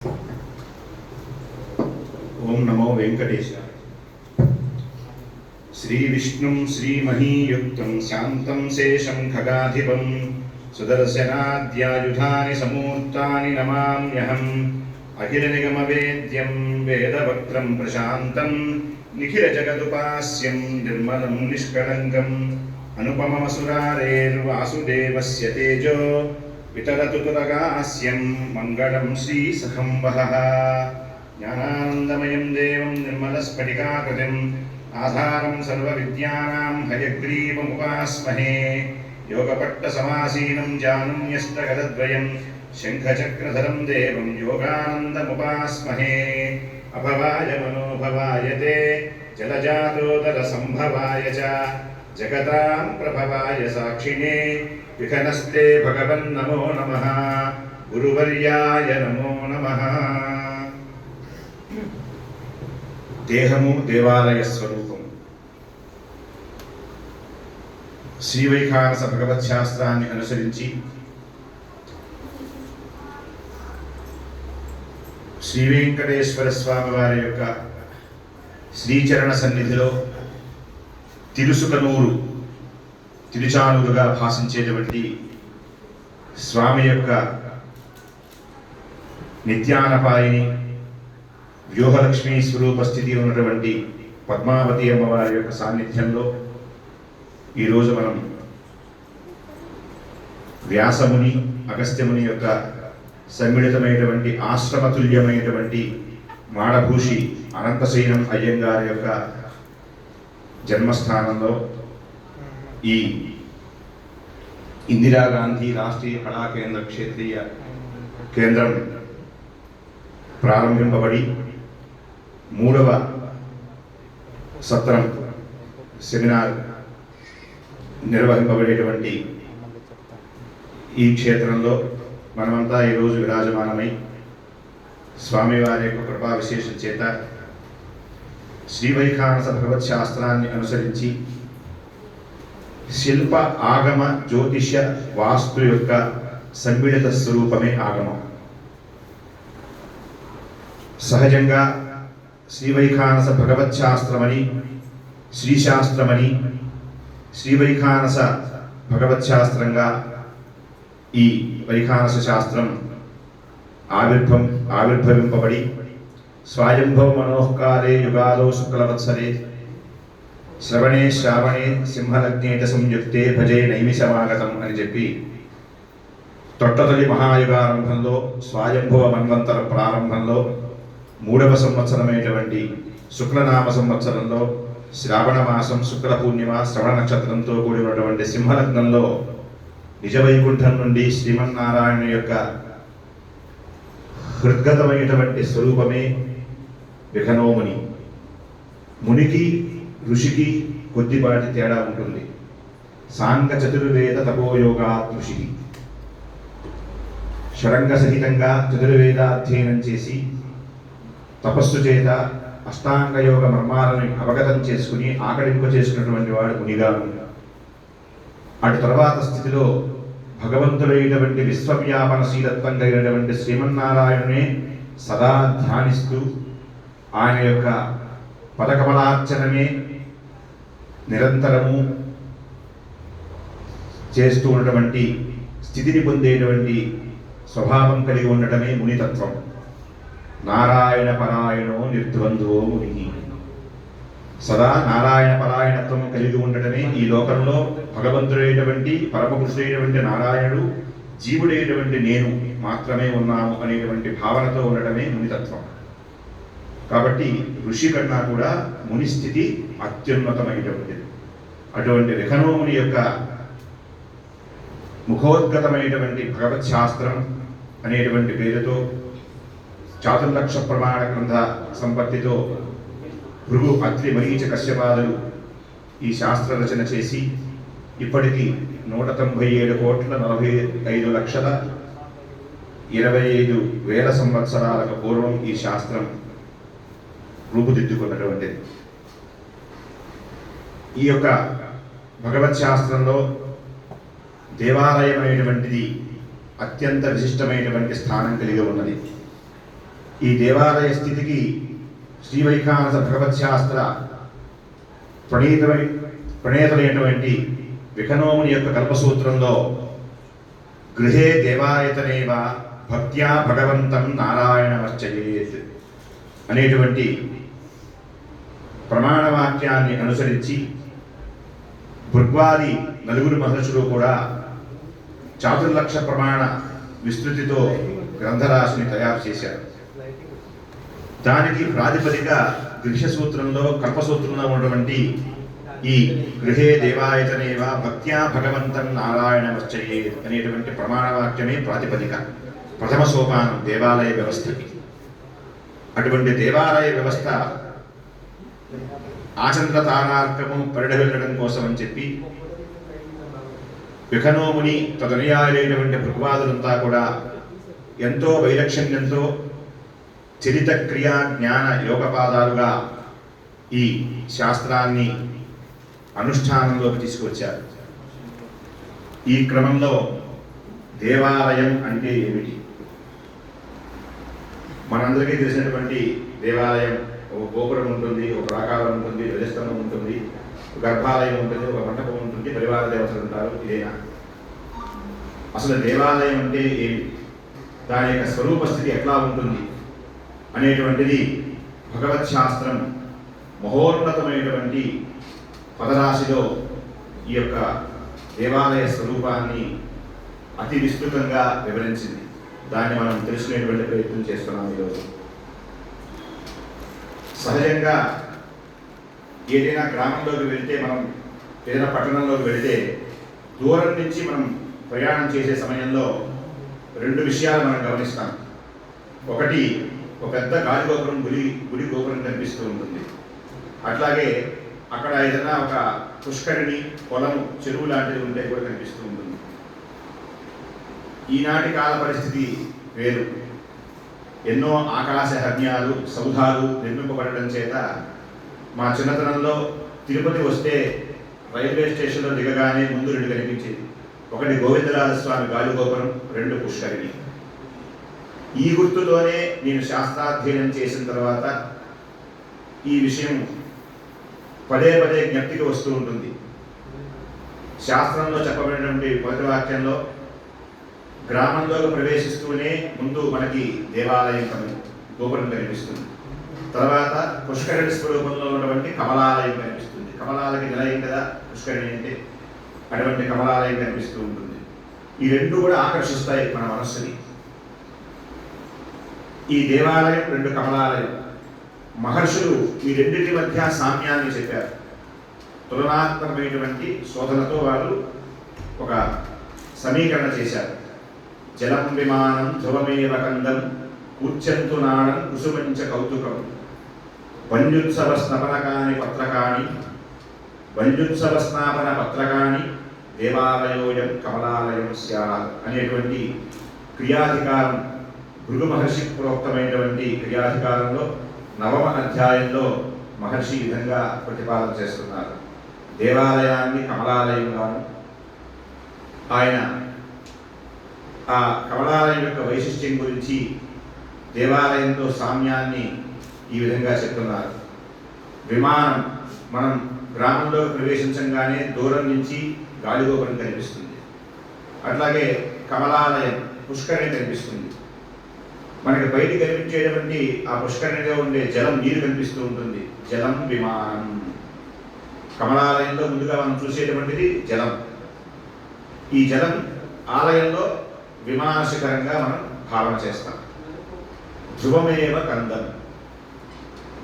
ओम नमो वेंकटेशाय। श्रीविष्णुं श्रीमहीयुक्तं शान्तं शेषं खगाधिपं सुदर्शनाद्यायुधानि समूर्तानि नमाम्यहम्। अखिलनिगमवेद्यं वेदवक्त्रं प्रशान्तं निखिलजगदुपास्यं निर्मलं निष्कलङ्कम् अनुपममसुरारेर्वासुदेवस्य तेजो वितरतु तुरगास्यं मङ्गलं श्रीसखम्बहः। ज्ञानानन्दमयं देवं निर्मलस्फटिकाकृतिम् आधारं सर्वविद्यानां हयग्रीवमुपास्महे। योगपट्टसमासीनं जानुन्यस्तगदद्वयं शङ्खचक्रधरं देवं योगानन्दमुपास्महे। अभवाय मनोभवाय ते जलजातोदरसम्भवाय च जगतां प्रभवाय साक्षिणे विघ्नस्ते भगवन्नमो नमः। गुरुवर्याय नमो नमः। దేహము దేవాలయ స్వరూపం. శ్రీవైఖానస భగవత్ శాస్త్రాన్ని అనుసరించి శ్రీ వెంకటేశ్వర స్వామి వారి యొక్క శ్రీచరణ సన్నిధిలో తిరుసుకనూరు తిరుచానూరుగా భాషించేటువంటి స్వామి యొక్క నిత్యానపాయిని వ్యూహలక్ష్మీ స్వరూప స్థితి ఉన్నటువంటి పద్మావతి అమ్మవారి యొక్క సాన్నిధ్యంలో ఈరోజు మనం వ్యాసముని అగస్త్యముని యొక్క సమ్మిళితమైనటువంటి ఆశ్రమతుల్యమైనటువంటి మాడభూషి అనంతశయనం అయ్యంగారి యొక్క జన్మస్థానంలో ఈ ఇందిరాగాంధీ రాష్ట్రీయ కళా కేంద్ర క్షేత్రీయ కేంద్రం ప్రారంభింపబడి మూడవ సత్రం సెమినార్ నిర్వహింపబడేటువంటి ఈ క్షేత్రంలో మనమంతా ఈరోజు విరాజమానమై స్వామివారి యొక్క కృపా విశేషం చేత శ్రీవైఖానస భగవత్ శాస్త్రాన్ని అనుసరించి శిల్ప ఆగమ జ్యోతిష వాస్తు యొక్క సమ్మిళిత స్వరూపమే ఆగమం. సహజంగా శ్రీవైఖానస భగవత్ శాస్త్రమని శ్రీశాస్త్రమని శ్రీవైఖానస భగవత్ శాస్త్రంగా ఈ వైఖానస శాస్త్రం ఆవిర్భవింపబడి స్వయంభవ మనోహకాలే యుగాలో శుక్లవత్సరే శ్రవణే శ్రావణే సింహలగ్నేత సంయుక్తే భజే నైమిషమాగతం అని చెప్పి తొట్టతొలి మహాయుగారంభంలో స్వయంభవ మన్వంతర ప్రారంభంలో మూడవ సంవత్సరమైనటువంటి శుక్లనామ సంవత్సరంలో శ్రావణ మాసం శుక్ల పూర్ణిమ శ్రవణ నక్షత్రంతో కూడినటువంటి సింహలగ్నంలో నిజవైకుంఠం నుండి శ్రీమన్నారాయణ యొక్క హృద్గతమైనటువంటి స్వరూపమే విఘనోముని. మునికి ఋషికి కొద్దిపాటి తేడా ఉంటుంది. సాంగ చతుర్వేద తపోయోగాత్ ఋషికి షడంగ సహితంగా చతుర్వేదాధ్యయనం చేసి తపస్సు చేత అష్టాంగయోగ మర్మాలను అవగతం చేసుకుని ఆకలింప చేసుకున్నటువంటి వాడు మునిగాను. అటు తర్వాత స్థితిలో భగవంతుడైనటువంటి విశ్వవ్యాపనశీలత్వం కలిగినటువంటి శ్రీమన్నారాయణునే సదా ధ్యానిస్తూ ఆయన యొక్క పదకమలార్చనమే నిరంతరము చేస్తూ ఉన్నటువంటి స్థితిని పొందేటువంటి స్వభావం కలిగి ఉండటమే మునితత్వం. నారాయణ పరాయణో నిర్ద్వంద్వో ముని. సదా నారాయణ పరాయణత్వం కలిగి ఉండటమే ఈ లోకంలో భగవంతుడైనటువంటి పరమపురుషుడైనటువంటి నారాయణుడు జీవుడైనటువంటి నేను మాత్రమే ఉన్నాము అనేటువంటి భావనతో ఉండటమే మునితత్వం. కాబట్టి ఋషి కన్నా కూడా ముని స్థితి అత్యున్నతమైనటువంటిది. అటువంటి విఘనోముని యొక్క ముఖోద్గతమైనటువంటి భగవత్ శాస్త్రం అనేటువంటి పేరుతో చాతుర్లక్ష ప్రమాణ గ్రంథ సంపత్తితో భృగు అత్రి మరీచ కశ్యపాదులు ఈ శాస్త్ర రచన చేసి ఇప్పటికీ 197,45,25,000 సంవత్సరాలకు పూర్వం ఈ శాస్త్రం రూపుదిద్దుకున్నటువంటిది. ఈ యొక్క భగవత్ శాస్త్రంలో దేవాలయం అనేటువంటిది అత్యంత విశిష్టమైనటువంటి స్థానం కలిగి ఉన్నది. ఈ దేవాలయ స్థితికి శ్రీవైఖానస భగవత్శాస్త్ర ప్రణేతమైనటువంటి విఖనోముని యొక్క కల్పసూత్రంలో గృహే దేవాయతనేవ భక్త్యా భగవంతం నారాయణమర్చయేత్ అనేటువంటి ప్రమాణవాక్యాన్ని అనుసరించి భృగ్వాది నలుగురు మహర్షులు కూడా చాతుర్లక్ష ప్రమాణ విస్తృతితో గ్రంథరాశిని తయారు చేశారు. దానికి ప్రాతిపదిక గృహ్యసూత్రంలో కల్పసూత్రంలో ఉన్నటువంటి ఈ గృహే దేవాయతనేవ భక్త్యా భగవంతం నారాయణమర్చయేత్ అనేటువంటి ప్రమాణవాక్యమే ప్రాతిపదిక, ప్రథమ సోపానం దేవాలయ వ్యవస్థకి. అటువంటి దేవాలయ వ్యవస్థ ఆచంద్ర తారార్కము పరిడవెళ్ళడం కోసం అని చెప్పి విఖనోముని తదనుయాయులైనటువంటి భృగ్వాదులంతా కూడా ఎంతో వైలక్షణ్యంతో చరిత క్రియా జ్ఞాన యోగపాదాలుగా ఈ శాస్త్రాన్ని అనుష్ఠానంలోకి తీసుకొచ్చారు. ఈ క్రమంలో దేవాలయం అంటే ఏమిటి? మనందరికీ తెలిసినటువంటి దేవాలయం ఒక గోపురం ఉంటుంది, ఒక ప్రాకారం ఉంటుంది, ధ్వజస్తంభం ఉంటుంది, గర్భాలయం ఉంటుంది, ఒక మంటపం ఉంటుంది, పరివార దేవతలు ఉంటారు. ఇదేనా? అసలు దేవాలయం అంటే ఏమిటి, దాని యొక్క స్వరూప స్థితి ఎట్లా ఉంటుంది అనేటువంటిది భగవత్ శాస్త్రం మహోన్నతమైనటువంటి పదరాశిలో ఈ యొక్క దేవాలయ స్వరూపాన్ని అతి విస్తృతంగా వివరించింది. దాన్ని మనం తెలుసుకునేటువంటి ప్రయత్నం చేస్తున్నాం ఈరోజు. సహజంగా ఏదైనా గ్రామంలోకి వెళితే, మనం ఏదైనా పట్టణంలోకి వెళితే దూరం నుంచి మనం ప్రయాణం చేసే సమయంలో రెండు విషయాలు మనం గమనిస్తాం. ఒకటి, ఒక పెద్ద గాలి గోపురం, గుడి గోపురం కనిపిస్తూ ఉంటుంది. అట్లాగే అక్కడ ఏదైనా ఒక పుష్కరిణి, పొలము, చెరువు లాంటిది ఉంటే కూడా కనిపిస్తూ ఉంటుంది. ఈనాటి కాల పరిస్థితి వేరు. ఎన్నో ఆకాశ హర్మ్యాలు, సౌధాలు నిర్మింపబడడం చేత మా చిన్నతనంలో తిరుపతి వస్తే రైల్వే స్టేషన్లో దిగగానే ముందు రెండు కనిపించేది. ఒకటి గోవిందరాజ స్వామి గాలి గోపురం, రెండు పుష్కరిణి. ఈ గుర్తుతోనే నేను శాస్త్రాధ్యయనం చేసిన తర్వాత ఈ విషయం పదే పదే జ్ఞప్తికి వస్తూ ఉంటుంది. శాస్త్రంలో చెప్పబడినటువంటి మొదటి వాక్యంలో గ్రామంలోకి ప్రవేశిస్తూనే ముందు మనకి దేవాలయం గోపురం కనిపిస్తుంది. తర్వాత పుష్కరిణి స్వరూపంలో ఉన్నటువంటి కమలాలయం కనిపిస్తుంది. కమలాలకి నిలయం కదా పుష్కరిణి అంటే, అటువంటి కమలాలయం కనిపిస్తూ ఉంటుంది. ఈ రెండు కూడా ఆకర్షిస్తాయి మన మనస్సుని. ఈ దేవాలయం, రెండు కమలాలయం. మహర్షులు ఈ రెండింటి మధ్య సామ్యాన్ని చెప్పారు. తులనాత్మకమైనటువంటి శోధనతో వారు ఒక సమీకరణ చేశారు. జలం విమానం ధ్రువమేవ కందం కూర్చంతు నాడం కుసుమంచ కౌతుకం వంజుత్సవ స్నపనకాని పత్రకాని వంజుత్సవ స్నాపన పత్రకాని దేవాలయోయం కమలాలయం స్యాత్ అనేటువంటి క్రియాధికారం భృగు మహర్షి ప్రోక్తమైనటువంటి క్రియాధికారంలో 9వ అధ్యాయంలో మహర్షి విధంగా ప్రతిపాదన చేస్తున్నారు. దేవాలయాన్ని కమలాలయంగాను, ఆయన ఆ కమలాలయం యొక్క వైశిష్ట్యం గురించి, దేవాలయంతో సామ్యాన్ని ఈ విధంగా చెప్తున్నారు. విమానం, మనం గ్రామంలో ప్రవేశించగానే దూరం నుంచి గాలిగోపురం కనిపిస్తుంది. అట్లాగే కమలాలయం, పుష్కరిణి కనిపిస్తుంది. మనకి బయట కనిపించేటువంటి ఆ పుష్కరిణిలో ఉండే జలం, నీరు కనిపిస్తూ ఉంటుంది. జలం విమానం. కమలాలయంలో ముందుగా మనం చూసేటువంటిది జలం. ఈ జలం ఆలయంలో విమాన శిఖరంగా మనం భావన చేస్తాం. ధ్రువమేవ కందం.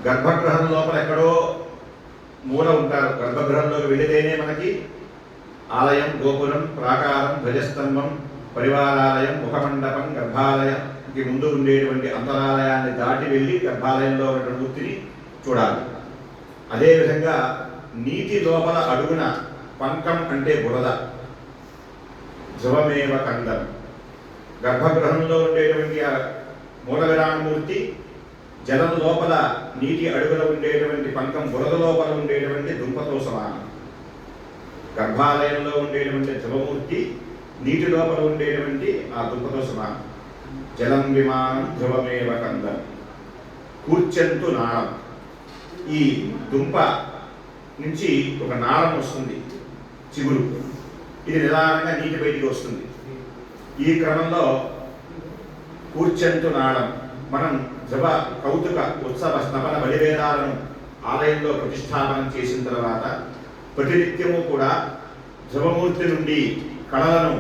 గర్భగృహం లోపల ఎక్కడో మూల ఉంటారు. గర్భగృహంలోకి వెళితేనే మనకి ఆలయం, గోపురం, ప్రాకారం, ధ్వజస్తంభం, పరివారాలయం, ముఖమండపం, గర్భాలయంకి ముందు ఉండేటువంటి అంతరాలయాన్ని దాటి వెళ్ళి గర్భాలయంలో ఉన్నటువంటి మూర్తిని చూడాలి. అదేవిధంగా నీటి లోపల అడుగున పంకం అంటే బురద. ధ్రువమేవ కందం. గర్భగృహంలో ఉండేటువంటి ఆ మూల విరామమూర్తి, జలం లోపల నీటి అడుగున ఉండేటువంటి పంకం, బురద లోపల ఉండేటువంటి దుంపతో సమానం. గర్భాలయంలో ఉండేటువంటి ధ్రువమూర్తి నీటి లోపల ఉండేటువంటి ఆ దుంపతో సమానం. జలం విమానం ధ్రువమేవ కందం. కూర్చెంతు నాళం. ఈ దుంప నుంచి ఒక నాళం వస్తుంది, చిగురు. ఇది నిదానంగా నీటి బయటికి వస్తుంది. ఈ క్రమంలో కూర్చెంతు నాళం మనం జప కౌతుక ఉత్సవ స్నపన బలివేదాలను ఆలయంలో ప్రతిష్టాపనం చేసిన తర్వాత ప్రతినిత్యము కూడా జపమూర్తి నుండి కళలను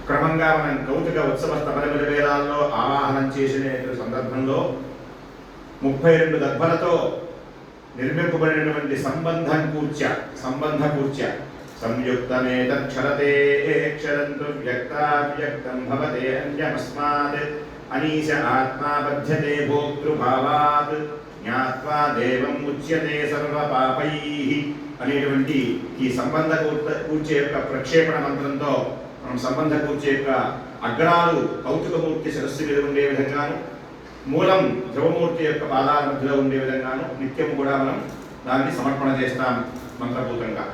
క్రమంగా మనం కౌతుక ఉత్సవ స్తపన బలివేదాల్లో ఆవాహనం చేసిన సందర్భంలో 32 దర్భలతో నిర్మింపబడినటువంటి సంబంధ కూర్చ సంయుక్తమేతక్షరతే క్షరంతు వ్యక్తావ్యక్తం భవతే అన్యమస్మాత్ అనీశ ఆత్మా బధ్యతే భోక్తృభావాత్ జ్ఞాత్వా దేవం ఉచ్యతే సర్వపాపైః అనేటువంటి ఈ సంబంధ కూర్చ యొక్క ప్రక్షేపణ మంత్రంతో మనం సంబంధ కూర్చ యొక్క అగ్రాలు కౌతుకమూర్తి శిరస్సు మీద ఉండే విధంగాను, మూలం ధ్రువమూర్తి యొక్క పాదాల మధ్యలో ఉండే విధంగాను నిత్యం కూడా మనం దాన్ని సమర్పణ చేస్తాం మంత్రభూతంగా.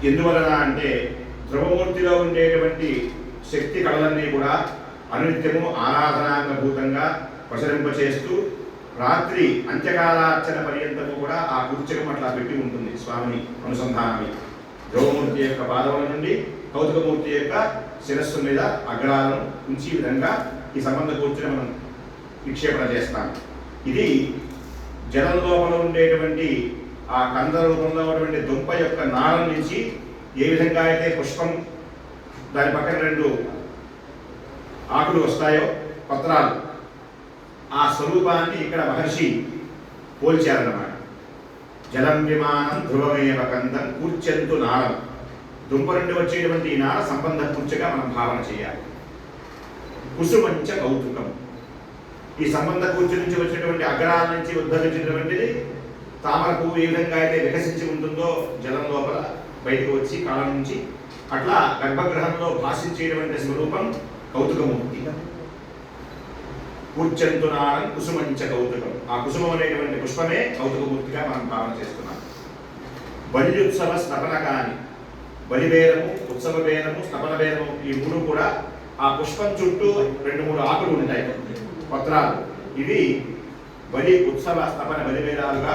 ఎందువలన అంటే ధ్రువమూర్తిలో ఉండేటువంటి శక్తి కళలన్నీ కూడా అనునిత్యము ఆరాధనాంగభూతంగా ప్రసరింపచేస్తూ రాత్రి అంత్యకాలార్చన పర్యంతము కూడా ఆ కూర్చకం అట్లా పెట్టి ఉంటుంది స్వామిని అనుసంధానమై. ధ్రువమూర్తి యొక్క పాదముల నుండి కౌతుకమూర్తి యొక్క శిరస్సు మీద అగ్రాలను ఉంచి విధంగా ఈ సంబంధ కూర్చుని మనం నిక్షేపణ చేస్తాం. ఇది జలం లోపల ఉండేటువంటి ఆ కంద రూపంలో ఉన్నటువంటి దుంప యొక్క నాళం నుంచి ఏ విధంగా అయితే పుష్పం దాని పక్కన 2 ఆకులు వస్తాయో పత్రాలు, ఆ స్వరూపాన్ని ఇక్కడ మహర్షి పోల్చారన్నమాట. జలం విమానం ధ్రువమేవ కందం కూర్చెంతు నాళం. దుంప నుండి వచ్చేటువంటి ఈ నాళ సంబంధ కూర్చగా మనం భావన చేయాలి. కుసుమంచ కౌతుకం. ఈ సంబంధ కూర్చు నుంచి వచ్చినటువంటి అగ్రాల నుంచి ఉద్భవించినటువంటిది తామర పువ్వు ఏ విధంగా అయితే వికసించి ఉంటుందో జలం లోపల బయటకు వచ్చి కాలం నుంచి, అట్లా గర్భగృహంలో భాషించేటువంటి స్వరూపం కౌతుకమూర్తి. కూర్చెంతు నాళం కుసుమంచ కౌతుకం. ఆ కుసుమం అనేటువంటి పుష్పమే కౌతుకమూర్తిగా మనం భావన చేస్తున్నాం. బల్యుత్సవ స్నపన కాని, బలివేదము, ఉత్సవ వేదము, స్నపన వేదము ఈ 3 కూడా ఆ పుష్పం చుట్టూ 2-3 ఆకులు ఉంటాయి, పత్రాలు. ఇవి బలి ఉత్సవ స్నపన బలివేదాలుగా,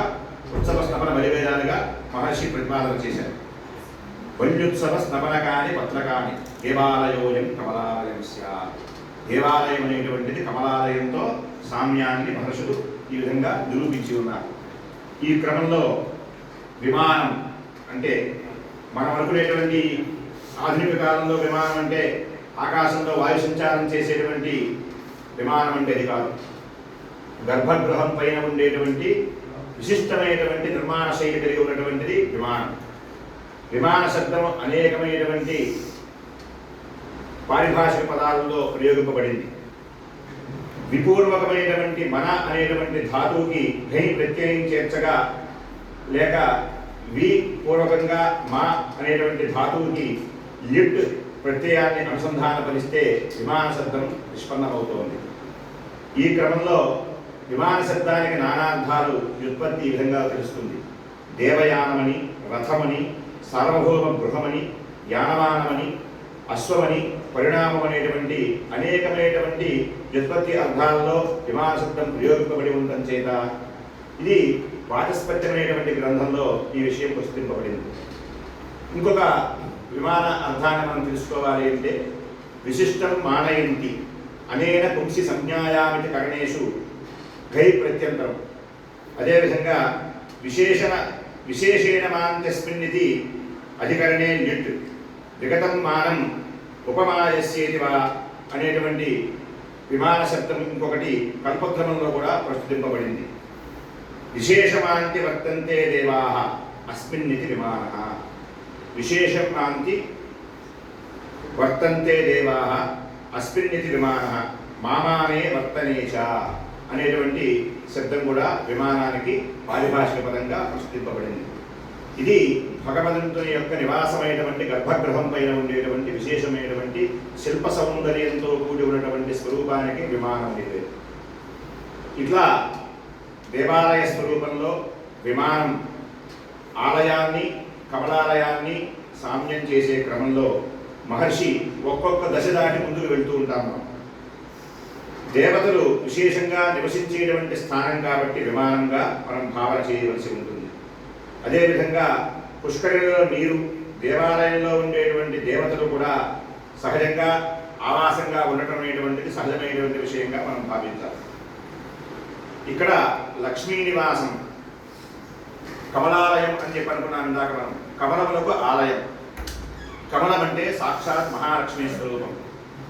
ఉత్సవ స్నపన బలివేదాలుగా మహర్షి ప్రతిపాదన చేశారు. బల్యుత్సవ స్నపన కాని పత్రకాని దేవాలయోయం కమలాలయం స్యాత్. దేవాలయం అనేటువంటిది కమలాలయంతో సామ్యాన్ని మహర్షులు ఈ విధంగా నిరూపించి ఉన్నారు. ఈ క్రమంలో విమానం అంటే మనం అనుకునేటువంటి ఆధునిక కాలంలో విమానం అంటే ఆకాశంలో వాయు సంచారం చేసేటువంటి విమానం అంటే అది కాదు. గర్భగృహం పైన ఉండేటువంటి విశిష్టమైనటువంటి నిర్మాణ శైలి కలిగి ఉన్నటువంటిది విమానం. విమాన శబ్దం అనేకమైనటువంటి పారిభాషిక పదాలలో ప్రయోగింపబడింది. విపూర్వకమైనటువంటి మన అనేటువంటి ధాతువుకి ఘై ప్రత్యయం చేర్చగా, లేక వి పూర్వకంగా మా అనేటువంటి ధాతువుకి లిట్ ప్రత్యయాన్ని అనుసంధానపరిస్తే విమాన శబ్దం నిష్పన్నమవుతోంది. ఈ క్రమంలో విమాన శబ్దానికి నానార్థాలు వ్యుత్పత్తి ఈ విధంగా తెలుస్తుంది. దేవయానమని, రథమని, సార్వభౌమ గృహమని, యానమానమని, అశ్వమని, పరిణామం అనేటువంటి అనేకమైనటువంటి వ్యుత్పత్తి అర్థాలలో విమాన శబ్దం ప్రయోగింపబడి ఉండటం చేత ఇది వాచస్పత్యమైనటువంటి గ్రంథంలో ఈ విషయం ప్రస్తుతింపబడింది. ఇంకొక విమాన అర్థాన్ని మనం తెలుసుకోవాలి అంటే విశిష్టం మానయంతి అనేన పుంసి సంజ్ఞాయామితి కరణేషు ఘై ప్రత్యంతరం. అదేవిధంగా విశేషేణ మాన్యస్మిన్నితి అధికరణే న్యుట్ విగతం మానం ఉపమాయస్యేతి వా అనేటువంటి విమాన శబ్దం ఇంకొకటి కల్పక్రమంలో కూడా ప్రస్తుతింపబడింది. విశేషమాంతి వర్తంతే దేవాః అస్మిన్నితి విమానః. విశేషమాంతి వర్తంతే దేవాః అస్మిన్నితి విమానః మామానే వర్తనే చ అనేటువంటి శబ్దం కూడా విమానానికి పారిభాషిక పదంగా ప్రస్తుతింపబడింది. ఇది భగవంతుని యొక్క నివాసమైనటువంటి గర్భగృహం పైన ఉండేటువంటి విశేషమైనటువంటి శిల్ప సౌందర్యంతో కూడి ఉన్నటువంటి స్వరూపానికి విమానం ఇది. ఇట్లా దేవాలయ స్వరూపంలో విమానం ఆలయాన్ని కమలాలయాన్ని సామ్యం చేసే క్రమంలో మహర్షి ఒక్కొక్క దశ దాటి ముందుకు వెళ్తూ ఉంటాం. మనం దేవతలు విశేషంగా నివసించేటువంటి స్థానం కాబట్టి విమానంగా మనం భావన చేయవలసి ఉంటుంది. అదేవిధంగా పుష్కరిణిలో నీరు, దేవాలయంలో ఉండేటువంటి దేవతలు కూడా సహజంగా ఆవాసంగా ఉండటం అనేటువంటిది సహజమైనటువంటి విషయంగా మనం భావించాలి. ఇక్కడ లక్ష్మీ నివాసం, కమలాలయం అని చెప్పి అనుకున్నాం ఇందాక మనం. కమలములకు ఆలయం. కమలం అంటే సాక్షాత్ మహాలక్ష్మీ స్వరూపం.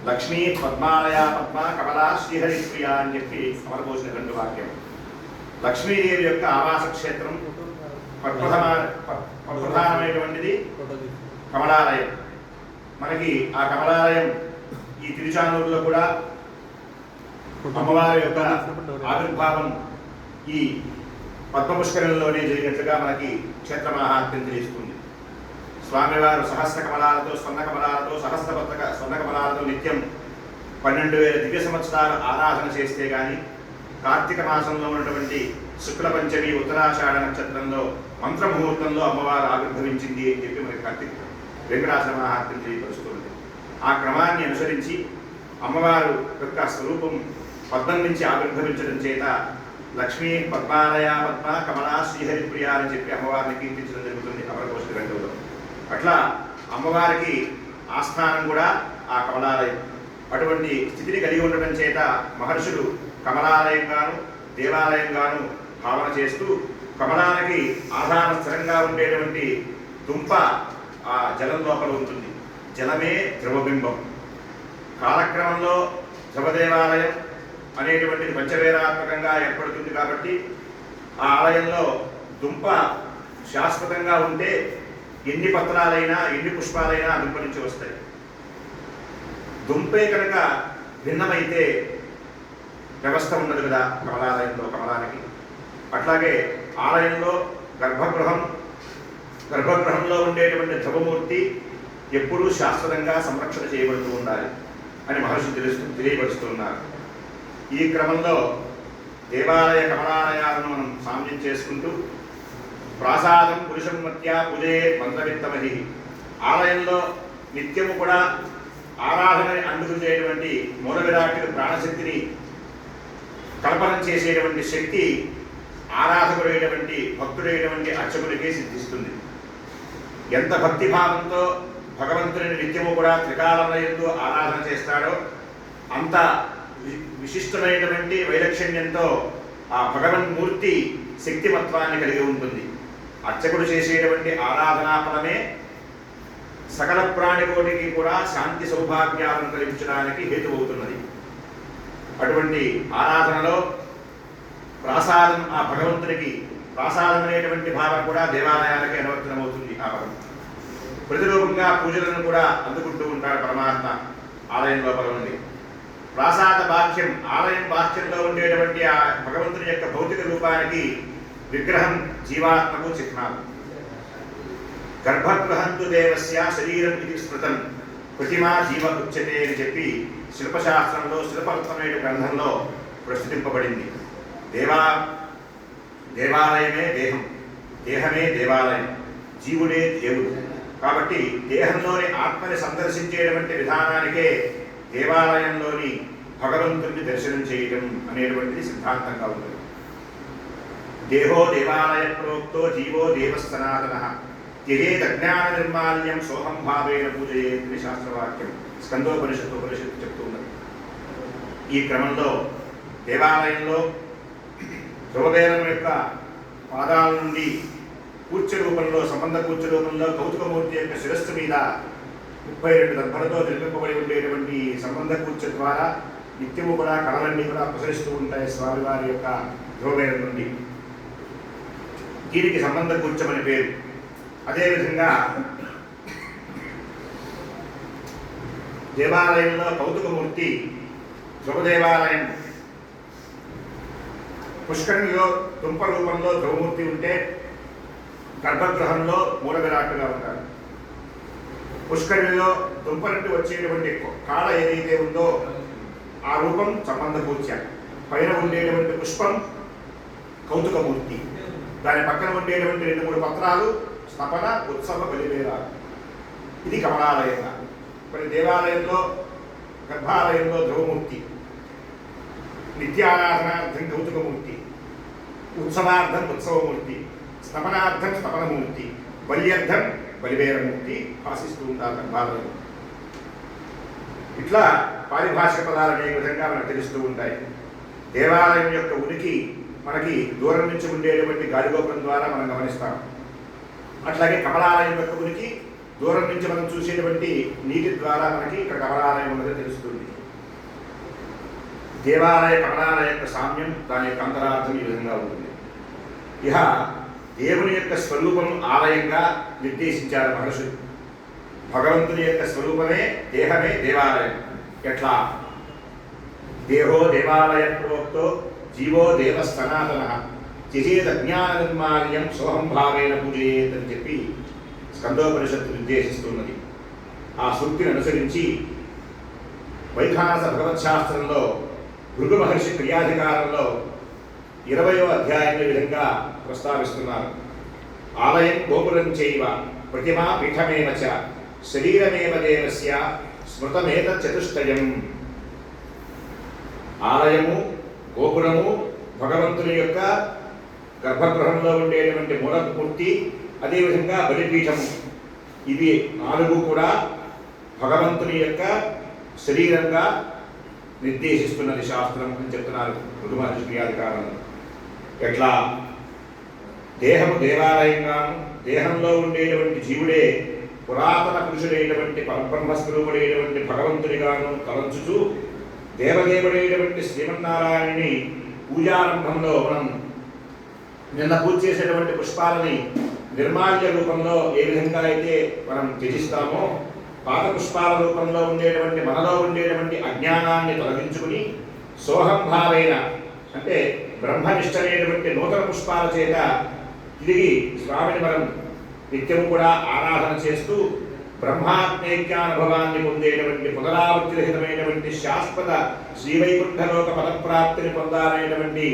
లక్ష్మీ పద్మాలయ పద్మ కమలా శ్రీహరిప్రియ అని చెప్పి అమరపోసిన రెండు వాక్యం. లక్ష్మీదేవి యొక్క ఆవాస క్షేత్రం ప్రధానమైనటువంటిది కమలాలయం. మనకి ఆ కమలాలయం ఈ తిరుచానూరులో కూడా అమ్మవారి యొక్క ఆవిర్భావం ఈ పద్మపుష్కరంలోనే జరిగినట్లుగా మనకి క్షేత్ర మహాత్మ్యం తెలుస్తుంది. స్వామివారు సహస్ర కమలాలతో, స్వర్ణ కమలాలతో, సహస్రపత్రక స్వర్ణ కమలాలతో నిత్యం 12,000 దివ్య సంవత్సరాలు ఆరాధన చేస్తే కానీ, కార్తీక మాసంలో ఉన్నటువంటి శుక్ల పంచమి ఉత్తరాషాఢ నక్షత్రంలో మంత్రముహూర్తంలో అమ్మవారు ఆవిర్భవించింది అని చెప్పి మనకి కార్తీక వెంకటాచల మహాత్మ్యం తెలియపరుస్తుంది. ఆ క్రమాన్ని అనుసరించి అమ్మవారు యొక్క స్వరూపం పద్మం నుంచి ఆవిర్భవించడం చేత లక్ష్మీ పద్మాలయ పద్మ కమలా శ్రీహరిప్రియ అని చెప్పి అమ్మవారిని కీర్తించడం జరుగుతుంది అమరకోశ గ్రంథంలో. అట్లా అమ్మవారికి ఆస్థానం కూడా ఆ కమలాలయం. అటువంటి స్థితిని కలిగి ఉండటం చేత మహర్షులు కమలాలయంగాను దేవాలయంగాను భావన చేస్తూ, కమలానికి ఆధార స్థిరంగా ఉండేటువంటి దుంప ఆ జలం లోపల ఉంటుంది. జలమే ధ్రువబింబం. కాలక్రమంలో ధ్రువదేవాలయం అనేటువంటిది పంచవేరాత్మకంగా ఏర్పడుతుంది కాబట్టి ఆ ఆలయంలో దుంప శాశ్వతంగా ఉంటే ఎన్ని పత్రాలైనా ఎన్ని పుష్పాలైనా దుంప నుంచి వస్తాయి. దుంపే కనుక భిన్నమైతే వ్యవస్థ ఉండదు కదా కమలాలయంలో కమలానికి. అట్లాగే ఆలయంలో గర్భగృహంలో ఉండేటువంటి ధ్రువమూర్తి ఎప్పుడూ శాశ్వతంగా సంరక్షణ చేయబడుతూ ఉండాలి అని మహర్షులు తెలియపరుస్తున్నారు. ఈ క్రమంలో దేవాలయ కమలాలయాలను మనం సామ్యం చేసుకుంటూ ప్రాసాదం పురుషం మధ్య పూజే మంత్రవిత్తమహి, ఆలయంలో నిత్యము కూడా ఆరాధన అందుకునేటువంటి మూల విరాట్టుకు ప్రాణశక్తిని కల్పనం చేసేటువంటి శక్తి ఆరాధకుడైనటువంటి భక్తుడైనటువంటి అర్చకుడికే సిద్ధిస్తుంది. ఎంత భక్తిభావంతో భగవంతుని నిత్యము కూడా త్రికాలయంలో ఆరాధన చేస్తాడో అంత విశిష్టమైనటువంటి వైలక్షణ్యంతో ఆ భగవన్మూర్తి శక్తిమత్వాన్ని కలిగి ఉంటుంది. అర్చకుడు చేసేటువంటి ఆరాధనా ఫలమే సకల ప్రాణికోటికి కూడా శాంతి సౌభాగ్యాలను కలిగించడానికి హేతువవుతున్నది. అటువంటి ఆరాధనలో ప్రాసాదం, ఆ భగవంతునికి ప్రాసాదం అనేటువంటి భావన కూడా దేవాలయాలకే అనువర్తనమవుతుంది. ఆ పదం ప్రతిరూపంగా పూజలను కూడా అందుకుంటూ ఉంటాడు పరమాత్మ ఆలయం లోపల ఉంది. ప్రాసాద బాహ్యం, ఆలయం బాహ్యంలో ఉండేటువంటి ఆ భగవంతుని యొక్క భౌతిక రూపానికి విగ్రహం జీవాత్మకు చిహ్నాలు. గర్భగృహంతు దేవస్య శరీరం ఇది స్మృతం ప్రతిమా జీవ ఉచ్యతే అని చెప్పి శిల్పశాస్త్రంలో శిల్పరత్నమైన గ్రంథంలో ప్రస్తుతింపబడింది. దేవాలయమే దేహం, దేహమే దేవాలయం, జీవుడే దేవుడు. కాబట్టి దేహంలోని ఆత్మని సందర్శించేటువంటి విధానానికే దేవాలయంలోని భగవంతుడిని దర్శనం చేయటం అనేటువంటిది సిద్ధాంతంగా ఉంటుంది. దేహో దేవాలయ ప్రోక్తో జీవో దేవస్థనాతన త్యజేదజ్ఞాన నిర్మాల్యం సోహం భావేన పూజయేది శాస్త్రవాక్యం ఉపనిషత్తు చెప్తూ ఉన్నది. ఈ క్రమంలో దేవాలయంలో ధ్రువబేరం యొక్క పాదాల నుండి కూర్చు రూపంలో, సంబంధ కూర్చు రూపంలో కౌతుకమూర్తి యొక్క శిరస్సు మీద 32 దర్భలతో నిర్మింపబడి ఉండేటువంటి సంబంధ కూర్చు ద్వారా నిత్యము కూడా కళలన్నీ కూడా ప్రసరిస్తూ ఉంటాయి స్వామివారి యొక్క ధ్రువబేరం నుండి. దీనికి సంబంధ కూర్చమని పేరు. అదేవిధంగా దేవాలయంలో కౌతుకమూర్తి ధ్రువదేవాలయం పుష్కరిణిలో తుంప రూపంలో ధ్రువమూర్తి ఉంటే గర్భగృహంలో మూల విరాట్టుగా ఉంటారు. పుష్కరిణిలో తుంప నుండి వచ్చేటువంటి కాడ ఏదైతే ఉందో ఆ రూపం సంబంధ కూర్చ, పైన ఉండేటువంటి పుష్పం కౌతుకమూర్తి, దాని పక్కన ఉండేటువంటి 2-3 పత్రాలు స్థపన ఉత్సవ బలివేరాలు. ఇది కమలాలయంగా. మరి దేవాలయంలో గర్భాలయంలో ధ్రువమూర్తి, నిత్యారాధనార్థం కౌతుకమూర్తి, ఉత్సవార్థం ఉత్సవమూర్తి, స్తమనార్థం స్తమనమూర్తి, బల్యర్థం బలివేరమూర్తి భాషిస్తూ ఉంటారు దర్బార్లలో. ఇట్లా పారిభాషిక పదాలు అనేక విధంగా మనకు తెలుస్తూ ఉంటాయి. దేవాలయం యొక్క ఉనికి మనకి దూరం నుంచి ఉండేటువంటి గాలిగోపురం ద్వారా మనం గమనిస్తాం. అట్లాగే కమలాలయం యొక్క ఉనికి దూరం నుంచి మనం చూసేటువంటి నీటి ద్వారా మనకి ఇక్కడ కమలాలయం ఉన్నది తెలుస్తుంది. దేవాలయ కమలాలయ యొక్క సామ్యం, దాని యొక్క అంతరార్థం ఈ విధంగా ఉంటుంది. ఇహ దేవుని యొక్క స్వరూపం ఆలయంగా నిర్దేశించారు మహర్షులు. భగవంతుని యొక్క స్వరూపమే దేహమే దేవాలయం. ఎట్లా? దేహో దేవాలయ ప్రోక్తో జీవో దేవ సనాతన త్యజేత జ్ఞాన నిర్మాల్యం సోహం భావేన పూజయేత్ అని చెప్పి స్కందోపనిషత్తు నిర్దేశిస్తున్నది. ఆ సూక్తిని అనుసరించి వైఖానస భగవత్శాస్త్రంలో భృగు మహర్షి క్రియాధికారంలో 20వ అధ్యాయంలో విధంగా ప్రస్తావిస్తున్నారు. ఆలయం గోపురం చైవ ప్రతిమా పీఠమేవ చ శరీరమేవ దేవస్య స్మృతమేత చతుష్టయం. ఆలయము, గోపురము, భగవంతుని యొక్క గర్భగృహంలో ఉండేటువంటి మూలమూర్తి, అదేవిధంగా బలిపీఠము, ఇవి 4 కూడా భగవంతుని యొక్క శరీరంగా నిర్దేశిస్తున్నది శాస్త్రం అని చెప్తున్నారు భృగు మహర్షి క్రియాధికారంలో. ఎట్లా? దేహము దేవాలయంగాను, దేహంలో ఉండేటువంటి జీవుడే పురాతన పురుషుడైనటువంటి పరబ్రహ్మస్వరూపుడైనటువంటి భగవంతుడిగాను తలంచుచూ దేవదేవుడైనటువంటి శ్రీమన్నారాయణుని పూజారంభంలో మనం నిన్న పూజ చేసేటువంటి పుష్పాలని నిర్మాల్య రూపంలో ఏ విధంగా అయితే మనం త్యజిస్తామో, పాత పుష్పాల రూపంలో ఉండేటువంటి మనలో ఉండేటువంటి అజ్ఞానాన్ని తొలగించుకుని సోహం భావైన అంటే బ్రహ్మనిష్టమైనటువంటి నూతన పుష్పాల చేత తిరిగి స్వామిని మనం నిత్యము కూడా ఆరాధన చేస్తూ బ్రహ్మాత్మైక్యానుభవాన్ని పొందేటువంటి పునరావృత్తి రహితమైనటువంటి శాశ్వత శ్రీవైకుంఠలోక పదప్రాప్తిని పొందాలనేటువంటి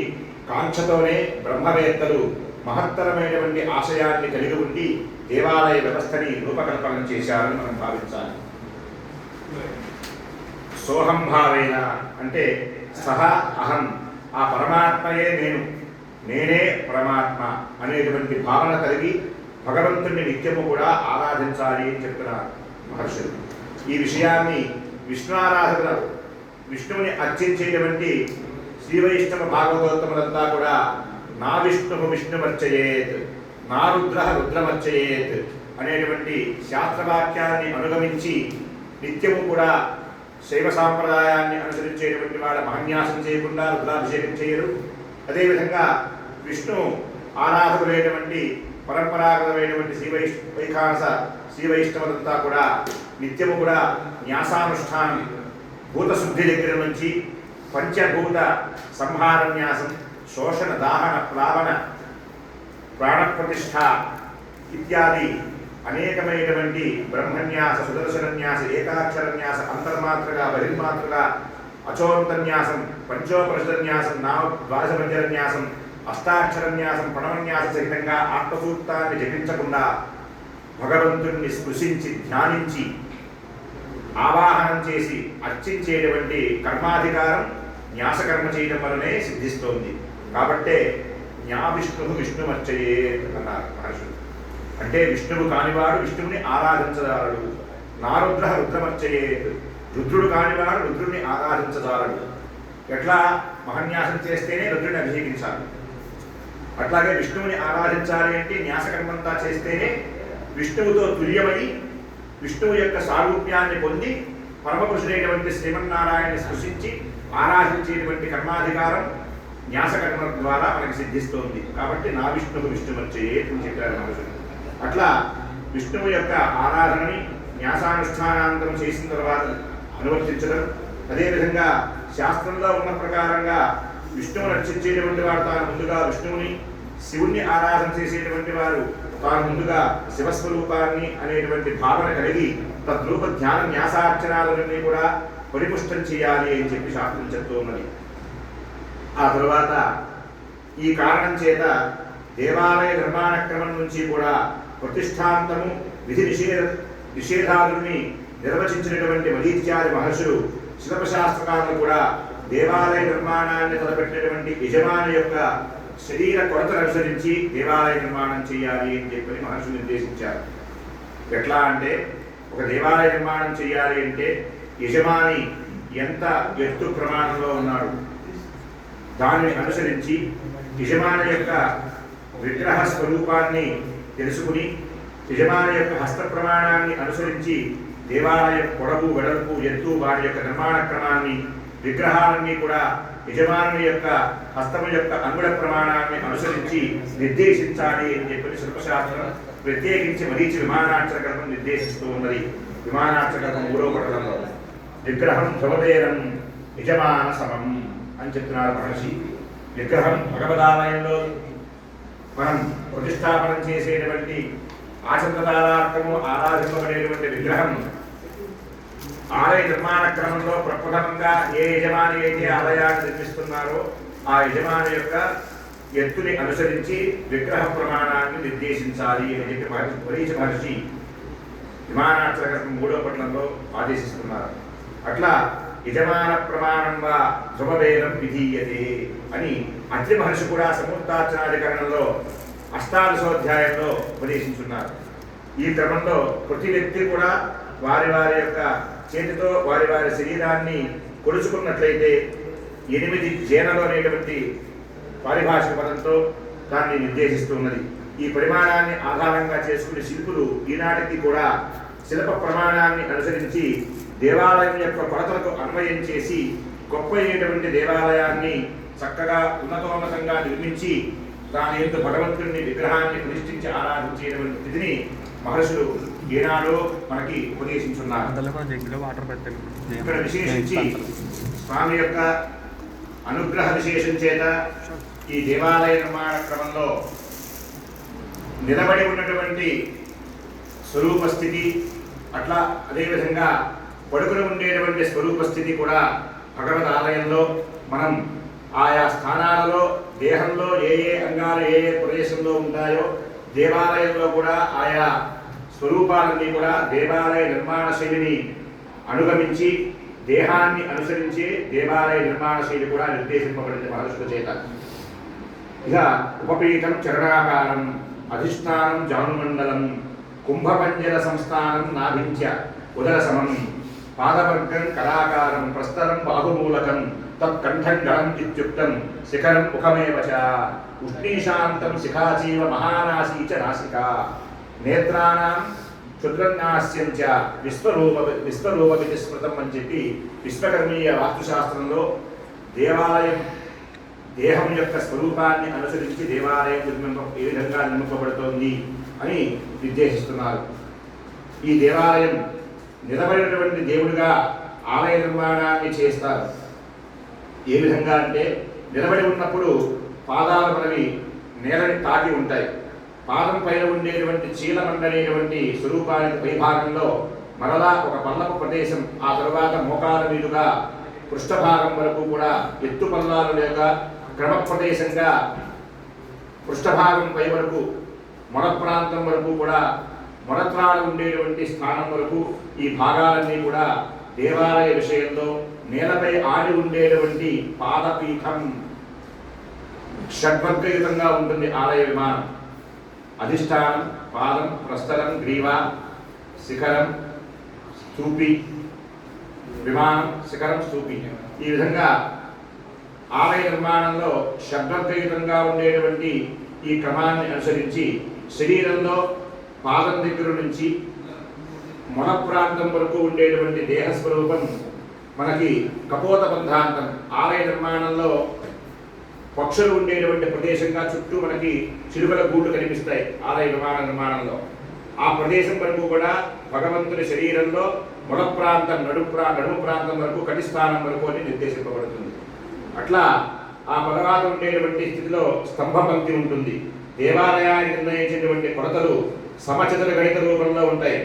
కాంక్షతోనే బ్రహ్మవేత్తలు మహత్తరమైనటువంటి ఆశయాన్ని కలిగి ఉండి దేవాలయ వ్యవస్థని రూపకల్పన చేశారని మనం భావించాలి. సోహం భావేన అంటే సహ అహం, ఆ పరమాత్మయే నేను, నేనే పరమాత్మ అనేటువంటి భావన కలిగి భగవంతుడిని నిత్యము కూడా ఆరాధించాలి అని చెప్తున్నారు మహర్షులు. ఈ విషయాన్ని విష్ణు ఆరాధకులు విష్ణువుని అర్చించేటువంటి శ్రీవైష్ణవ భాగవతోత్తములంతా కూడా నా విష్ణువు విష్ణుమర్చయేత్, నా రుద్ర రుద్రమర్చయేత్ అనేటువంటి శాస్త్రవాక్యాన్ని అనుగమించి నిత్యము కూడా శైవ సాంప్రదాయాన్ని అనుసరించేటువంటి వాళ్ళ మహన్యాసం చేయకుండా రుద్రాభిషేకం చేయరు. అదేవిధంగా విష్ణు ఆరాధకులైనటువంటి పరంపరాగతమైనటువంటి వైఖానస శ్రీవైష్ణవులంతా కూడా నిత్యము కూడా న్యాసానుష్ఠానం, భూతశుద్ధి దగ్గర నుంచి పంచభూత సంహారన్యాసం, శోషణ, దాహన, ప్లావన, ప్రాణప్రతిష్ఠ ఇత్యాది అనేకమైనటువంటి బ్రహ్మన్యాస, సుదర్శనన్యాస, ఏకాక్షరన్యాస, అంతర్మాత్రగా, బహిర్మాత్రగా, అచోంతన్యాసం, పంచోపనిషదన్యాసం, ద్వాదశమంజరన్యాసం, అష్టాక్షరన్యాసం, ప్రణవన్యాస సహితంగా ఆత్మసూక్తాన్ని జపించకుండా భగవంతుణ్ణి స్పృశించి ధ్యానించి ఆవాహనం చేసి అర్చించేటువంటి కర్మాధికారం న్యాసకర్మ చేయడం వలనే సిద్ధిస్తోంది. కాబట్టే న్యా విష్ణువు విష్ణుమర్చయే అన్నారు మహర్షులు. అంటే విష్ణువు కానివాడు విష్ణువుని ఆరాధించదారుడు. నారుద్ర రుద్రమర్చయే, రుద్రుడు కానివాడు రుద్రుడిని ఆరాధించదారుడు. ఎట్లా? మహన్యాసం చేస్తేనే రుద్రుడిని అభిషేకించాలి. అట్లాగే విష్ణువుని ఆరాధించాలి అంటే న్యాసకర్మంతా చేస్తేనే విష్ణువుతో తుల్యమై విష్ణువు యొక్క సారూప్యాన్ని పొంది పరమపురుషుడైనటువంటి శ్రీమన్నారాయణని స్పృశించి ఆరాధించేటువంటి కర్మాధికారం న్యాసకర్మ ద్వారా మనకి సిద్ధిస్తోంది. కాబట్టి నా విష్ణువు విష్ణుమర్చయే అని చెప్పారు మనుషులు. అట్లా విష్ణువు యొక్క ఆరాధనని న్యాసానుష్ఠానాంతరం చేసిన తర్వాత అనువర్తించడం, అదేవిధంగా శాస్త్రంలో ఉన్న ప్రకారంగా విష్ణువుని రక్షించేటువంటి వారు తాను ముందుగా విష్ణువుని, శివుణ్ణి ఆరాధన చేసేటువంటి వారు తాను ముందుగా శివస్వరూపాన్ని అనేటువంటి భావన కలిగి తద్రూప ధ్యాన న్యాసార్చనాలన్నీ కూడా పరిపుష్టం చేయాలి అని చెప్పి శాస్త్రం చెప్తూ ఉన్నది. ఆ తరువాత ఈ కారణం చేత దేవాలయ నిర్మాణ క్రమం నుంచి కూడా ప్రతిష్టాంతము, విధి నిషేధాలని నిర్వచించినటువంటి మరీచ్యాది మహర్షులు, శిల్పశాస్త్రకారులు కూడా దేవాలయ నిర్మాణాన్ని తలపెట్టినటువంటి యజమాని యొక్క శరీర కొలతను అనుసరించి దేవాలయ నిర్మాణం చేయాలి అని చెప్పి మహర్షులు నిర్దేశించారు. ఎట్లా అంటే ఒక దేవాలయ నిర్మాణం చేయాలి అంటే యజమాని ఎంత ఎత్తు ప్రమాణంలో ఉన్నాడు దానిని అనుసరించి యజమాని యొక్క విగ్రహ స్వరూపాన్ని తెలుసుకుని యజమాని యొక్క హస్త ప్రమాణాన్ని అనుసరించి దేవాలయ పొడవు వెడల్పు ఎత్తు వారి యొక్క నిర్మాణ క్రమాన్ని విగ్రహాలన్నీ కూడా యజమాని యొక్క హస్తము యొక్క అంగుళ ప్రమాణాన్ని అనుసరించి నిర్దేశించాలి అని చెప్పి శిల్పశాస్త్రం ప్రత్యేకించి మరీచి విమానాక్షరకల్పం నిర్దేశిస్తూ ఉన్నది. విమానాక్షరకల్పం 3వ పట్టణంలో విగ్రహం ధ్రువదేరం యజమాన సమం అని చెప్తున్నారు మహర్షి. విగ్రహం భగవదాలయంలో మనం ప్రతిష్టాపనం చేసేటువంటి ఆచంద్రతారార్థము ఆరాధింపబడేటువంటి విగ్రహం ఆలయ నిర్మాణ క్రమంలో ప్రప్రథమంగా ఏ యజమాని అయితే ఆలయాన్ని నిర్మిస్తున్నారో ఆ యజమాని యొక్క ఎత్తుని అనుసరించి విగ్రహ ప్రమాణాన్ని నిర్దేశించాలి అని చెప్పి మరీచి మహర్షి విమానాక్షరకల్పం 3వ పట్టణంలో ఆదేశిస్తున్నారు. అట్లా యజమాన ప్రమాణం వా ధ్రువవేదం విధీయతే అని అత్రి మహర్షి కూడా సమూర్తార్చనాధికరణంలో అష్టాదశోధ్యాయంలో ఉపదేశించున్నారు. ఈ క్రమంలో ప్రతి వ్యక్తి కూడా వారి వారి యొక్క చేతితో వారి వారి శరీరాన్ని కొలుచుకున్నట్లయితే 8 జేనలు అనేటువంటి పారిభాషిక పదంతో దాన్ని నిర్దేశిస్తున్నది. ఈ పరిమాణాన్ని ఆధారంగా చేసుకునే శిల్పులు ఈనాటికి కూడా శిల్ప ప్రమాణాన్ని అనుసరించి దేవాలయం యొక్క కొలతలకు అన్వయం చేసి గొప్ప అయినటువంటి దేవాలయాన్ని చక్కగా ఉన్నతోన్నతంగా నిర్మించి దాని యొక్క భగవంతుడిని విగ్రహాన్ని ప్రతిష్ఠించి ఆరాధించేటువంటి స్థితిని మహర్షులు ఈనాడు మనకి ఉపదేశించున్నారు. ఇక్కడ విశేషించి స్వామి యొక్క అనుగ్రహ విశేషం చేత ఈ దేవాలయ నిర్మాణ క్రమంలో నిలబడి ఉన్నటువంటి స్వరూప స్థితి అట్లా అదేవిధంగా పడుకుని ఉండేటువంటి స్వరూప స్థితి కూడా భగవద్ ఆలయంలో మనం ఆయా స్థానాలలో దేహంలో ఏ ఏ అంగాలు ఏ ఏ ప్రదేశంలో ఉంటాయో దేవాలయంలో కూడా ఆయా స్వరూపాలన్నీ కూడా దేవాలయ నిర్మాణ శైలిని అనుగమించి దేహాన్ని అనుసరించి దేవాలయ నిర్మాణ శైలి కూడా నిర్దేశింపబడింది మహర్షుల చేత. ఇక ఉపపీఠం చరణాకారం అధిష్టానం జానుమండలం కుంభపంజర సంస్థానం నాభించ ఉదర సమం పాదవర్గం కళాకారం ప్రస్తరం బాహుమూలకం తత్కంఠం గళం ఇత్యుక్తం శిఖరం ముఖమేవ చ ఉష్ణీశాంతం శిఖాచీవ మహానాసీ చ నాసికా నేత్రానాం క్షుద్రన్యాస్యం చ విశ్వరూపమితి స్మృతం అని చెప్పి విశ్వకర్మీయ వాస్తుశాస్త్రంలో దేహం యొక్క స్వరూపాన్ని అనుసరించి దేవాలయం ఏ విధంగా నిర్మింపబడుతోంది అని నిర్దేశిస్తున్నారు. ఈ దేవాలయం నిలబడినటువంటి దేవుడిగా ఆలయ నిర్మాణాన్ని చేస్తారు. ఏ విధంగా అంటే నిలబడి ఉన్నప్పుడు పాదాలు మనవి నేలని తాకి ఉంటాయి. పాదం పైన ఉండేటువంటి చీలమండనేటువంటి స్వరూపానికి పైభాగంలో మరలా ఒక పల్లపు ప్రదేశం, ఆ తరువాత మోకాల మీదుగా పృష్ఠభాగం వరకు కూడా ఎత్తు పల్లాలు లేక క్రమ ప్రదేశంగా పృష్ఠభాగం పై వరకు మొర ప్రాంతం వరకు కూడా మొరత్రాలు ఉండేటువంటి స్థానం వరకు ఈ భాగాలన్నీ కూడా దేవాలయ విషయంలో నేలపై ఆడి ఉండేటువంటి పాదపీఠం షడ్వర్గయుతంగా ఉంటుంది. ఆలయ విమానం అధిష్టానం పాదం ప్రస్థలం గ్రీవ శిఖరం స్తూపి విమానం శిఖరం స్తూపి ఈ విధంగా ఆలయ నిర్మాణంలో షడ్వర్గయుతంగా ఉండేటువంటి ఈ క్రమాన్ని అనుసరించి శరీరంలో పాదం దగ్గర నుంచి మొన ప్రాంతం వరకు ఉండేటువంటి దేహస్వరూపం మనకి కపోత బంధాంతం. ఆలయ నిర్మాణంలో పక్షులు ఉండేటువంటి ప్రదేశంగా చుట్టూ మనకి చిలుకల గూళ్ళు కనిపిస్తాయి. ఆలయ విమాన నిర్మాణంలో ఆ ప్రదేశం వరకు కూడా భగవంతుని శరీరంలో మొన ప్రాంతం నడుము ప్రాంతం వరకు కటిస్థానం వరకు అని నిర్దేశింపబడుతుంది. అట్లా ఆ పదవాత ఉండేటువంటి స్థితిలో స్తంభపంక్తి ఉంటుంది. దేవాలయానికి నిర్ణయించినటువంటి కొలతలు సమచతుర గణిత రూపంలో ఉంటాయి.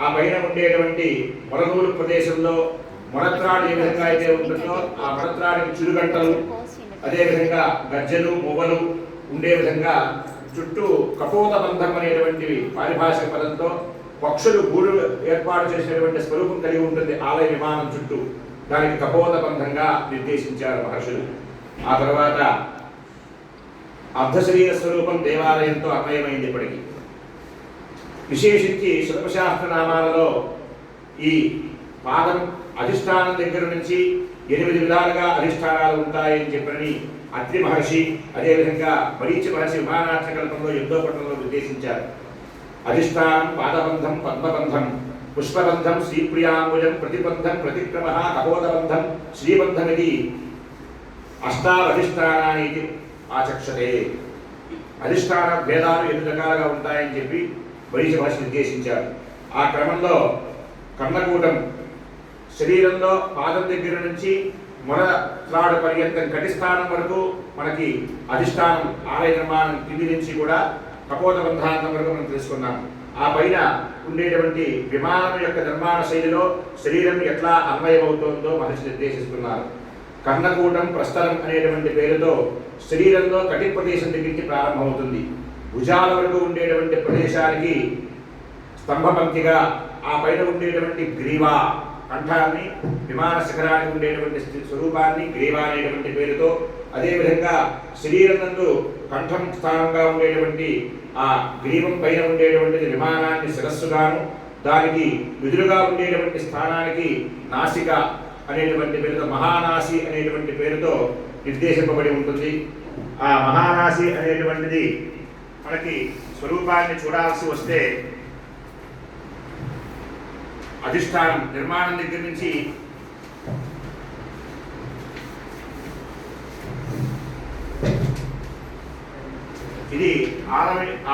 ఆ పైన ఉండేటువంటి మొరగూలు ప్రదేశంలో మొరత్రాడు ఏ విధంగా అయితే ఉంటుందో ఆ మొరత్రాడికి చిరుగంటలు అదేవిధంగా గజ్జలు మొగలు ఉండే విధంగా చుట్టూ కపోత బంధం అనేటువంటివి పారిభాషిక పదంతో పక్షులు గూడు ఏర్పాటు చేసినటువంటి స్వరూపం కలిగి ఉంటుంది ఆలయ విమానం చుట్టూ. దానికి కపోతబంధంగా నిర్దేశించారు మహర్షులు. ఆ తర్వాత అర్ధశరీర స్వరూపం దేవాలయంతో అన్వయమైంది. ఇప్పటికీ విశేషించి శిల్పశాస్త్ర నామాలలో ఈ పాదం అధిష్టానం దగ్గర నుంచి 8 విధాలుగా అధిష్టానాలు ఉంటాయని చెప్పని అత్రి మహర్షి, అదేవిధంగా మరీచి మహర్షి విమానార్థకల్పంలో యుద్ధోపటంలో నిర్దేశించారు. అధిష్టానం పాదబంధం, పద్మబంధం, పుష్పబంధం, శ్రీప్రియాంబుజం, ప్రతిబంధం, ప్రతిక్రమ, కపోతబంధం, శ్రీబంధమిది అష్టావధిష్టానాన్ని ఆచక్షతే. అధిష్టాన భేదాలు 8 రకాలుగా ఉంటాయని చెప్పి మరీచి మహర్షి నిర్దేశించారు. ఆ క్రమంలో కర్ణకూటం శరీరంలో పాదం దగ్గర నుంచి మొదలాడు పర్యంతం కటిస్థానం వరకు మనకి అధిష్టానం ఆలయ నిర్మాణం కింది నుంచి కూడా కపోతబంధాంతం వరకు మనం తెలుసుకున్నాం. ఆ పైన ఉండేటువంటి విమానం యొక్క నిర్మాణ శైలిలో శరీరం ఎట్లా అన్వయమవుతుందో మహర్షి నిర్దేశిస్తున్నారు. కర్ణకూటం ప్రస్థలం అనేటువంటి పేరుతో శరీరంలో కటి ప్రదేశం దగ్గర నుంచి ప్రారంభమవుతుంది. భుజాల వరకు ఉండేటువంటి ప్రదేశానికి స్తంభపంక్తిగా, ఆ పైన ఉండేటువంటి గ్రీవా కంఠాన్ని, విమాన శిఖరానికి ఉండేటువంటి స్వరూపాన్ని గ్రీవా అనేటువంటి పేరుతో, అదేవిధంగా శరీరం నందు కంఠం స్థానంగా ఉండేటువంటి ఆ గ్రీవం పైన ఉండేటువంటి విమానాన్ని శిరస్సుగాను, దానికి ఎదురుగా ఉండేటువంటి స్థానానికి నాసిక అనేటువంటి పేరుతో, మహానాసి అనేటువంటి పేరుతో నిర్దేశింపబడి ఉంటుంది. ఆ మహానాసి అనేటువంటిది మనకి స్వరూపాన్ని చూడాల్సి వస్తే అధిష్టానం నిర్మాణం దగ్గర నుంచి ఇది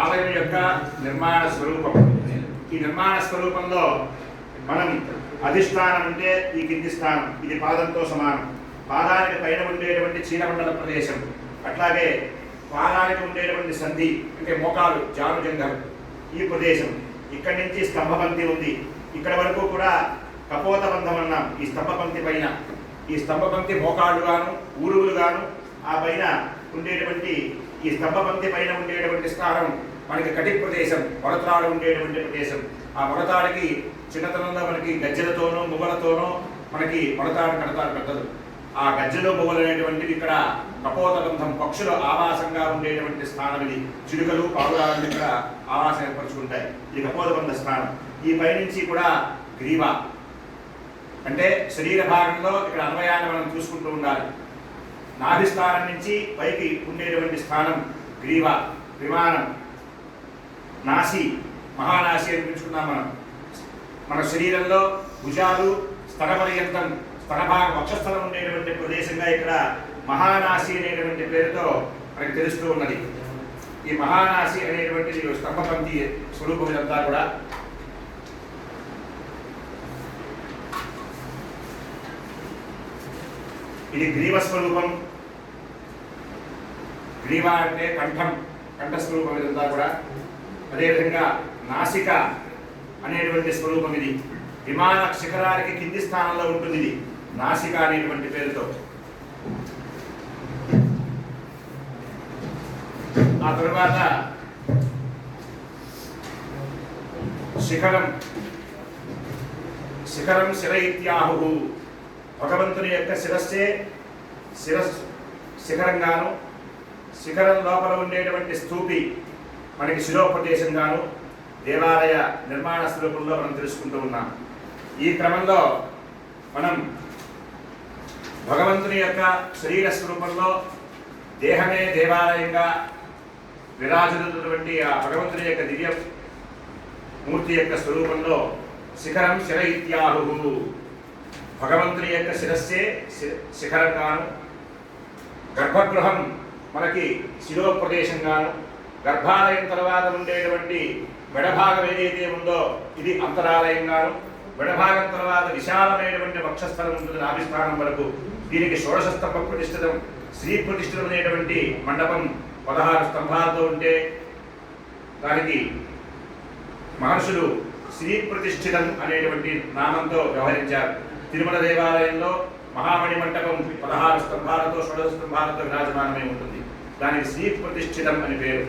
ఆలయం యొక్క నిర్మాణ స్వరూపం. ఈ నిర్మాణ స్వరూపంలో మనం అధిష్టానం అంటే ఈ కింది స్థానం, ఇది పాదంతో సమానం. పాదానికి పైన ఉండేటువంటి చీలమండల ప్రదేశం, అట్లాగే పాదానికి ఉండేటువంటి సంధి అంటే మోకాలు, జానుజంగం, ఈ ప్రదేశం. ఇక్కడి నుంచి స్తంభపంక్తి ఉంది, ఇక్కడ వరకు కూడా కపోతబంధం అన్నాం. ఈ స్తంభపంక్తి పైన, ఈ స్తంభపంక్తి మోకాళ్ళుగాను, ఊరుగులుగాను, ఆ పైన ఉండేటువంటి ఈ స్తంభపంక్తి పైన ఉండేటువంటి స్థానం మనకి కటి ప్రదేశం, మొలతాడు ఉండేటువంటి ప్రదేశం. ఆ మొలతాడికి చిన్నతనంలో మనకి గజ్జలతోనో మువ్వలతోనో మనకి మొలతాడు కడతారు పెద్దలు. ఆ గజ్జలు మువ్వలు అనేటువంటివి ఇక్కడ కపోతబంధం, పక్షుల ఆవాసంగా ఉండేటువంటి స్థానం. ఇది చిలుకలు, పావురాలను ఇక్కడ ఆవాసం ఏర్పరచుకుంటాయి. ఇది కపోతబంధ స్థానం. ఈ పైనుంచి కూడా గ్రీవ అంటే శరీర భాగంలో ఇక్కడ అన్వయాన్ని మనం చూసుకుంటూ ఉండాలి. నాభిస్థానం నుంచి పైకి ఉండేటువంటి స్థానం గ్రీవ, విమానం, నాసి, మహానాసి అని పిలుచుకున్నాం మనం. మన శరీరంలో భుజాలు, స్తనపర్యంతం, స్తనభాగం, వక్షస్థలం ఉండేటువంటి ప్రదేశంగా ఇక్కడ మహానాసి అనేటువంటి పేరుతో మనకి తెలుస్తూ ఉన్నది. ఈ మహానాసి అనేటువంటిది స్తంభపంక్తి స్వరూపం. ఇదంతా కూడా ఇది గ్రీవ స్వరూపం. గ్రీవ అంటే కంఠం, కంఠస్వరూపం ఇదంతా కూడా. అదేవిధంగా నాసిక అనేటువంటి స్వరూపం. ఇది విమాన శిఖరానికి కింది స్థానంలో ఉంటుంది. ఇది నాసిక అనేటువంటి పేరుతో. ఆ తరువాత శిఖరం, శిఖరం శిర ఇత్యాహు. భగవంతుని యొక్క శిరస్సే శిఖరంగాను, శిఖరం లోపల ఉండేటువంటి స్తూపి మనకి శిరోపదేశంగాను దేవాలయ నిర్మాణ స్వరూపంలో మనం తెలుసుకుంటూ ఉన్నాం. ఈ క్రమంలో మనం భగవంతుని యొక్క శరీర స్వరూపంలో దేహమే దేవాలయంగా విరాజుతున్నటువంటి ఆ భగవంతుని యొక్క దివ్య మూర్తి యొక్క స్వరూపంలో శిఖరం శిర ఇత్యాహు. భగవంతుని యొక్క శిరస్సే శిఖరంగాను, గర్భగృహం మనకి శిరోప్రదేశంగాను, గర్భాలయం తర్వాత ఉండేటువంటి మెడభాగం ఏదైతే ఉందో ఇది అంతరాలయంగాను, మెడభాగం తర్వాత విశాలమైనటువంటి వక్షస్థలం ఉంటుంది నాభిస్థానం వరకు. దీనికి షోడశ స్తంభ ప్రతిష్ఠితం, శ్రీ ప్రతిష్ఠితం అనేటువంటి మండపం 16 స్తంభాలతో ఉంటే దానికి మహర్షులు శ్రీ ప్రతిష్ఠితం అనేటువంటి నామంతో వ్యవహరించారు. తిరుమల దేవాలయంలో మహామణి మంటపం 16 స్తంభాలతో, షోడశ స్తంభాలతో విరాజమానమై ఉంటుంది. దానికి శ్రీ ప్రతిష్ఠితం అని పేరు.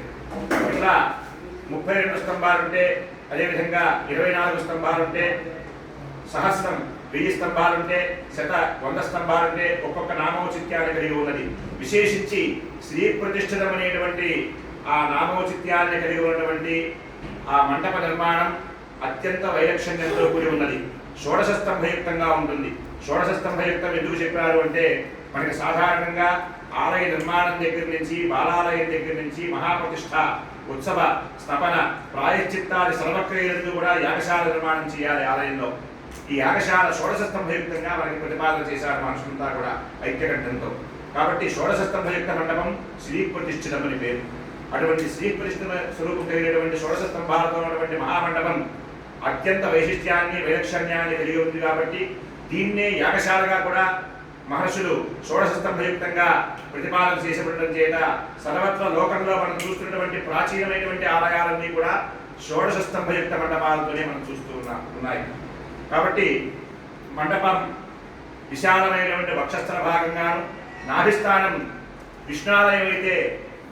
ఇట్లా 32 స్తంభాలుంటే, అదేవిధంగా 24 స్తంభాలుంటే, సహస్రం 1000 స్తంభాలుంటే 100 స్తంభాలుంటే ఒక్కొక్క నామౌచిత్యాన్ని కలిగి ఉన్నది. విశేషించి శ్రీ ప్రతిష్ఠితమైనటువంటి ఆ నామౌచిత్యాన్ని కలిగి ఉన్నటువంటి ఆ మండప నిర్మాణం అత్యంత వైలక్షణ్యంతో కూడి ఉన్నది. 16 స్తంభయుక్తంగా ఉంటుంది. 16 స్తంభయుక్తం ఎందుకు చెప్పారు అంటే మనకి సాధారణంగా ఆలయ నిర్మాణం దగ్గర నుంచి బాలాలయం దగ్గర నుంచి మహాప్రతిష్ఠ ఉత్సవ స్థపన ప్రాయశ్చిత్తాది సర్వక్రియలను కూడా యాగశాల నిర్మాణం చేయాలి ఆలయంలో. ఈ యాగశాల 16 స్తంభయుక్తంగా మనకి ప్రతిపాదన చేశారు మనుషులంతా కూడా ఐక్యకంఠంతో. కాబట్టి 16 స్తంభయుక్త మండపం శ్రీ ప్రతిష్ఠితం అని పేరు. అటువంటి శ్రీ ప్రతిష్ఠిత స్వరూపం కలిగినటువంటి 16 స్తంభాలతో ఉన్నటువంటి మహామండపం అత్యంత వైశిష్ట్యాన్ని వైలక్షణ్యాన్ని కలిగి ఉంది. కాబట్టి దీన్నే యాగశాలగా కూడా మహర్షులు 16 స్తంభయుక్తంగా ప్రతిపాదన చేసేపడటం చేత సర్వత్ర లోకంలో మనం చూస్తున్నటువంటి ప్రాచీనమైనటువంటి ఆలయాలన్నీ కూడా 16 స్తంభయుక్త మండపాలతోనే మనం చూస్తూ ఉన్నాయి. కాబట్టి మండపం విశాలమైనటువంటి వక్షస్థల భాగంగాను, నాభిస్థానం విష్ణాలయం అయితే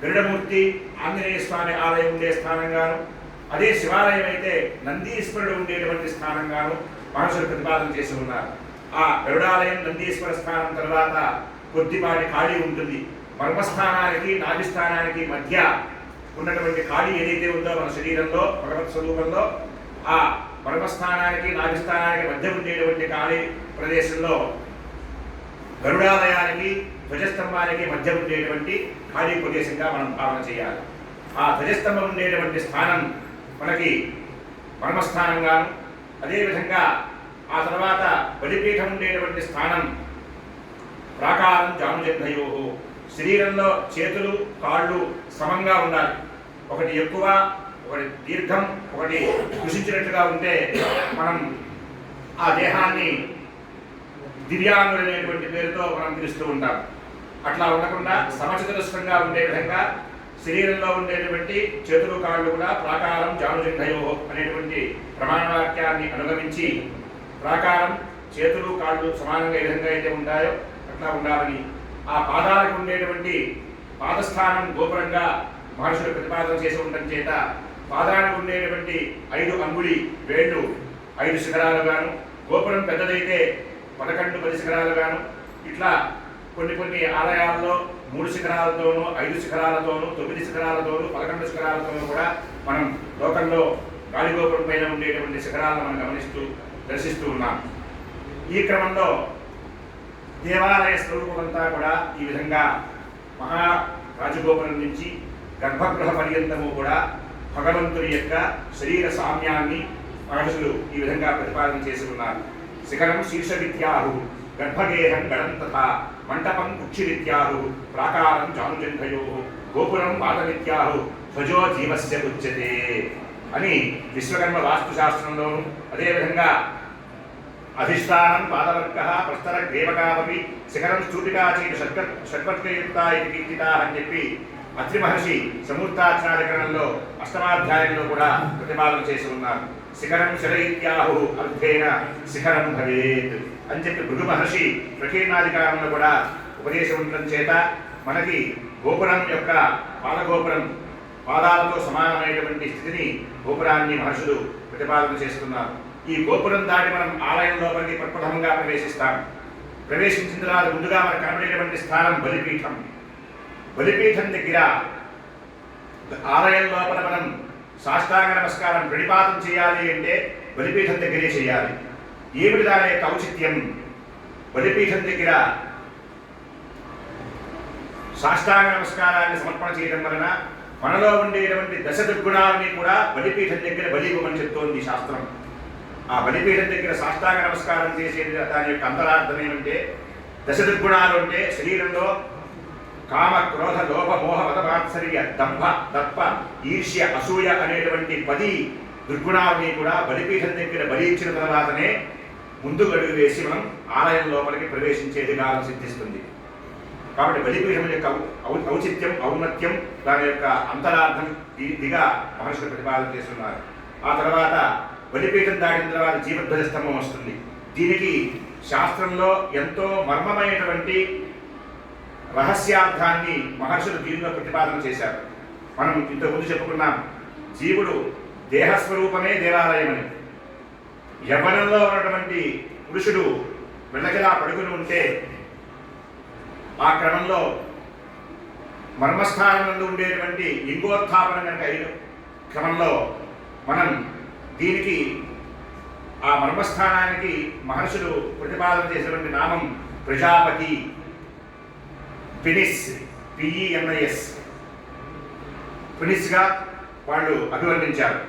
గరుడమూర్తి ఆంజనేయ స్వామి ఆలయం ఉండే స్థానంగాను, అదే శివాలయం అయితే నందీశ్వరుడు ఉండేటువంటి స్థానంగాను మహర్షులు ప్రతిపాదన చేసి ఉన్నారు. ఆ గరుడాలయం నందీశ్వర స్థానం తర్వాత కొద్దిపాటి ఖాళీ ఉంటుంది. మర్మస్థానానికి నాభిస్థానానికి మధ్య ఉన్నటువంటి ఖాళీ ఏదైతే ఉందో మన శరీరంలో భగవత్ స్వరూపంలో ఆ మర్మస్థానానికి నాభిస్థానానికి మధ్య ఉండేటువంటి ఖాళీ ప్రదేశంలో గరుడాలయానికి ధ్వజస్తంభానికి మధ్య ఉండేటువంటి ఖాళీ ప్రదేశంగా మనం భావన చేయాలి. ఆ ధ్వజస్తంభం ఉండేటువంటి స్థానం మనకి మర్మస్థానంగాను, అదేవిధంగా ఆ తర్వాత బలిపీఠం ఉండేటువంటి స్థానం ప్రాకారం జానుజగ్నయో. శరీరంలో చేతులు కాళ్ళు సమంగా ఉండాలి. ఒకటి ఎక్కువ ఒకటి దీర్ఘం ఒకటి కృషించినట్టుగా ఉంటే మనం ఆ దేహాన్ని దివ్యాంగులు అనేటువంటి పేరుతో మనం పిలుస్తూ ఉంటాం. అట్లా ఉండకుండా సమచతురస్రంగా ఉండే విధంగా శరీరంలో ఉండేటువంటి చేతులు కాళ్ళు కూడా ప్రాకారం జానుజగ్నయో అనేటువంటి ప్రమాణవాక్యాన్ని అనుగమించి ప్రాకారం చేతులు కాళ్ళు సమానంగా ఏ విధంగా అయితే ఉంటాయో అట్లా ఉండాలని, ఆ పాదాలకు ఉండేటువంటి పాదస్థానం గోపురంగా మహర్షులు ప్రతిపాదన చేసి ఉండటం చేత పాదానికి ఉండేటువంటి 5 అంగుళి వేళ్ళు 5 శిఖరాలుగాను, గోపురం పెద్దదైతే 11-10 శిఖరాలుగాను, ఇట్లా కొన్ని ఆలయాల్లో 3 శిఖరాలతోనూ 5 శిఖరాలతోనూ 9 శిఖరాలతోనూ 11 శిఖరాలతోనూ కూడా మనం లోకంలో గాలిగోపురం పైన ఉండేటువంటి శిఖరాలను మనం గమనిస్తూ దర్శిస్తూ ఉన్నాం. ఈ క్రమంలో దేవాలయ స్వరూపమంతా కూడా ఈ విధంగా మహా రాజగోపురం నుంచి గర్భగృహ పర్యంతము కూడా భగవంతుని యొక్క శరీర సామ్యాన్ని మహర్షులు ఈ విధంగా ప్రతిపాదన చేసి ఉన్నారు. శిఖరం శీర్షవిద్యాహు గర్భగేహం గణం తథా మంటపం కుక్షిరిత్యాహు ప్రాకారం జానుజంఘయో గోపురం పాదమిత్యాహు ధ్వజో జీవస్య ఉచ్యతే అని విశ్వకర్మ వాస్తుశాస్త్రంలోను, అదేవిధంగా అధిష్టానం పాదవర్గ ప్రస్తర గ్రేవకాపి శిఖరం స్థూటికాచీన షట్పత్కయుక్త ఇది కీర్తితా అని చెప్పి అత్రి మహర్షి సమూర్తాచనాధికరణంలో 8వ అధ్యాయంలో కూడా ప్రతిపాదన చేసి ఉన్నారు. శిఖరం శరైత్యాహు అర్థేన శిఖరం భవేత్ అని చెప్పి భృగు మహర్షి ప్రకీర్ణాధికారంలో కూడా ఉపదేశం ఉండటం చేత మనకి గోపురం యొక్క పాదగోపురం పాదాలతో సమానమైనటువంటి స్థితిని గోపురాన్ని మహర్షులు ప్రతిపాదన చేస్తున్నారు. ఈ గోపురం దాటి మనం ఆలయం లోపలికి ప్రప్రథమంగా ప్రవేశిస్తాం. ప్రవేశించిన తర్వాత ముందుగా మనకు కనబడేటువంటి స్థానం బలిపీఠం. బలిపీఠం దగ్గర ఆలయం లోపల మనం సాష్టాంగ నమస్కారం ప్రణిపాతం చేయాలి అంటే బలిపీఠం దగ్గరే చేయాలి. ఏమిటి దాని యొక్క ఔచిత్యం? బలిపీఠం దగ్గర సాష్టాంగ నమస్కారాన్ని సమర్పణ చేయడం వలన మనలో ఉండేటువంటి 10 దుర్గుణాలని కూడా బలిపీఠం దగ్గర బలివ్వమని చెప్తోంది శాస్త్రం. ఆ బలిపీఠం దగ్గర సాష్టాంగ నమస్కారం చేసే దాని యొక్క అంతరార్థం ఏమంటే 10 దుర్గుణాలు అంటే శరీరంలో కామ క్రోధ లోభ మోహ మదమాత్సర్య దంభ దర్ప ఈర్ష్య అసూయ అనేటువంటి 10 దుర్గుణాలని కూడా బలిపీఠం దగ్గర బలి ఇచ్చిన తర్వాతనే ముందు అడుగు వేసి మనం ఆలయం లోపలికి ప్రవేశించేది కాలం సిద్ధిస్తుంది. కాబట్టి బలిపీఠం యొక్క ఔచిత్యం ఔన్నత్యం దాని యొక్క అంతరార్థం ఇదిగా మహర్షులు ప్రతిపాదన చేస్తున్నారు. ఆ తర్వాత బలిపీఠం దాటిన తర్వాత జీవధ్వజ స్తంభం వస్తుంది. దీనికి శాస్త్రంలో ఎంతో మర్మమైనటువంటి రహస్యార్థాన్ని మహర్షులు దీనిలో ప్రతిపాదన చేశారు. మనం ఇంతకుముందు చెప్పుకున్నాం, జీవుడు దేహస్వరూపమే దేవాలయం అని. యవ్వనంలో ఉన్నటువంటి పురుషుడు వెళ్ళకిలా పడుకుని ఉంటే ఆ క్రమంలో మర్మస్థానం నందు ఉండేటువంటి లింగోత్థాపనం కనుక అయిన క్రమంలో మనం దీనికి ఆ మర్మస్థానానికి మహర్షులు ప్రతిపాదన చేసినటువంటి నామం ప్రజాపతి, పినిస్, పిఈఎంఐఎస్, పినిస్గా వాళ్ళు అభివర్ణించారు.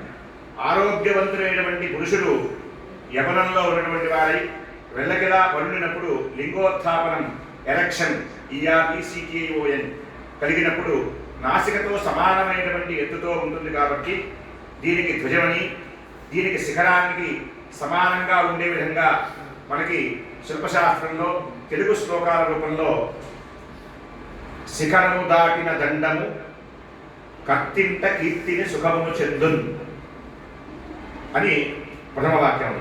ఆరోగ్యవంతులైనటువంటి పురుషుడు యవనంలో ఉన్నటువంటి వారై వెళ్ళకిలా పరుడినప్పుడు లింగోత్థాపనం, ఎరెక్షన్, ERECTION కలిగినప్పుడు నాసికతో సమానమైనటువంటి ఎత్తుతో ఉంటుంది కాబట్టి దీనికి ధ్వజమని, దీనికి శిఖరానికి సమానంగా ఉండే విధంగా మనకి శిల్పశాస్త్రంలో తెలుగు శ్లోకాల రూపంలో శిఖరము దాటిన దండము కత్తింట కీర్తిని సుఖమును చెందున్ అని ప్రథమ వాక్యం.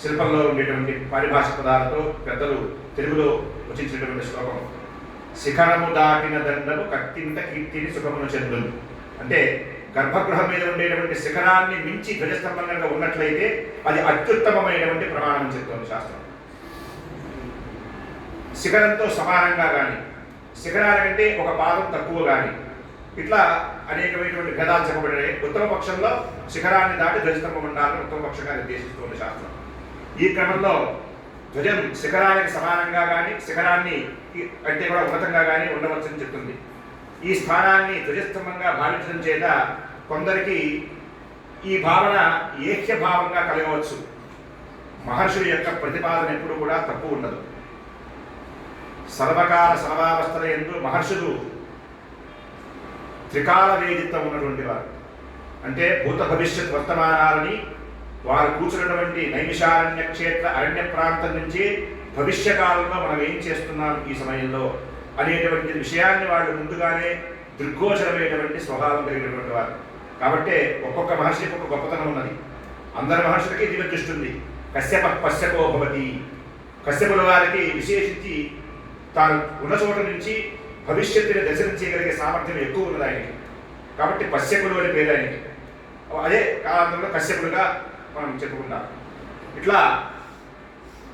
శిల్పంలో ఉండేటువంటి పారిభాషిక పదాలతో పెద్దలు తెలుగులో రచించినటువంటి శ్లోకం. శిఖరము దాటిన దండము కత్తింట కీర్తిని సుఖమును చెందున్ అంటే గర్భగృహం మీద ఉండేటువంటి శిఖరాన్ని మించి ధ్వజస్తంభం కనుక ఉన్నట్లయితే అది అత్యుత్తమమైనటువంటి ప్రమాణం చెప్తోంది శాస్త్రం. శిఖరంతో సమానంగా కానీ, శిఖరాల కంటే ఒక పాదం తక్కువ కానీ, ఇట్లా అనేకమైనటువంటి భేదాలు చెప్పబడినాయి. ఉత్తమ పక్షంలో శిఖరాన్ని దాటి ధ్వజస్తంభం ఉండాలని ఉత్తమ పక్షంగా నిర్దేశిస్తోంది శాస్త్రం. ఈ క్రమంలో ధ్వజం శిఖరానికి సమానంగా కానీ, శిఖరాన్ని అంటే కూడా ఉన్నతంగా కానీ ఉండవచ్చని చెప్తుంది. ఈ స్థానాన్ని ధ్వజస్తంభంగా భావించడం చేత కొందరికి ఈ భావన ఏక్య భావంగా కలగవచ్చు. మహర్షుల యొక్క ప్రతిపాదన ఎప్పుడు కూడా తప్పు ఉండదు. సర్వకాల సర్వావస్థల యందు మహర్షులు త్రికాల వేదిత్వం ఉన్నటువంటి వారు. అంటే భూత భవిష్యత్ వర్తమానాలని వారు కూర్చున్నటువంటి నైమిషారణ్య క్షేత్ర అరణ్య ప్రాంతం నుంచి భవిష్యకాలంలో మనం ఏం చేస్తున్నాం ఈ సమయంలో అనేటువంటి విషయాన్ని వాళ్ళు ముందుగానే దృగ్గోచరమైనటువంటి స్వభావం కలిగినటువంటి వారు. కాబట్టి ఒక్కొక్క మహర్షికి ఒక గొప్పతనం ఉన్నది. అందరి మహర్షులకి దివ్య దృష్టి ఉంది. కశ్యప పశ్యపో భవతి, కశ్యపుల వారికి విశేషించి తాను ఉన్న చోట నుంచి భవిష్యత్తుని దర్శనం చేయగలిగే సామర్థ్యం ఎక్కువ ఉన్నది ఆయనకి. కాబట్టి పశ్యపులు అనే పేరు ఆయనకి. అదే కాలంలో కశ్యపులుగా మనం చెప్పుకుంటాం. ఇట్లా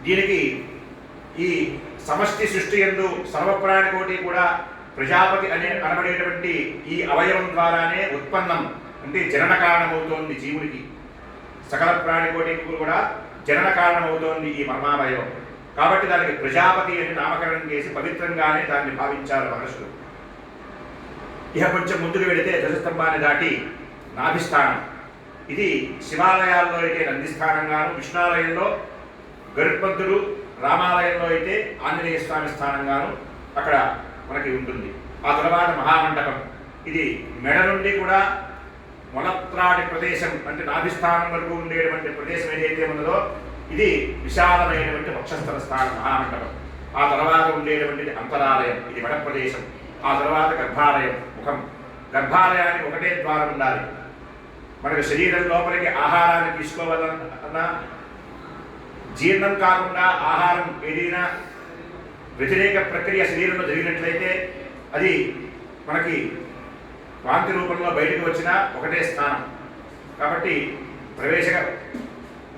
దీనికి ఈ సమష్టి సృష్టి యందు సర్వప్రాణికోటి కూడా ప్రజాపతి అనబడేటువంటి ఈ అవయవం ద్వారానే ఉత్పన్నం, అంటే జనన కారణమవుతోంది జీవుడికి. సకల ప్రాణికోటికి కూడా జనన కారణమవుతోంది ఈ మర్మావయవం. కాబట్టి దానికి ప్రజాపతి అని నామకరణం చేసి పవిత్రంగానే దాన్ని భావించారు మహర్షులు. ఇక కొంచెం ముందుకు వెళితే ధ్వజస్తంభాన్ని దాటి నాభిస్థానం. ఇది శివాలయాల్లో అయితే నందిస్థానంగాను, విష్ణాలయంలో గరుత్మంతుడు, రామాలయంలో అయితే ఆంజనేయ స్వామి స్థానంగాను అక్కడ మనకి ఉంటుంది. ఆ తర్వాత మహామండపం. ఇది మెడ నుండి కూడా మొలత్రాడి ప్రదేశం, అంటే నాభిస్థానం వరకు ఉండేటువంటి ప్రదేశం ఏదైతే ఉన్నదో ఇది విశాలమైనటువంటి వక్షస్థల స్థానం మహామండపం. ఆ తర్వాత ఉండేటువంటిది అంతరాలయం, ఇది మెడ ప్రదేశం. ఆ తర్వాత గర్భాలయం, ముఖం. గర్భాలయానికి ఒకటే ద్వారం ఉండాలి. మనకు శరీరం లోపలికి ఆహారాన్ని తీసుకోవాలన్నా, జీర్ణం కాకుండా ఆహారం ఏదైనా వ్యతిరేక ప్రక్రియ శరీరంలో జరిగినట్లయితే అది మనకి వాంతి రూపంలో బయటకు వచ్చిన ఒకటే స్థానం. కాబట్టి ప్రవేశ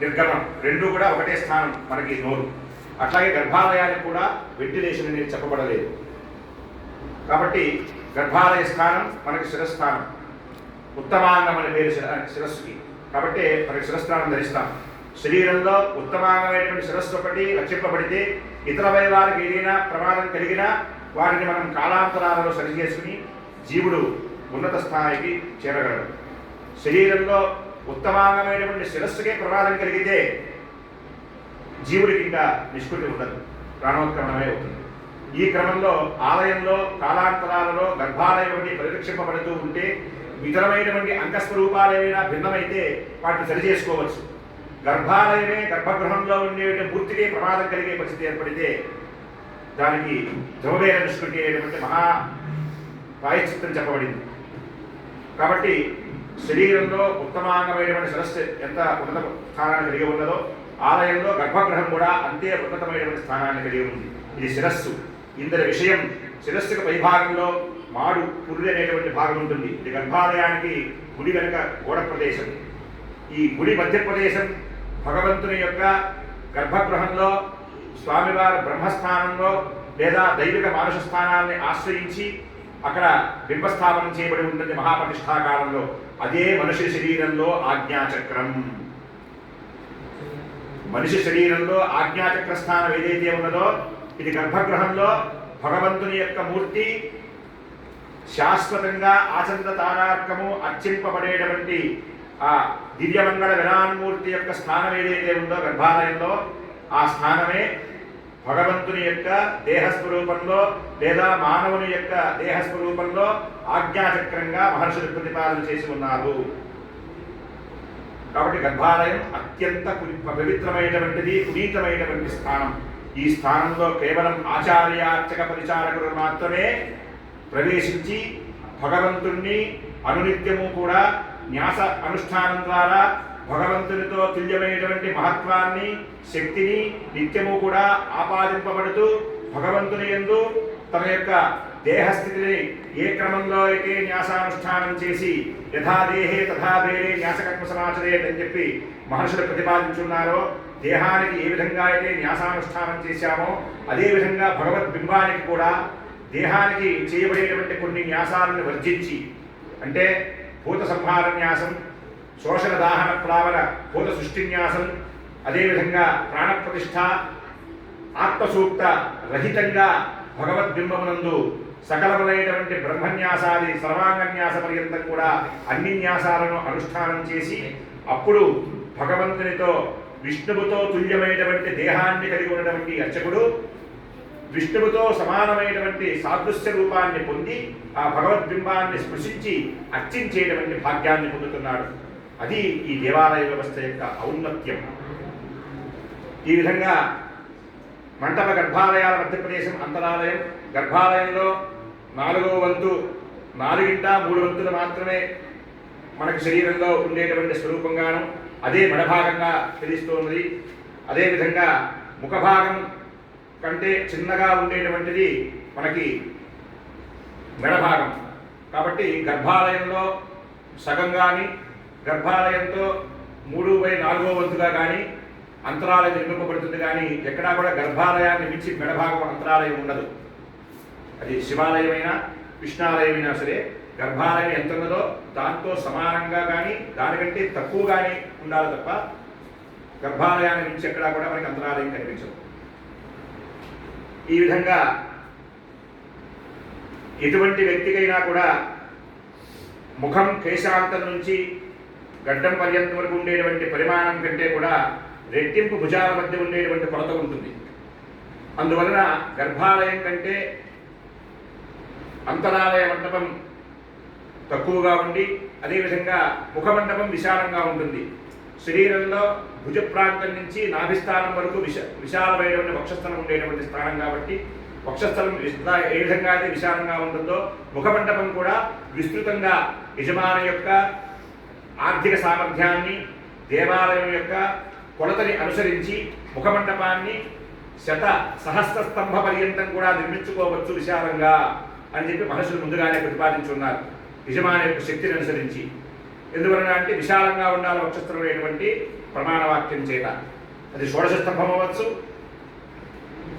నిర్గమం రెండూ కూడా ఒకటే స్థానం మనకి నోరు. అట్లాగే గర్భాలయానికి కూడా వెంటిలేషన్ అనేది చెప్పబడలేదు. కాబట్టి గర్భాలయ స్థానం మనకి శిరస్థానం. ఉత్తమాంగం అనే పేరు శిరస్సుకి. కాబట్టి మనకి శిరస్థానం ధరిస్తాం. శరీరంలో ఉత్తమాంగమైనటువంటి శిరస్సు ఒకటి రక్షింపబడితే ఇతర అవయవాలకు ఏదైనా ప్రమాదం కలిగినా వాటిని మనం కాలాంతరాలలో సరి చేసుకుని జీవుడు ఉన్నత స్థాయికి చేరగలడు. శరీరంలో ఉత్తమాంగమైనటువంటి శిరస్సుకే ప్రమాదం కలిగితే జీవుడికి ఇంకా నిష్కృతి ఉండదు, ప్రాణోత్క్రమణమే అవుతుంది. ఈ క్రమంలో ఆలయంలో కాలాంతరాలలో గర్భాలయం ఒకటి పరిరక్షింపబడుతూ ఉంటే ఇతరమైనటువంటి అంగస్వరూపాలు ఏమైనా భిన్నమైతే వాటిని సరి చేసుకోవచ్చు. గర్భాలయమే గర్భగృహంలో ఉండే మూర్తికే ప్రమాదం కలిగే పరిస్థితి ఏర్పడితే దానికి ధ్రువవేద నిష్కృతి అనేటువంటి మహా ప్రాయశ్చిత్తం చెప్పబడింది. కాబట్టి శరీరంలో ఉత్తమాంగమైనటువంటి శిరస్సు ఎంత ఉన్నత స్థానాన్ని కలిగి ఉన్నదో ఆలయంలో గర్భగృహం కూడా అంతే ఉన్నతమైనటువంటి స్థానాన్ని కలిగి ఉంది. ఇది శిరస్సు. ఇందరి విషయం శిరస్సుకు పైభాగంలో మాడు పురుడు అనేటువంటి భాగం ఉంటుంది. ఇది గర్భాలయానికి గుడి వెనుక గోడ ప్రదేశం. ఈ గుడి మధ్య ప్రదేశం భగవంతుని యొక్క గర్భగృహంలో స్వామివారి బ్రహ్మస్థానంలో లేదా దైవిక మానుష స్థానాన్ని ఆశ్రయించి అక్కడ బింబస్థాపనం చేయబడి ఉంటుంది మహాప్రతిష్ఠాకాలంలో. అదే మనిషి శరీరంలో ఆజ్ఞాచక్రం. మనిషి శరీరంలో ఆజ్ఞాచక్ర స్థానం ఏదైతే ఉన్నదో ఇది గర్భగృహంలో భగవంతుని యొక్క మూర్తి శాశ్వతంగా ఆచంద తారార్కము అర్చింపబడేటువంటి ఆ దివ్యమంగళ విరాన్మూర్తి యొక్క స్థానం ఏదైతే ఉందో గర్భాలయంలో ఆ స్థానమే భగవంతుని యొక్క దేహస్వరూపంలో లేదా మానవుని యొక్క దేహస్వరూపంలో ఆజ్ఞాచక్రంగా మహర్షులు ప్రతిపాదన చేసి ఉన్నారు. కాబట్టి గర్భాలయం అత్యంత పవిత్రమైనటువంటిది, పునీతమైనటువంటి స్థానం. ఈ స్థానంలో కేవలం ఆచార్యార్చక పరిచారకులు మాత్రమే ప్రవేశించి భగవంతుణ్ణి అనునిత్యము కూడా న్యాస అనుష్ఠానం ద్వారా భగవంతునితో తుల్యమైనటువంటి మహత్వాన్ని శక్తిని నిత్యము కూడా ఆపాదింపబడుతూ భగవంతుని యందు తన యొక్క దేహస్థితిని ఏ క్రమంలో అయితే న్యాసానుష్ఠానం చేసి యథాదేహే తథాదేహే న్యాసకర్మ సమాచరేత్ అని చెప్పి మహర్షులు ప్రతిపాదించున్నారో దేహానికి ఏ విధంగా అయితే న్యాసానుష్ఠానం చేశామో అదేవిధంగా భగవద్బింబానికి కూడా దేహానికి చేయబడేటువంటి కొన్ని న్యాసాలను వర్జించి అంటే భూత సంహార న్యాసం, శోషణ దాహన ప్లావన భూత సృష్టిన్యాసం, అదేవిధంగా ప్రాణప్రతిష్ఠ, ఆత్మసూక్త రహితంగా భగవద్బింబమునందు సకలములైనటువంటి బ్రహ్మన్యాసాది సర్వాంగన్యాస పర్యంతం కూడా అన్ని న్యాసాలను అనుష్ఠానం చేసి అప్పుడు భగవంతునితో విష్ణువుతో తుల్యమైనటువంటి దేహాన్ని కలిగి ఉన్నటువంటి అర్చకుడు విష్ణువుతో సమానమైనటువంటి సాదృశ్య రూపాన్ని పొంది ఆ భగవద్బింబాన్ని స్పృశించి అర్చించేటువంటి భాగ్యాన్ని పొందుతున్నాడు. అది ఈ దేవాలయ వ్యవస్థ యొక్క ఔన్నత్యం. ఈ విధంగా మంటప గర్భాలయాల మధ్యప్రదేశం అంతరాలయం. గర్భాలయంలో 4వ వంతు 3 వంతులు మాత్రమే మనకు శరీరంలో ఉండేటువంటి స్వరూపంగాను అదే మెడభాగంగా తెలుస్తోంది. అదేవిధంగా ముఖభాగం కంటే చిన్నగా ఉండేటువంటిది మనకి మెడభాగం. కాబట్టి గర్భాలయంలో సగం కానీ గర్భాలయంతో 3/4వ వంతుగా కానీ అంతరాలయం నిర్మింపబడుతుంది. కానీ ఎక్కడా కూడా గర్భాలయాన్ని మించి మెడభాగం అంతరాలయం ఉండదు. అది శివాలయమైనా కృష్ణాలయమైనా సరే గర్భాలయం ఎంత ఉన్నదో దాంతో సమానంగా కానీ దానికంటే తక్కువ కానీ ఉండాలి తప్ప గర్భాలయాన్ని మించి ఎక్కడా కూడా మనకి అంతరాలయం కనిపించదు. ఈ విధంగా ఎటువంటి వ్యక్తికైనా కూడా ముఖం కేశాంతం నుంచి గడ్డం పర్యంతం వరకు ఉండేటువంటి పరిమాణం కంటే కూడా రెట్టింపు భుజాల మధ్య ఉండేటువంటి కొలత ఉంటుంది. అందువలన గర్భాలయం కంటే అంతరాలయ మండపం తక్కువగా ఉండి అదేవిధంగా ముఖమండపం విశాలంగా ఉంటుంది. శరీరంలో భుజ ప్రాంతం నుంచి నాభిస్థానం వరకు విశాలమైనటువంటి వక్షస్థలం ఉండేటువంటి స్థానం కాబట్టి వక్షస్థలం ఏ విధంగా అయితే విశాలంగా ఉంటుందో ముఖమండపం కూడా విస్తృతంగా యజమాని యొక్క ఆర్థిక సామర్థ్యాన్ని దేవాలయం యొక్క కొలతని అనుసరించి ముఖమండపాన్ని సహస్ర స్తంభ పర్యంతం కూడా నిర్మించుకోవచ్చు విశాలంగా అని చెప్పి మహర్షులు ముందుగానే ప్రతిపాదించున్నారు యజమాని యొక్క శక్తిని అనుసరించి. ఎందువలన అంటే విశాలంగా ఉండాలి వక్షస్థలం అనేటువంటి ప్రమాణవాక్యం చేత. అది షోడశ స్తంభం అవ్వచ్చు,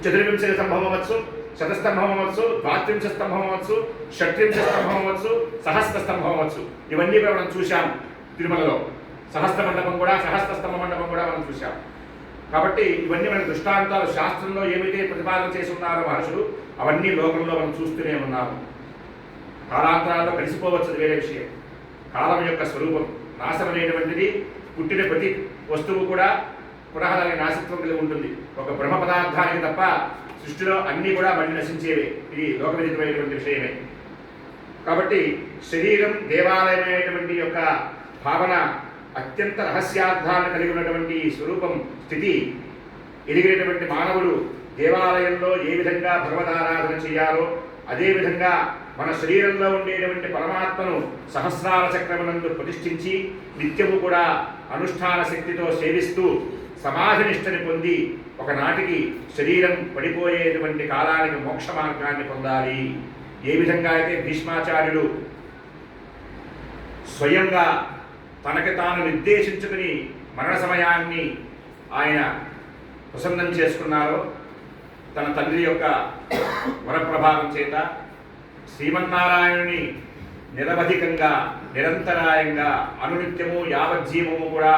చతుర్వింశతి స్తంభం అవ్వచ్చు, శతస్తంభం అవ్వచ్చు, ద్వాత్రింశ స్తంభం అవ్వచ్చు, షట్త్రింశ స్తంభం అవ్వచ్చు, సహస్ర స్తంభం అవ్వచ్చు. ఇవన్నీ కూడా మనం చూశాం తిరుమలలో. సహస్ర మండపం కూడా సహస్ర స్తంభ మండపం కూడా మనం చూశాం. కాబట్టి ఇవన్నీ మన దృష్టాంతాలు శాస్త్రంలో ఏమైతే ప్రతిపాదన చేసి ఉన్నారో మహర్షులు అవన్నీ లోకంలో మనం చూస్తూనే ఉన్నాము. కాలాంతరాల్లో కలిసిపోవచ్చు, వేరే విషయం. కాలం యొక్క స్వరూపం నాశనం అనేటువంటిది పుట్టిన ప్రతి వస్తువు కూడా పునః దానికి నాశత్వం కలిగి ఉంటుంది. ఒక బ్రహ్మ పదార్థానికి తప్ప సృష్టిలో అన్నీ కూడా మళ్ళీ నశించేవే. ఇది లోకవిదితమైనటువంటి విషయమే. కాబట్టి శరీరం దేవాలయమైనటువంటి యొక్క భావన అత్యంత రహస్యార్థాన్ని కలిగి ఉన్నటువంటి స్వరూపం స్థితి ఎదిగినటువంటి మానవుడు దేవాలయంలో ఏ విధంగా భగవదారాధన చేయాలో అదేవిధంగా మన శరీరంలో ఉండేటువంటి పరమాత్మను సహస్రాల చక్రమునందు ప్రతిష్ఠించి నిత్యము కూడా అనుష్ఠాన శక్తితో సేవిస్తూ సమాధినిష్టని పొంది ఒకనాటికి శరీరం పడిపోయేటువంటి కాలానికి మోక్ష మార్గాన్ని పొందాలి. ఏ విధంగా అయితే భీష్మాచార్యుడు స్వయంగా తనకి తాను నిర్దేశించుకుని మరణ సమయాన్ని ఆయన ప్రసన్నం చేసుకున్నారో తన తండ్రి యొక్క వరప్రభావం చేత శ్రీమన్నారాయణుని నిరవధికంగా నిరంతరాయంగా అనునిత్యము యావజ్జీవము కూడా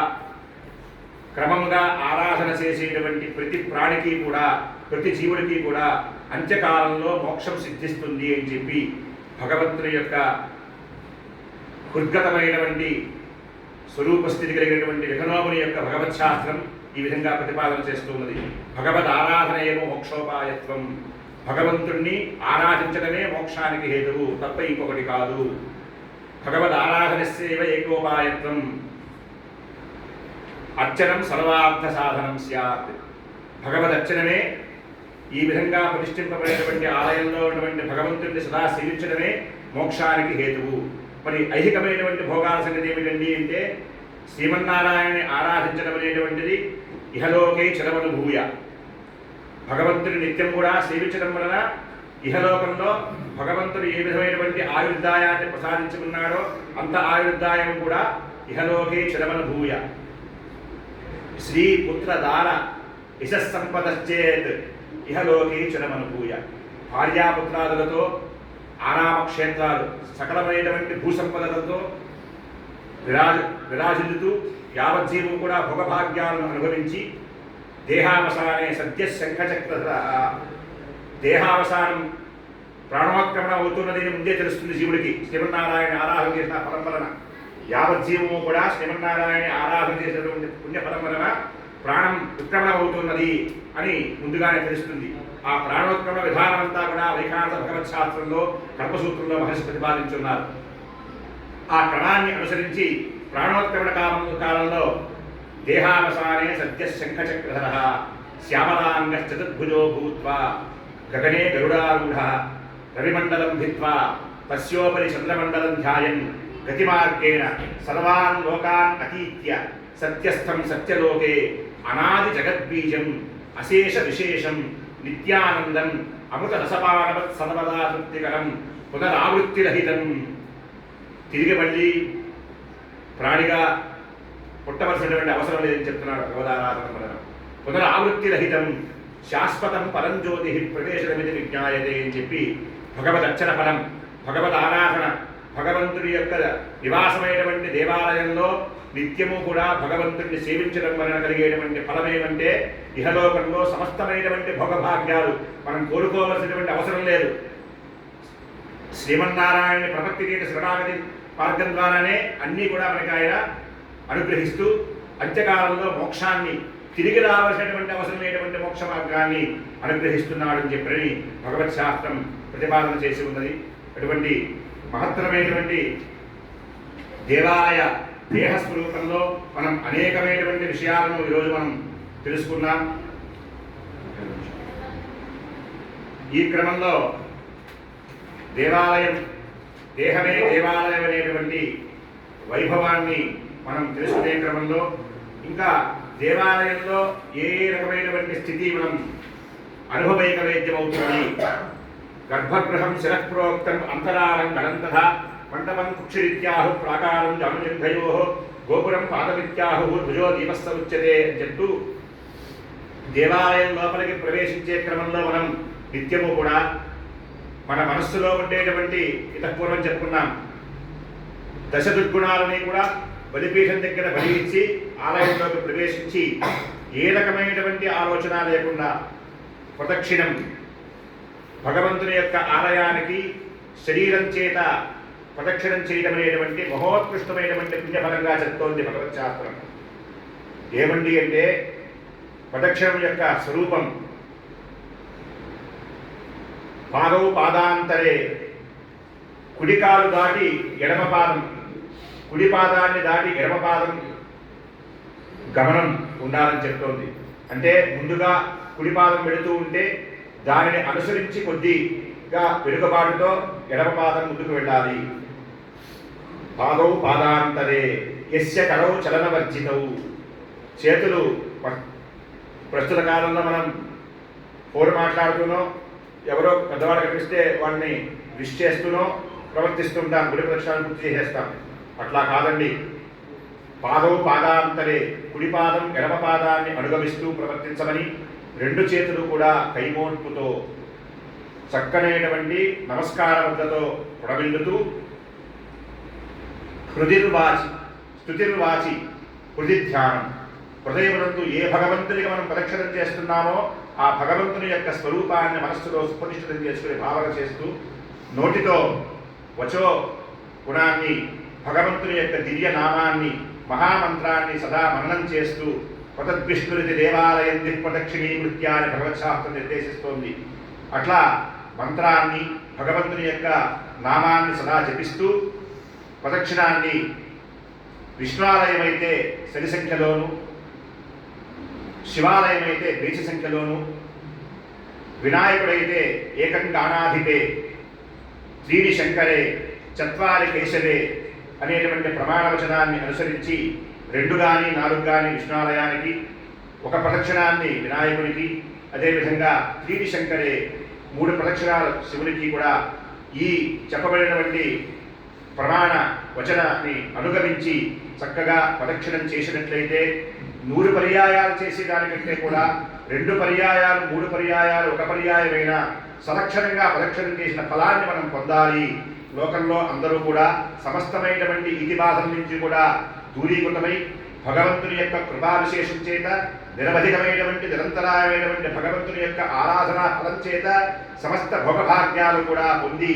క్రమంగా ఆరాధన చేసేటువంటి ప్రతి ప్రాణికి కూడా ప్రతి జీవుడికి కూడా అంత్యకాలంలో మోక్షం సిద్ధిస్తుంది అని చెప్పి భగవంతుని యొక్క హృద్గతమైనటువంటి స్వరూపస్థితి కలిగినటువంటి విఘ్నోముని యొక్క భగవత్ శాస్త్రం ఈ విధంగా ప్రతిపాదన చేస్తున్నది. భగవద్ ఆరాధన ఏమో మోక్షోపాయత్వం, భగవంతుణ్ణి ఆరాధించడమే మోక్షానికి హేతువు, తప్ప ఇంకొకటి కాదు. భగవద్ ఆరాధనస్యైవ ఏకోపాయత్వం, అర్చనం సర్వార్థ సాధనం స్యాత్. భగవద్ అర్చనమే, ఈ విధంగా ప్రతిష్ఠింపబడినటువంటి ఆలయంలో ఉన్నటువంటి భగవంతుడిని సదా సేవించడమే మోక్షానికి హేతువు. మరి ఐహికమైనటువంటి భోగాల సంగతి ఏమిటండి అంటే శ్రీమన్నారాయణని ఆరాధించడం అనేటువంటిది ఇహలోకే చిరమనుభూయ. భగవంతుని నిత్యం కూడా సేవించడం వలన ఇహలోకంలో భగవంతుడు ఏ విధమైనటువంటి ఆయుర్దాయాన్ని ప్రసాదించుకున్నాడో అంత ఆయుర్దాయం కూడా ఇహలోకే చిరమనుభూయ. శ్రీ పుత్రదార యశస్సంపదశ్చేత్ ఇహలోకే చిరమనుభూయ. భార్యాపుత్రాదులతో ఆరామక్షేత్రాలు సకలమైనటువంటి భూసంపదలతో విరాజిల్లుతూ యావజ్జీవం కూడా భోగభాగ్యాలను అనుభవించి దేహావసానే సద్య శంఖచక్ర దేహావసానం ప్రాణోత్క్రమణ అవుతున్నది ముందే తెలుస్తుంది జీవుడికి. శ్రీమన్నారాయణ ఆరాధన చేసిన ఫలం వలన యావజ్జీవము కూడా శ్రీమన్నారాయణ ఆరాధన చేసినటువంటి పుణ్యఫలం వలన ప్రాణం ఉత్క్రమణ అవుతున్నది అని ముందుగానే తెలుస్తుంది. ఆ ప్రాణోత్క్రమణ విధానం అంతా కూడా వైఖానస భగవత్ శాస్త్రంలో కల్పసూత్రంలో మహర్షి ప్రతిపాదించున్నారు. ఆ క్రమాన్ని అనుసరించి ప్రాణోత్క్రమణ కాలంలో దేహావసానే సద్య శంఖచక్రధర శ్యామలాంగ చతుర్భుజో భూత్వా గగనే గరుడారూఢ రవిమండలం భిత్వా తస్యోపరి చంద్రమండలం ధ్యాయన్ గతిమార్గేణ సర్వాన్ లోకాన్ అతీత్య సత్యస్థం సత్యలోకే అనాది జగద్బీజం అశేష విశేషం నిత్యానందం అమృత రసపానవత్ సర్వదా తృప్తికరం పునరావృత్తిరహితం. తిరిగి మళ్ళీ ప్రాణిగా పుట్టవలసినటువంటి అవసరం లేదని చెప్తున్నాడు భగవదారాధన వలన. పునరావృత్తిరహితం శాశ్వతం పరంజ్యోతి ప్రవేశనమిది విజ్ఞాయతే అని చెప్పి భగవదర్చన ఫలం, భగవద్ ఆరాధన, భగవంతుడి యొక్క నివాసమైనటువంటి దేవాలయంలో నిత్యము కూడా భగవంతుడిని సేవించడం వలన కలిగేటువంటి ఫలమేమంటే ఇహలోకంలో సమస్తమైనటువంటి భోగభాగ్యాలు మనం కోరుకోవలసినటువంటి అవసరం లేదు. శ్రీమన్నారాయణ ప్రపత్తి గీత శరణాగతి మార్గం ద్వారానే అన్నీ కూడా మనకి ఆయన అనుగ్రహిస్తూ అంత్యకాలంలో మోక్షాన్ని తిరిగి రావాల్సినటువంటి అవసరం లేనటువంటి మోక్ష మార్గాన్ని అనుగ్రహిస్తున్నాడు అని చెప్పని భగవత్ శాస్త్రం ప్రతిపాదన చేసి ఉన్నది. అటువంటి మహత్తరమైనటువంటి దేవాలయ దేహస్వరూపంలో మనం అనేకమైనటువంటి విషయాలను ఈరోజు మనం తెలుసుకున్నాం. ఈ క్రమంలో దేవాలయం దేహమే దేవాలయం అనేటువంటి వైభవాన్ని మనం తెలుసుకునే క్రమంలో ఇంకా దేవాలయంలో ఏ రకమైనటువంటి స్థితి మనం అనుభవైక వేద్యం అవుతుంది. గర్భగృహం శిరఃప్రోక్తం అంతరాళం గణంతథ మండపం కుక్షిరిత్యాహు ప్రాకారం జానుజంఘయో గోపురం పాదమిత్యాహు ధ్వజో దీపస్స ఉచ్యతే అని చెప్తూ దేవాలయం లోపలికి ప్రవేశించే క్రమంలో మనం నిత్యము కూడా మన మనస్సులో ఉండేటువంటి ఇతపూర్వం చెప్పుకున్నాం దశ దుర్గుణాలని కూడా బలిపీఠం దగ్గర బలి ఇచ్చి ఆలయంలోకి ప్రవేశించి ఏ రకమైనటువంటి ఆలోచన లేకుండా ప్రదక్షిణం భగవంతుని యొక్క ఆలయానికి శరీరం చేత ప్రదక్షిణం చేయడం అనేటువంటి మహోత్కృష్టమైనటువంటి పుణ్యఫలంగా చెప్తోంది భగవత్ శాస్త్రం. ఏమండి అంటే ప్రదక్షిణం యొక్క స్వరూపం పాదౌ పాదాంతరే కుడికాలు దాటి ఎడమ పాదం, కుడి పాదాన్ని దాటి ఎడమ పాదం గమనం ఉండాలని చెప్తోంది. అంటే ముందుగా కుడి పాదం వెళుతూ ఉంటే దానిని అనుసరించి కొద్దిగా వెనుకబాటుతో ఎడమ పాదం ముందుకు వెళ్ళాలి. పాదౌ పాదాంతరే యస్య కరౌ చలనవర్జితౌ. చేతులు ప్రస్తుత కాలంలో మనం ఫోన్ మాట్లాడుతూనో ఎవరో పెద్దవాడు కనిపిస్తే వాడిని విష్ చేస్తూనో ప్రవర్తిస్తుంటాం, గుడి ప్రదక్షిణాలు పూర్తి చేసేస్తాం. అట్లా కాదండి. పాదౌ పాదాంతరే కుడి పాదం ఎడమ పాదాన్ని అనుగమిస్తూ ప్రవర్తించమని రెండు చేతులు కూడా కైమోడ్పుతో చక్కనైనటువంటి నమస్కార ముద్రతో పొడవిల్లుతూ హృదిర్వాచి స్తుతిర్వాచి హృది ధ్యానం, హృదయమునందు ఏ భగవంతునికి మనం ప్రదక్షిణం చేస్తున్నామో ఆ భగవంతుని యొక్క స్వరూపాన్ని మనస్సులో సుప్రతిష్ఠితం చేసుకుని భావన చేస్తూ నోటితో వచో గుణాన్ని, భగవంతుని యొక్క దివ్య నామాన్ని, మహామంత్రాన్ని సదా మననం చేస్తూ పతద్విష్ణురిది దేవాలయం దిక్ప్రదక్షిణీకృత్య అని భగవత్శాస్త్రం నిర్దేశిస్తోంది. అట్లా మంత్రాన్ని, భగవంతుని యొక్క నామాన్ని సదా జపిస్తూ ప్రదక్షిణాన్ని విష్ణువాలయం అయితే శని సంఖ్యలోను, శివాలయం అయితే బీచ సంఖ్యలోను, వినాయకుడైతే ఏకంగానాధిపే త్రీని శంకరే చత్వారి కేశవే అనేటువంటి ప్రమాణవచనాన్ని అనుసరించి 2 కానీ 4 కానీ విష్ణువాలయానికి, ఒక ప్రదక్షిణాన్ని వినాయకుడికి, అదేవిధంగా త్రీని శంకరే 3 ప్రదక్షిణాలు శివునికి కూడా ఈ చెప్పబడినటువంటి ప్రమాణ వచనాన్ని అనుగమించి చక్కగా ప్రదక్షిణం చేసినట్లయితే 100 పర్యాయాలు చేసేదానికంటే కూడా 2 పర్యాయాలు 3 పర్యాయాలు 1 పర్యాయమైన సలక్షణంగా ప్రదక్షిణం చేసిన ఫలాన్ని మనం పొందాలి. లోకంలో అందరూ కూడా సమస్తమైనటువంటి ఇతి బాధల నుంచి కూడా దూరీకృతమై భగవంతుని యొక్క కృపా విశేషం చేత నిరవధికమైనటువంటి నిరంతరాయమైనటువంటి భగవంతుని యొక్క ఆరాధనా ఫలం చేత సమస్త భోగభాగ్యాలు కూడా పొంది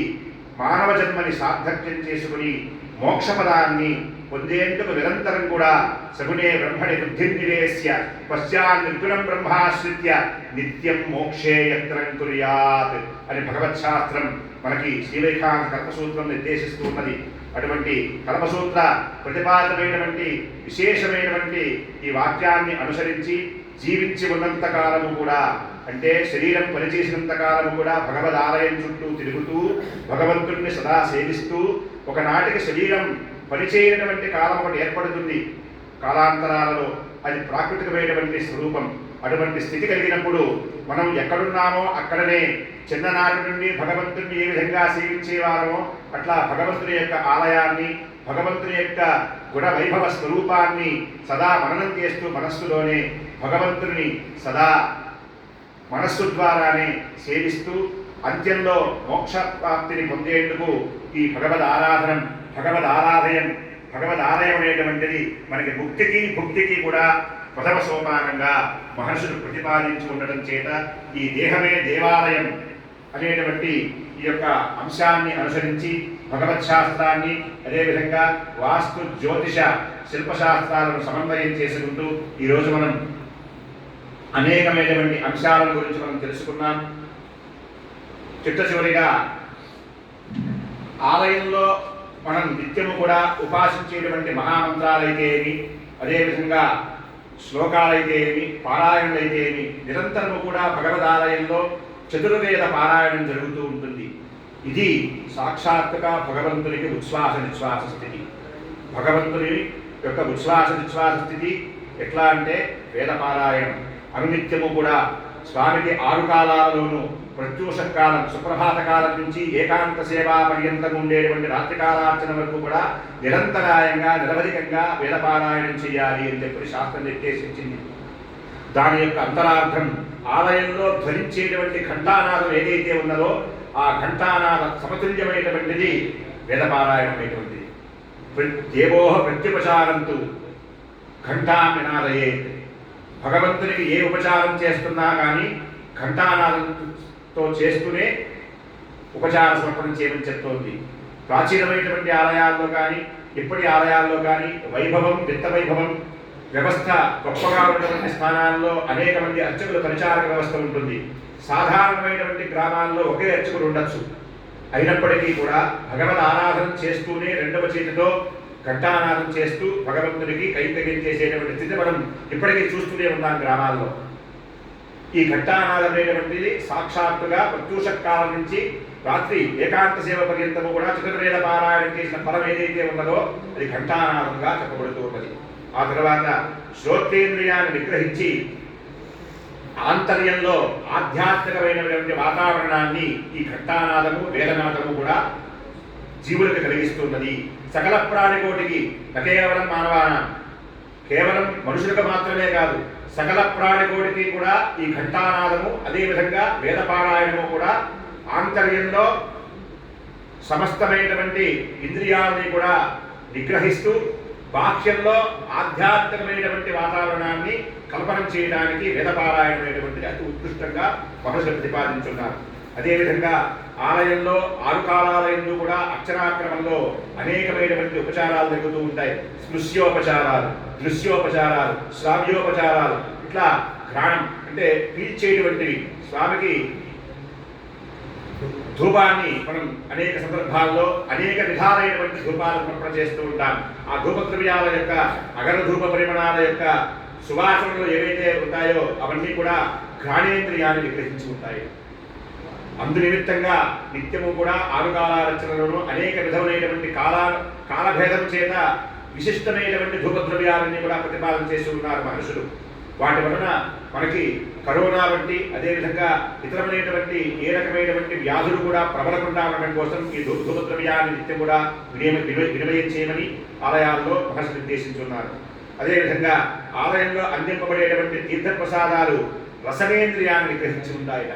మానవ జన్మని సార్థక్యం చేసుకుని మోక్షపదాన్ని పొందేందుకు నిరంతరం కూడా సగుణే బ్రహ్మణి బుద్ధిం నివేశ్య పశ్చాన్ నిర్గుణం బ్రహ్మాశ్రిత్య నిత్యం మోక్షే యత్నం కుర్యాత్ అని భగవత్శాస్త్రం మనకి శ్రీవైఖాంత కల్పసూత్రం నిర్దేశిస్తూ ఉన్నది. అటువంటి కల్పసూత్ర ప్రతిపాదమైనటువంటి విశేషమైనటువంటి ఈ వాక్యాన్ని అనుసరించి జీవించి ఉన్నంత కాలము కూడా, అంటే శరీరం పనిచేసినంత కాలము కూడా భగవద్ ఆలయం చుట్టూ తిరుగుతూ భగవంతుణ్ణి సదా సేవిస్తూ ఒకనాటికి శరీరం పనిచేయనటువంటి కాలం ఒకటి ఏర్పడుతుంది. కాలాంతరాలలో అది ప్రాకృతికమైనటువంటి స్వరూపం. అటువంటి స్థితి కలిగినప్పుడు మనం ఎక్కడున్నామో అక్కడనే చిన్ననాటి నుండి భగవంతుడిని ఏ విధంగా సేవించేవారమో అట్లా భగవంతుని యొక్క ఆలయాన్ని, భగవంతుని యొక్క గుణ వైభవ స్వరూపాన్ని సదా మననం చేస్తూ మనస్సులోనే భగవంతుని సదా మనస్సు ద్వారానే సేవిస్తూ అంత్యంలో మోక్ష ప్రాప్తిని పొందేందుకు ఈ భగవద్ ఆలయం అనేటువంటిది మనకి ముక్తికి భుక్తికి కూడా ప్రథమ సోపానంగా మహర్షులు ప్రతిపాదించి ఉండటం చేత ఈ దేహమే దేవాలయం అనేటువంటి ఈ యొక్క అంశాన్ని అనుసరించి భగవత్ శాస్త్రాన్ని, అదేవిధంగా వాస్తు జ్యోతిష శిల్పశాస్త్రాలను సమన్వయం చేసుకుంటూ ఈరోజు మనం అనేకమైనటువంటి అంశాల గురించి మనం తెలుసుకున్నాం. చివరిగా ఆలయంలో మనం నిత్యము కూడా ఉపాసించేటువంటి మహామంత్రాలైతే ఏమి, అదేవిధంగా శ్లోకాలైతే ఏమి, పారాయణలైతే ఏమి, నిరంతరము కూడా భగవదాలయంలో చతుర్వేద పారాయణం జరుగుతూ ఉంటుంది. ఇది సాక్షాత్తుగా భగవంతునికి ఉచ్ఛ్వాస నిశ్వాస స్థితి. భగవంతుని యొక్క ఉచ్ఛ్వాస నిశ్వాస స్థితి ఎట్లా అంటే వేద పారాయణం అనునిత్యము కూడా స్వామికి 6 కాలాలలోనూ ప్రత్యూష కాలం, సుప్రభాత కాలం నుంచి ఏకాంత సేవా పర్యంతం ఉండేటువంటి రాత్రికాలార్చన వరకు కూడా నిరంతరాయంగా నిరవధికంగా వేదపారాయణం చేయాలి అని చెప్పి శాస్త్రం నిర్దేశించింది. దాని యొక్క అంతరార్థం ఆలయంలో ధ్వనించేటువంటి ఘంటానాదం ఏదైతే ఉన్నదో ఆ ఘంటానాద సమతుల్యమైనటువంటిది వేదపారాయణం అనేటువంటిది. దేవోహ ప్రత్యుపచారంతు ఘంటాం వినాదయేత్. భగవంతునికి ఏ ఉపచారం చేస్తున్నా కానీ ఘంటానాదంతో చేస్తూనే ఉపచార సమర్పణం చేయమని చెప్తోంది. ప్రాచీనమైనటువంటి ఆలయాల్లో కానీ ఇప్పటి ఆలయాల్లో కానీ వైభవం, విత్త వైభవం వ్యవస్థ గొప్పగా ఉన్నటువంటి స్థానాల్లో అనేక మంది అర్చకుల పరిచారక వ్యవస్థ ఉంటుంది. సాధారణమైనటువంటి గ్రామాల్లో ఒకే అర్చకుడు ఉండొచ్చు. అయినప్పటికీ కూడా భగవద్ ఆరాధన చేస్తూనే 2వ చేతితో ఘంటానాదం చేస్తూ భగవంతుడికి కైంకర్యం చేసేటువంటి స్థితి మనం ఇప్పటికీ చూస్తూనే ఉన్నాం గ్రామాల్లో. ఈ ఘంటానాదం అనేటువంటిది సాక్షాత్తుగా ప్రత్యూష కాలం నుంచి రాత్రి ఏకాంత సేవ పర్యంతము కూడా చతుర్వేద పారాయణం చేసిన ఫలం ఏదైతే ఉన్నదో అది ఘంటానాదంగా చెప్పబడుతూ ఉన్నది. ఆ తర్వాత శ్రోత్రేంద్రియాన్ని నిగ్రహించి ఆంతర్యంలో ఆధ్యాత్మికమైనటువంటి వాతావరణాన్ని ఈ ఘంటానాదము, వేదనాదము కూడా జీవులకు కలిగిస్తున్నది. సకల ప్రాణికోటికి కేవలం మానవాన, కేవలం మనుషులకు మాత్రమే కాదు సకల ప్రాణికోటికి కూడా ఈ ఘంటానాదము అదేవిధంగా వేదపారాయణము కూడా ఆంతర్యంలో సమస్తమైనటువంటి ఇంద్రియాలని కూడా నిగ్రహిస్తూ బాహ్యంలో ఆధ్యాత్మికమైనటువంటి వాతావరణాన్ని కల్పనం చేయడానికి వేదపారాయణమైనటువంటిది అతి ఉత్కృష్టంగా మహర్షులు ప్రతిపాదించున్నారు. అదేవిధంగా ఆలయంలో 6 కాలాలయంలో కూడా అర్చనాక్రమంలో అనేకమైనటువంటి ఉపచారాలు జరుగుతూ ఉంటాయి. స్పృశ్యోపచారాలు, దృశ్యోపచారాలు, శ్రావ్యోపచారాలు, ఇట్లా ఘ్రాణం అంటే పీల్చేటువంటివి. స్వామికి ధూపాన్ని మనం అనేక సందర్భాల్లో అనేక విధాలైనటువంటి ధూపాలను సమర్పణ చేస్తూ ఉంటాం. ఆ ధూపద్రవ్యాల యొక్క అగర ధూప పరిమాణాల యొక్క సువాసనలు ఏవైతే ఉంటాయో అవన్నీ కూడా ఘ్రాణేంద్రియాన్ని నిగ్రహించి ఉంటాయి. అందు నిమిత్తంగా నిత్యము కూడా 6 కాలాల రచనలను అనేక విధమైనటువంటి కాలభేదం చేత విశిష్టమైనటువంటి ధూపద్రవ్యాలన్నీ కూడా ప్రతిపాదన చేసి ఉన్నారు మహర్షులు. వాటి వలన మనకి కరోనా వంటి అదేవిధంగా ఇతరమైనటువంటి ఏ రకమైనటువంటి వ్యాధులు కూడా ప్రబలకుండా ఉండడం కోసం ఈ ధూపద్రవ్యాన్ని నిత్యం కూడా వినిమయం చేయమని ఆలయాల్లో మహర్షులు నిర్దేశించున్నారు. అదేవిధంగా ఆలయంలో అందింపబడేటువంటి తీర్థప్రసాదాలు రసనేంద్రియాన్ని గ్రహించి ఉంటాయట.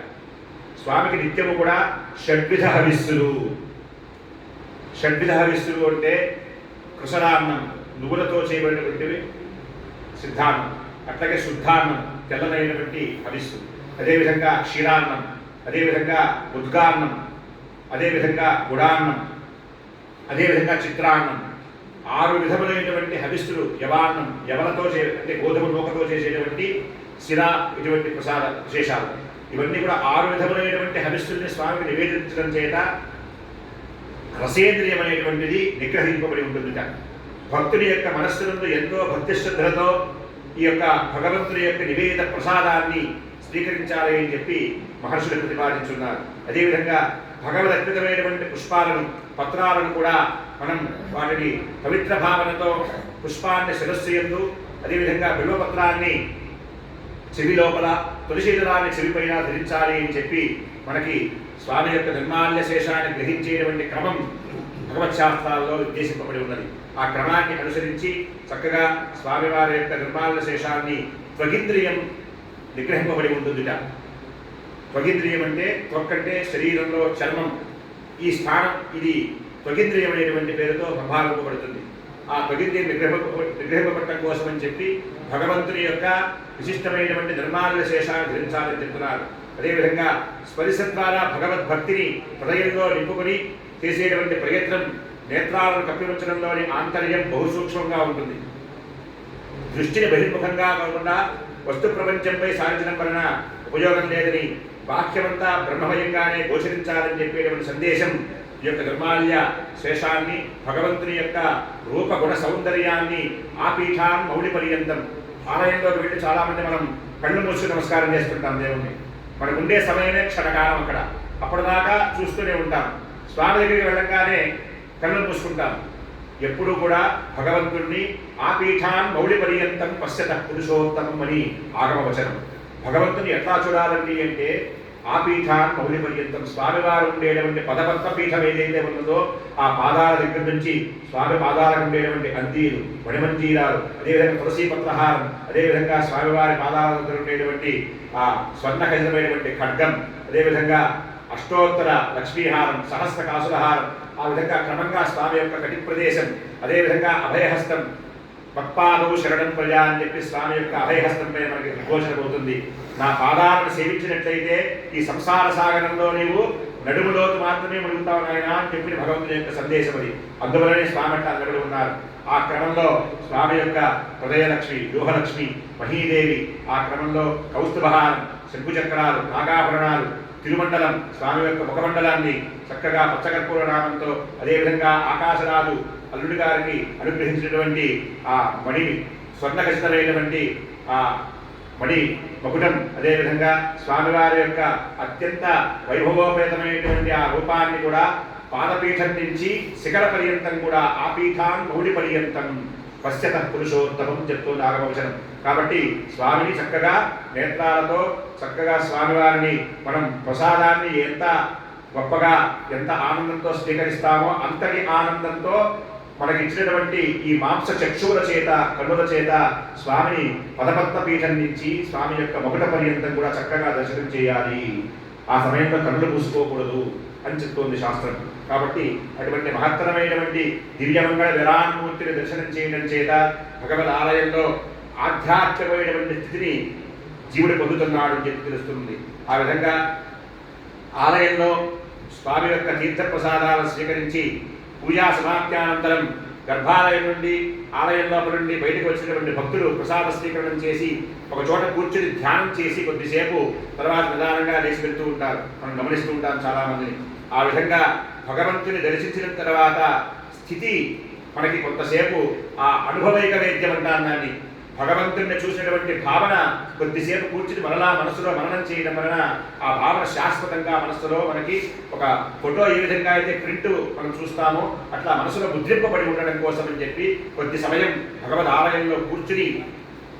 స్వామికి నిత్యము కూడా షడ్విధ హవిస్సులు అంటే కృషరాన్నం, నువ్వులతో చేయబడినటువంటివి సిద్ధాన్నం, అట్లాగే శుద్ధాన్నం తెల్లనైనటువంటి హవిస్సు, అదేవిధంగా క్షీరాన్నం, అదేవిధంగా ఉద్గాన్నం, అదేవిధంగా గుడాన్నం, అదేవిధంగా చిత్రాన్నం, 6 విధములైనటువంటి హవిస్సులు. యవాన్నం, యవలతో అంటే గోధుమ నూకతో చేసేటువంటి శిరా, ఇటువంటి ప్రసాద విశేషాలు ఇవన్నీ కూడా 6 విధములైనటువంటి హవిస్సుల్ని స్వామికి నివేదించడం చేత రసేంద్రియం అనేటువంటిది నిగ్రహింపబడి ఉంటుంది. భక్తుని యొక్క మనస్సునందు ఎంతో భక్తి శ్రద్ధలతో ఈ యొక్క భగవంతుని యొక్క నివేద ప్రసాదాన్ని స్వీకరించాలి అని చెప్పి మహర్షులు ప్రతిపాదించున్నారు. అదేవిధంగా భగవదర్పితమైనటువంటి పుష్పాలను, పత్రాలను కూడా మనం వాటిని పవిత్ర భావనతో పుష్పాన్ని శిరస్సు యందు, అదేవిధంగా బిల్వపత్రాన్ని చెవి లోపల, తులసీదళాన్ని చెవిపైన ధరించాలి అని చెప్పి మనకి స్వామి యొక్క నిర్మాల్య శేషాన్ని గ్రహించేటువంటి క్రమం భగవత్ శాస్త్రాల్లో నిర్దేశింపబడి ఉన్నది. ఆ క్రమాన్ని అనుసరించి చక్కగా స్వామివారి యొక్క నిర్మాల్య శేషాన్ని త్వగింద్రియం నిగ్రహింపబడి ఉంటుందిట. త్వగింద్రియం అంటే త్వక్కంటే శరీరంలో చర్మం, ఈ స్థానం ఇది త్వగింద్రియం అనేటువంటి పేరుతో ప్రభావింపబడుతుంది. ఆ త్వగింద్రియం నిగ్రహింపబడటం కోసం అని చెప్పి భగవంతుని యొక్క విశిష్టమైనటువంటి నిర్మాల్య శేషాన్ని ధరించాలని చెప్తున్నారు. అదేవిధంగా స్పరిశ ద్వారా భగవద్భక్తిని హృదయంలో నింపుకొని చేసేటువంటి ప్రయత్నం నేత్రాలను కప్పిపుచ్చడంలోని ఆంతర్యం బహుసూక్ష్మంగా ఉంటుంది. దృష్టిని బహిర్ముఖంగా కాకుండా వస్తు ప్రపంచంపై సారించడం వలన ఉపయోగం లేదని, బాహ్యమంతా బ్రహ్మమయంగానే గోచరించాలని చెప్పేటువంటి సందేశం ఈ యొక్క నిర్మాల్య శేషాన్ని, భగవంతుని యొక్క రూపగుణ సౌందర్యాన్ని ఆపీఠాన్ మౌళి పర్యంతం. ఆలయంలోకి వెళ్ళి చాలామంది మనం కళ్ళు మూసుకు నమస్కారం చేస్తుంటాం దేవుణ్ణి. మనకు ఉండే సమయమే క్షణకాలం అక్కడ, అప్పటిదాకా చూస్తూనే ఉంటాం. స్వామి దగ్గరికి వెళ్ళంగానే కళ్ళు మూసుకుంటాం. ఎప్పుడు కూడా భగవంతుణ్ణి ఆపీఠాన్ మౌళి పర్యంతం పశ్యత పురుషోత్తమం అని ఆగమవచనం. భగవంతుని ఎట్లా చూడాలండి అంటే ఆపీఠాన్ మౌళి పర్యంతం, స్వామివారు ఉండేటువంటి పదపద్మపీఠం ఏదైతే ఉన్నదో ఆ పాదాల దగ్గర నుంచి స్వామి పాదాలకు ఉండేటువంటి అంతీలు, మణిమంజీరాలు, అదేవిధంగా తులసీ పత్రహారం, అదేవిధంగా స్వామివారి పాదాల దగ్గర ఉండేటువంటి ఆ స్వర్ణఖచితమైనటువంటి ఖడ్గం, అదేవిధంగా అష్టోత్తర లక్ష్మీహారం, సహస్ర కాసులహారం, ఆ విధంగా క్రమంగా స్వామి యొక్క కటి ప్రదేశం, అదేవిధంగా అభయహస్తం, మత్పాదవు శరణం ప్రజా అని చెప్పి స్వామి యొక్క అభయహస్తంపై మనకి ఘోషణమవుతుంది. నా పాదాలను సేవించినట్లయితే ఈ సంసార సాగరంలో నీవు నడుములోకి మాత్రమే ముడుగుతావు నాయన అని చెప్పి భగవంతుని యొక్క సందేశం అది. అందువలనే స్వామి అంటే నిలబడి ఉన్నారు. ఆ క్రమంలో స్వామి యొక్క హృదయలక్ష్మి, వ్యూహలక్ష్మి, మహీదేవి, ఆ క్రమంలో కౌస్తుభహారం, శంకుచక్రాలు, నాగాభరణాలు, తిరుమండలం, స్వామి యొక్క ముఖమండలాన్ని చక్కగా పచ్చకర్పూర నామంతో, అదేవిధంగా ఆకాశరాజు అల్లుడి గారికి అనుగ్రహించినటువంటి ఆ మణి స్వర్ణఖచితమైనటువంటి ఆ మణి మకుటం, అదేవిధంగా స్వామివారి యొక్క అత్యంత వైభవోపేతమైనటువంటి ఆ రూపాన్ని కూడా పాదపీఠం నుంచి శిఖర పర్యంతం కూడా ఆ పీఠాన్ మౌళి పర్యంతం పశ్యత పురుషోత్తమం చెప్తుంది ఆగమవచనం. కాబట్టి స్వామిని చక్కగా నేత్రాలతో చక్కగా స్వామివారిని మనం ప్రసాదాన్ని ఎంత గొప్పగా ఎంత ఆనందంతో స్వీకరిస్తామో అంతటి ఆనందంతో మనకి ఇచ్చినటువంటి ఈ మాంస చక్షువుల చేత కన్నుల చేత స్వామిని పదపద్మ పీఠం నుంచి స్వామి యొక్క మకుట పర్యంతం కూడా చక్కగా దర్శనం చేయాలి. ఆ సమయంలో కన్నులు మూసుకోకూడదు అని చెప్తోంది శాస్త్రం. కాబట్టి అటువంటి మహత్తరమైనటువంటి దివ్యమంగళ విరాన్మూర్తిని దర్శనం చేయడం చేత భగవద్ ఆలయంలో ఆధ్యాత్మికమైనటువంటి స్థితిని జీవుడు పొందుతున్నాడు అని చెప్పి తెలుస్తుంది. ఆ విధంగా ఆలయంలో స్వామి యొక్క తీర్థప్రసాదాలను స్వీకరించి పూజా సమాప్త్యానంతరం గర్భాలయం నుండి ఆలయం లోపల నుండి బయటకు వచ్చినటువంటి భక్తులు ప్రసాద స్వీకరణం చేసి ఒక చోట కూర్చుని ధ్యానం చేసి కొద్దిసేపు తర్వాత నిదానంగా లేచి వెళ్తూ ఉంటారు. మనం గమనిస్తూ ఉంటాం చాలామందిని. ఆ విధంగా భగవంతుని దర్శించిన తర్వాత స్థితి మనకి కొంతసేపు ఆ అనుభవైక వేద్యం అంటారు దాన్ని. భగవంతుడిని చూసినటువంటి భావన కొద్దిసేపు కూర్చుని మరలా మనసులో మననం చేయడం వలన ఆ భావన శాశ్వతంగా మనస్సులో మనకి ఒక ఫోటో ఏ విధంగా అయితే ప్రింట్ మనం చూస్తామో అట్లా మనసులో ముద్రింపబడి ఉండడం కోసం అని చెప్పి కొద్ది సమయం భగవద్ ఆలయంలో కూర్చుని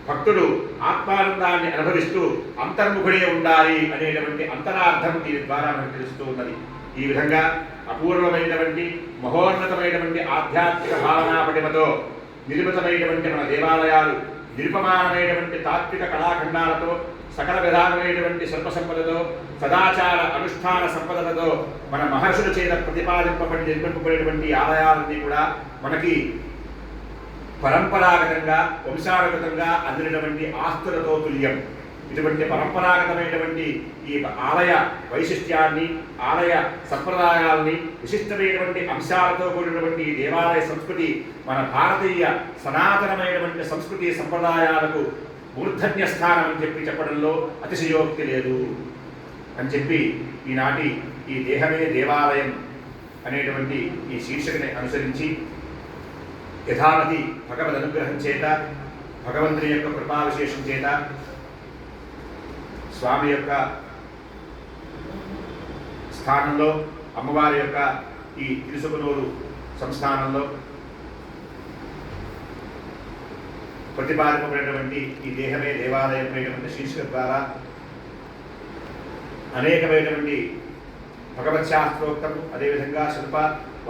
భక్తుడు ఆత్మానందాన్ని అనుభవిస్తూ అంతర్ముఖుడే ఉండాలి అనేటువంటి అంతరార్థం దీని ద్వారా మనకు తెలుస్తూ ఉన్నది. ఈ విధంగా అపూర్వమైనటువంటి మహోన్నతమైనటువంటి ఆధ్యాత్మిక భావనా పటిమతో నిర్మితమైనటువంటి మన దేవాలయాలు నిరుపమానమైనటువంటి తాత్విక కళాఖండాలతో సకల విధానమైనటువంటి శిల్ప సంపదతో సదాచార అనుష్ఠాన సంపదలతో మన మహర్షుల చేత ప్రతిపాదింపబడి నిర్మింపబడినటువంటి ఆలయాలన్నీ కూడా మనకి పరంపరాగతంగా వంశానుగతంగా అందినటువంటి ఆస్తులతో తుల్యం. ఇటువంటి పరంపరాగతమైనటువంటి ఈ ఆలయ వైశిష్ట్యాన్ని ఆలయ సంప్రదాయాల్ని విశిష్టమైనటువంటి అంశాలతో కూడినటువంటి ఈ దేవాలయ సంస్కృతి మన భారతీయ సనాతనమైనటువంటి సంస్కృతి సంప్రదాయాలకు మూర్ధన్య స్థానం అని చెప్పి చెప్పడంలో అతిశయోక్తి లేదు అని చెప్పి ఈనాటి ఈ దేహమే దేవాలయం అనేటువంటి ఈ శీర్షికని అనుసరించి యథామతి భగవద్ అనుగ్రహం చేత భగవంతుని యొక్క కృపా విశేషం చేత స్వామి యొక్క స్థానంలో అమ్మవారి యొక్క ఈ తిరుసుకునూరు సంస్థానంలో ప్రతిపాదింపబడినటువంటి ఈ దేహమే దేవాలయం అనేటువంటి శీర్షిక ద్వారా అనేకమైనటువంటి భగవత్ శాస్త్రోక్తం అదేవిధంగా శిల్ప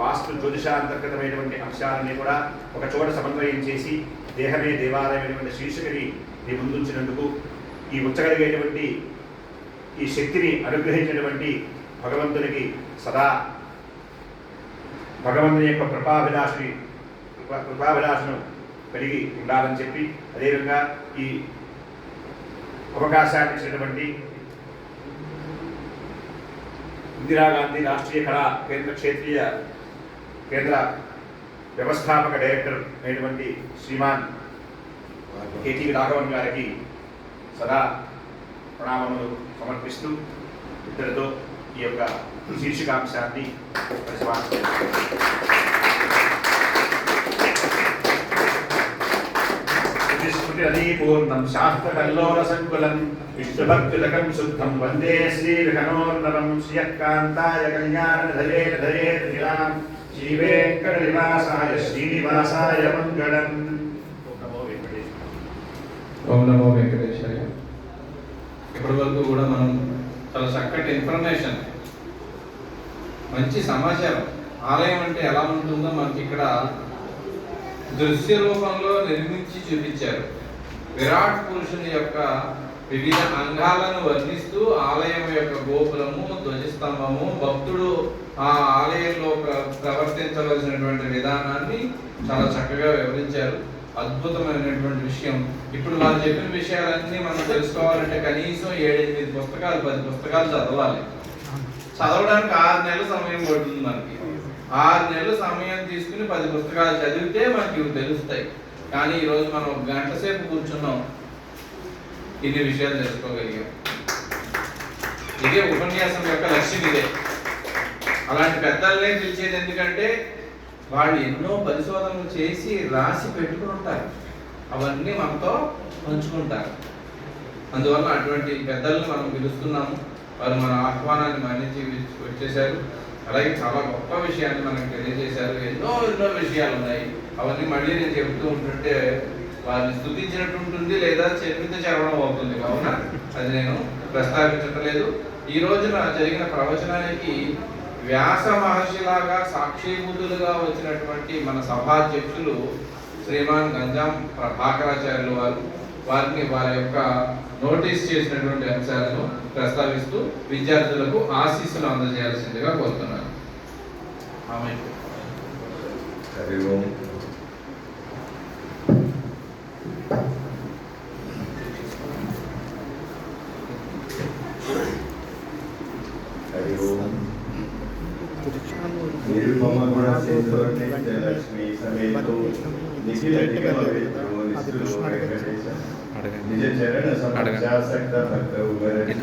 వాస్తు జ్యోతిషాంతర్గతమైనటువంటి అంశాలన్నీ కూడా ఒక చోట సమన్వయం చేసి దేహమే దేవాలయం అనేటువంటి శీర్షికని మీ ముందుంచినందుకు ఈ ఉంచగలిగేటువంటి ఈ శక్తిని అనుగ్రహించినటువంటి భగవంతునికి సదా భగవంతుని యొక్క కృపాభిలాషను కలిగి ఉండాలని చెప్పి అదేవిధంగా ఈ అవకాశాన్ని ఇచ్చినటువంటి ఇందిరాగాంధీ రాష్ట్రీయ కళా క్షేత్రీయ కేంద్ర వ్యవస్థాపక డైరెక్టర్ అయినటువంటి శ్రీమాన్ కేటీ రాఘవన్ గారికి సదా ప్రణామములు సమర్పిస్తూ ఇద్దరితో ఈ యొక్క శీర్షికాంశాన్ని పూర్ణం శాస్త్రకల్లోల సంకులం విష్ణుభక్తులకం శుద్ధం వందే శ్రీ విఘ్నోర్ణవం శ్రియకాంతాయ కళ్యాణధరే ధరే త్రిలాం శ్రీ వెంకట నివాసాయ శ్రీనివాసాయ మంగళం. ఓం నమో వెంకటేశాయ. ఇప్పటి వరకు కూడా మనం చాలా చక్కటి ఇన్ఫర్మేషన్, మంచి సమాచారం, ఆలయం అంటే ఎలా ఉంటుందో మనకి ఇక్కడ దృశ్య రూపంలో నిర్మించి చూపించారు. విరాట్ పురుషుని యొక్క వివిధ అంగాలను వర్ణిస్తూ ఆలయం యొక్క గోపురము, ధ్వజస్తంభము, భక్తుడు ఆ ఆలయంలో ప్రవర్తించవలసినటువంటి విధానాన్ని చాలా చక్కగా వివరించారు. అద్భుతమైనటువంటి విషయం. ఇప్పుడు మనం చెప్పిన విషయాలన్నీ మనం తెలుసుకోవాలంటే కనీసం 7-8 పుస్తకాలు 10 పుస్తకాలు చదవాలి. చదవడానికి 6 నెలల సమయం పడుతుంది మనకి. 6 నెలల సమయం తీసుకుని 10 పుస్తకాలు చదివితే మనకి ఇవి తెలుస్తాయి. కానీ ఈరోజు మనం 1 గంట సేపు కూర్చున్నాం, ఇన్ని విషయాలు తెలుసుకోగలిగాం. ఇదే ఉపన్యాసం యొక్క లక్ష్యం ఇదే. అలాంటి పెద్దలనే పిలిచేది ఎందుకంటే వాళ్ళు ఎన్నో పరిశోధనలు చేసి రాసి పెట్టుకుని ఉంటారు, అవన్నీ మనతో పంచుకుంటారు. అందువల్ల అటువంటి పెద్దలను మనం పిలుస్తున్నాము. వారు మన ఆహ్వానాన్ని మన్నించి వచ్చేసారు. అలాగే చాలా గొప్ప విషయాన్ని మనకు తెలియజేశారు. ఎన్నో విషయాలు ఉన్నాయి. అవన్నీ మళ్ళీ నేను చెబుతూ ఉంటుంటే వారిని స్తుతించినట్టు ఉంటుంది, లేదా చరిత్ర చదవడం అవుతుంది. కావున అది నేను ప్రస్తావించట్లేదు. ఈ రోజున జరిగిన ప్రవచనానికి వ్యాస మహర్షిలాగా సాక్షిభూతులుగా వచ్చినటువంటి మన సభాధ్యక్షులు శ్రీమాన్ గంజాం ప్రభాకరాచార్యులు వారిని వారి యొక్క నోటీస్ చేసినటువంటి అంశాలను ప్రస్తావిస్తూ విద్యార్థులకు ఆశీస్సులు అందజేయాల్సిందిగా కోరుతున్నాను. హరి ఓం. హరి ఓం. నిరుపమ గుణ సింధు నిత్యలక్ష్మి సమేతో నిఖిల నిగమ విద్రో నిస్తులో వెంకటేశ నిజ చరణ సమక్షాసక్త భక్త ఉగరటి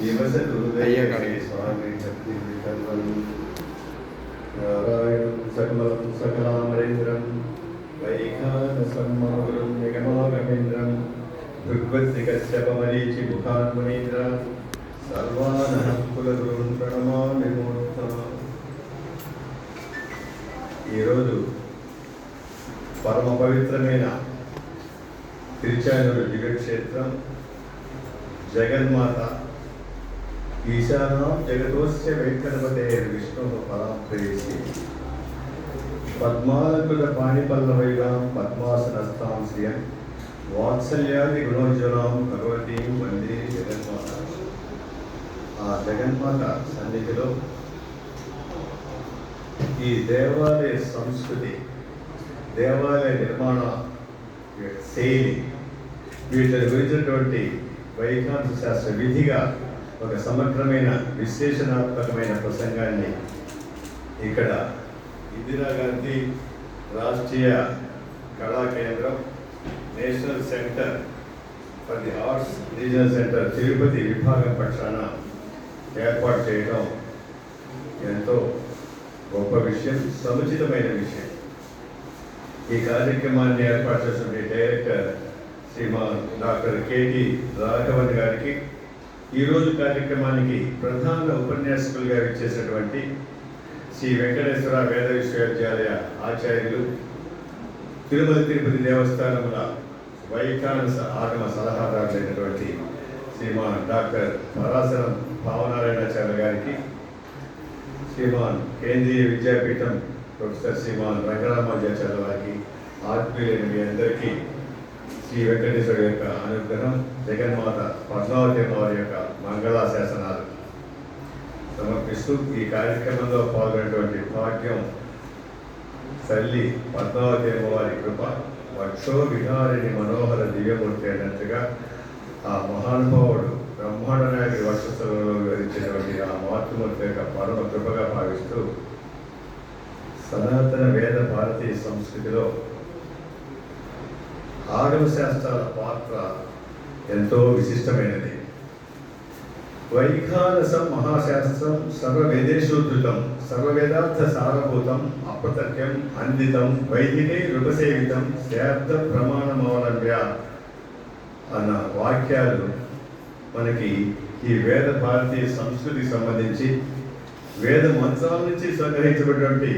దివసతు హృదయ స్వామి శక్తి వికల్పం నారాయణం సకలం సకలామరేంద్రం వైఖానసం మహగురుం నిగమాగమేంద్రం భృగ్వత్సి కశ్యపమరీచి ముఖాన్ మునీంద్ర సర్వానః కులగురుం ప్రణమామి మూర్ధ. ఈరోజు పరమ పవిత్రమైన తిరుచానూరు దివ్యక్షేత్రం జగన్మాత ఈశానాం జగతోస్య వైష్ణవతే విష్ణు పరాం ప్రేయసి పద్మాలంకృత పాణిపల్లవైలాం పద్మాసనస్థాం శ్రియం వాత్సల్యాది గుణోజ్వలాం భగవతీం వందే జగన్మాత. ఆ జగన్మాత సన్నిధిలో ఈ దేవాలయ సంస్కృతి, దేవాలయ నిర్మాణ శైలి, వీటిని గురించినటువంటి వైఖానిక శాస్త్ర విధిగా ఒక సమగ్రమైన విశ్లేషణాత్మకమైన ప్రసంగాన్ని ఇక్కడ ఇందిరాగాంధీ రాష్ట్రీయ కళా కేంద్రం, national centre for the arts regional centre Tirupati విభాగం పక్షాన ఏర్పాటు చేయడం ఎంతో గొప్ప విషయం, సముచితమైన విషయం. ఈ కార్యక్రమాన్ని ఏర్పాటు చేసిన డైరెక్టర్ శ్రీమాన్ డాక్టర్ కేటి రాఘవన్ గారికి, ఈరోజు కార్యక్రమానికి ప్రధాన ఉపన్యాసకులుగా ఇచ్చేసినటువంటి శ్రీ వెంకటేశ్వర వేద విశ్వవిద్యాలయ ఆచార్యులు, తిరుమల తిరుపతి దేవస్థానముల వైఖానస ఆగమ సలహాదారులైనటువంటి శ్రీమాన్ డాక్టర్ పరాశరం భావనారాయణాచార్య గారికి, శ్రీమాన్ కేంద్రీయ విద్యాపీఠం ప్రొఫెసర్ శ్రీమాన్ రంగరామాచార్య వారికి, ఆత్మీయులైన మీ అందరికీ శ్రీ వెంకటేశ్వర యొక్క అనుగ్రహం, జగన్మాత పద్మావతి వారి యొక్క మంగళాశాసనాలు సమర్పిస్తూ ఈ కార్యక్రమంలో పాల్గొనేటువంటి భాగ్యం తల్లి పద్మావతి వారి కృప, వక్షో విహారిణి మనోహర దివ్యమూర్తి అన్నట్టుగా ఆ మహానుభావుడు బ్రహ్మాండ నాయకుడి వర్షస్థలంలో వివరించినటువంటి ఆ మాతృమూర్తి యొక్క పరమ కృపగా భావిస్తూ, సనాతన వేద భారతీయ సంస్కృతిలో ఆగమ శాస్త్రాల పాత్ర ఎంతో విశిష్టమైనది. వైఖానసం మహాశాస్త్రం సర్వవేదేశోద్ధృతం సర్వవేదార్థ సారభూతం అప్రతత్యం అందితం వైదికే రూపసేవితం శాబ్ద ప్రమాణమవలంబ్య అన్న వాక్యాలు మనకి ఈ వేద భారతీయ సంస్కృతికి సంబంధించి వేద మంత్రాల నుంచి సంగ్రహించబడినటువంటి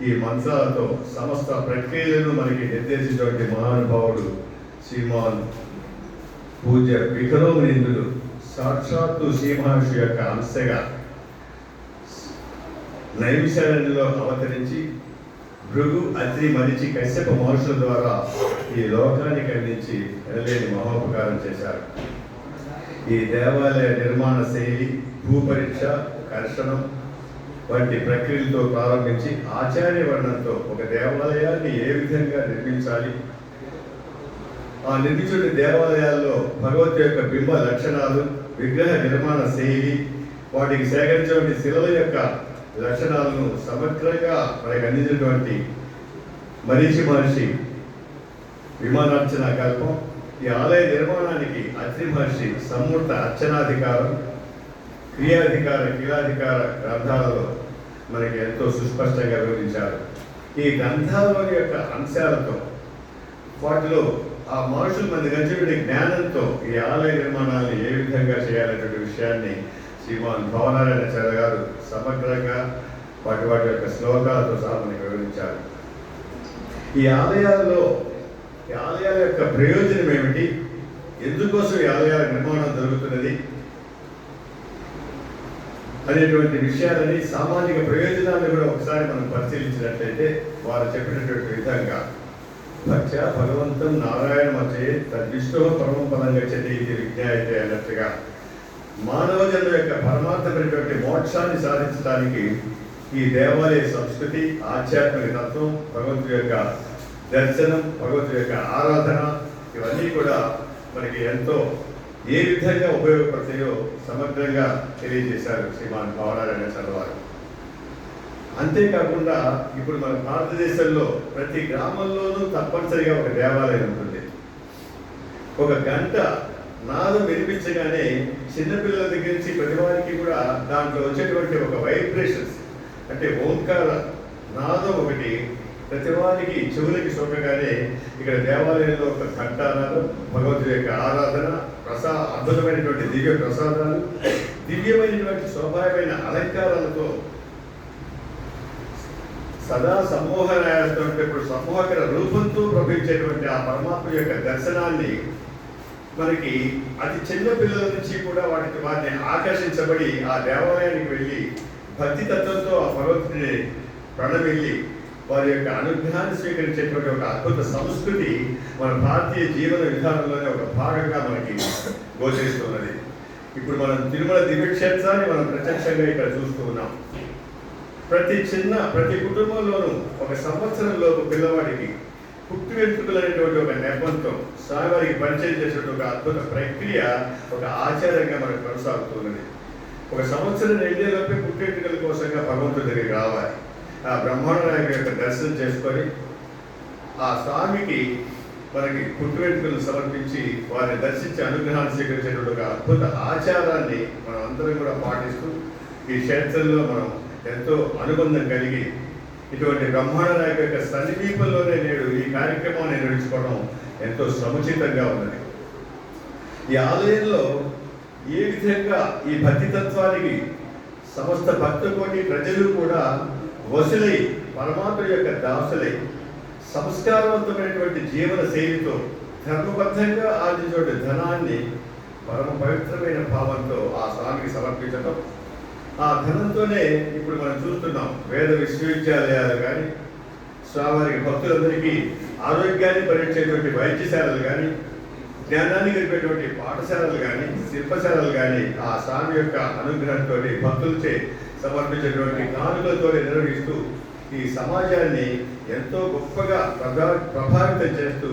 ఈ మంత్రాలతో సమస్త ప్రక్రియలను మనకి నిర్దేశించినటువంటి మహానుభావుడు శ్రీమాన్ పూజ్య విక్రమేంద్రుడు సాక్షాత్తు శ్రీ మహర్షి యొక్క అంశగా నైమిషారణ్యంలో అవతరించి భృగు, అత్రి, మరిచి, కశ్యప మహర్షుల ద్వారా ఈ లోకానికి అందించి ఎనలేని మహోపకారం చేశారు. ఈ దేవాలయ నిర్మాణ శైలి, భూపరీక్ష, కర్షణం వంటి ప్రక్రియలతో ప్రారంభించి ఆచార్య వర్ణంతో ఒక దేవాలయాన్ని ఏ విధంగా నిర్మించాలి, ఆ నిర్మించిన దేవాలయాల్లో భగవత్ యొక్క బింబ లక్షణాలు, విగ్రహ నిర్మాణ శైలి, వాటికి సేకరించినటువంటి శిలల యొక్క లక్షణాలను సమగ్రంగా మనకు అందించినటువంటి మరీచి మహర్షి విమానార్చన కల్పం, ఈ ఆలయ నిర్మాణానికి అత్రి మహర్షి సమూర్త అర్చనాధికారం, క్రియాధికార, క్రియాధికార గ్రంథాలలో మనకి ఎంతో సుస్పష్టంగా వివరించారు. ఈ గ్రంథాల యొక్క అంశాలతో వాటిలో ఆ మనుషులు మంది గంచిన జ్ఞానంతో ఈ ఆలయ నిర్మాణాలను ఏ విధంగా చేయాలనేటువంటి విషయాన్ని శ్రీమాన్ భావనారాయణాచార్య గారు సమగ్రంగా వాటి యొక్క శ్లోకాలతో సహా మనకి వివరించారు. ఈ ఆలయాల యొక్క ప్రయోజనం ఏమిటి, ఎందుకోసం ఈ ఆలయాల నిర్మాణం జరుగుతున్నది అనేటువంటి విషయాలని, సామాజిక ప్రయోజనాలను కూడా ఒకసారి మనం పరిశీలించినట్లయితే వారు చెప్పినటువంటి విధంగా భక్త్యా భగవంతం నారాయణ మధ్య తద్విష్ణు పరమ పదం గచ్చతి ఇది విజ్ఞాయతే అన్నట్టుగా మానవ జన్మ యొక్క పరమార్థమైనటువంటి మోక్షాన్ని సాధించడానికి ఈ దేవాలయ సంస్కృతి, ఆధ్యాత్మిక తత్వం, భగవంతుడి యొక్క దర్శనం, భగవంతుడి యొక్క ఆరాధన ఇవన్నీ కూడా మనకి ఎంతో ఏ విధంగా ఉపయోగపడతాయో సమగ్రంగా తెలియజేశారు శ్రీమాన్ పవనారాయణాచార్య వారు. అంతేకాకుండా ఇప్పుడు మన భారతదేశంలో ప్రతి గ్రామంలోనూ తప్పనిసరిగా ఒక దేవాలయం ఉంటుంది. ఒక గంట నాదం వినిపించగానే చిన్నపిల్లల దగ్గర నుంచి ప్రతి వారికి కూడా దాంట్లో వచ్చేటువంటి ఒక వైబ్రేషన్స్ అంటే ఓంకార నాదం ఒకటి ప్రతి వారికి చెవులకి సోకగానే ఇక్కడ దేవాలయంలో ఒక ఘంటానాదం, భగవంతుడి యొక్క ఆరాధన, అద్భుతమైనటువంటి దివ్య ప్రసాదాలు, దివ్యమైనటువంటి శోభాయమైన అలంకారాలతో సదా సమ్మోహనాలతో ఇప్పుడు సమ్మోహకర రూపంతో ప్రవహించేటువంటి ఆ పరమాత్మ యొక్క దర్శనాన్ని మనకి అతి చిన్న పిల్లల నుంచి కూడా వారిని ఆకర్షించబడి ఆ దేవాలయానికి వెళ్ళి భక్తి తత్వంతో ఆ భగవంతుడిని ప్రణమిల్లి వారి యొక్క అనుగ్రహాన్ని స్వీకరించేటువంటి ఒక అద్భుత సంస్కృతి మన భారతీయ జీవన విధానంలోనే ఒక భాగంగా మనకి గోచరిస్తున్నది. ఇప్పుడు మనం తిరుమల దివ్యక్షేత్రాన్ని మనం ప్రత్యక్షంగా ఇక్కడ చూస్తూ ఉన్నాం. ప్రతి కుటుంబంలోనూ ఒక సంవత్సరంలోపు పిల్లవాడికి పుట్టు వెంట్రుకలు అనేటువంటి ఒక నెపంతో స్వామివారికి పరిచయం చేసేటువంటి ఒక అద్భుత ప్రక్రియ, ఒక ఆచారంగా మనకు కొనసాగుతున్నది. ఒక సంవత్సరం వెళ్ళేలోపే పుట్టు వెంట్రుకల కోసంగా భగవంతుడి దగ్గరికి రావాలి. ఆ బ్రహ్మాండ నాయకుడి యొక్క దర్శనం చేసుకొని ఆ స్వామికి మనకి పుట్టు వెంట్రుకలు సమర్పించి వారిని దర్శించి అనుగ్రహాన్ని స్వీకరించేటువంటి ఒక అద్భుత ఆచారాన్ని మనం అందరం కూడా పాటిస్తూ ఈ క్షేత్రంలో మనం ఎంతో అనుబంధం కలిగి ఇటువంటి బ్రహ్మాండ నాయకు యొక్క సన్నిధీపంలోనే నేడు ఈ కార్యక్రమాన్ని నిర్వహించుకోవడం ఎంతో సముచితంగా ఉన్నది. ఈ ఆలయంలో ఏ విధంగా ఈ భక్తి తత్వానికి సమస్త భక్తకోటి ప్రజలు కూడా వసులై పరమాత్మ యొక్క దాసులై సంస్కారవంతమైనటువంటి జీవన శైలితో ధర్మబద్ధంగా ఆర్జించే ధనాన్ని పరమ పవిత్రమైన భావంతో ఆ స్వామికి సమర్పించడం, ఆ ధనంతోనే ఇప్పుడు మనం చూస్తున్నాం వేద విశ్వవిద్యాలయాలు కానీ, స్వామివారికి భక్తులందరికీ ఆరోగ్యాన్ని పరీక్షేటువంటి వైద్యశాలలు కానీ, జ్ఞానాన్ని గడిపేటువంటి పాఠశాలలు కానీ, శిల్పశాలలు కానీ ఆ స్వామి యొక్క అనుగ్రహంతో భక్తులచే సమర్పించేటువంటి కానుకలతో నిర్వహిస్తూ ఈ సమాజాన్ని ఎంతో గొప్పగా ప్రభావితం చేస్తూ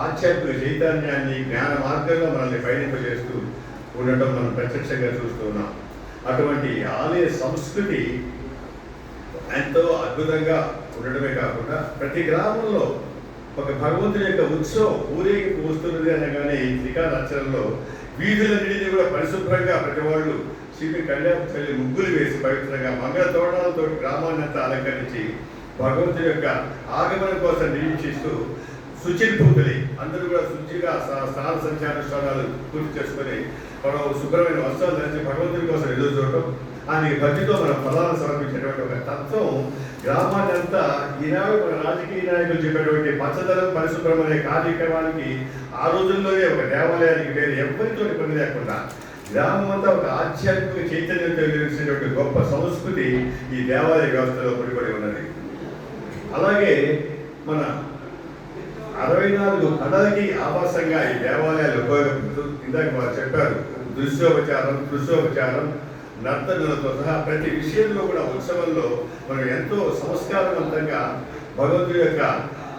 ఆధ్యాత్మిక చైతన్యాన్ని జ్ఞాన మార్గంలో మనల్ని పయనింపజేస్తూ ఉండటం మనం ప్రత్యక్షంగా చూస్తూ ఉన్నాం. అటువంటి ఆలయ సంస్కృతి ఎంతో అద్భుతంగా ఉండడమే కాకుండా ప్రతి గ్రామంలో ఒక భగవంతుని యొక్క ఉత్సవం ఊరేగింపు వస్తున్నది అనగానే ఈ త్రికాలాచరణలో వీధులన్నింటినీ కూడా పరిశుభ్రంగా ప్రతి వాళ్ళు శ్రీ కళ్యాణ తల్లి ముగ్గులు వేసి పవిత్రంగా మంగళ తోరణాలతో గ్రామాన్ని అంతా అలంకరించి భగవంతుని యొక్క ఆగమనం కోసం నిరీక్షిస్తూ శుచిర్భూతులై అందరూ కూడా శుచిగా స్నాన సంచారాలు పూర్తి చేసుకొని మనం శుభ్రమైన వస్త్రాలు ధరించి భగవంతుని కోసం ఎదురు చూడటం, ఆయనకి భక్తితో మనం ఫలాలను సమర్పించేటువంటి ఒక తత్వం గ్రామాన్ని అంతా ఈనాడు మన రాజకీయ నాయకులు చెప్పేటువంటి పచ్చదనం పరిశుభ్రం అనే కార్యక్రమానికి ఆ రోజుల్లోనే ఒక దేవాలయానికి వేరే ఎవరితో పని లేకుండా గ్రామం అంతా ఒక ఆధ్యాత్మిక చైతన్యంతో నిర్వహించేటువంటి గొప్ప సంస్కృతి ఈ దేవాలయ వ్యవస్థలో ముడిపడి ఉన్నది. అలాగే మన 64 కళలకి ఆవాసంగా ఈ దేవాలయాలు ఉపయోగపడుతూ ఇందాక వారు చెప్పారు దృశ్యోపచారం నర్తనలతో సహా ప్రతి విషయంలో కూడా ఉత్సవంలో మనం ఎంతో సంస్కారవంతంగా భగవంతుడి యొక్క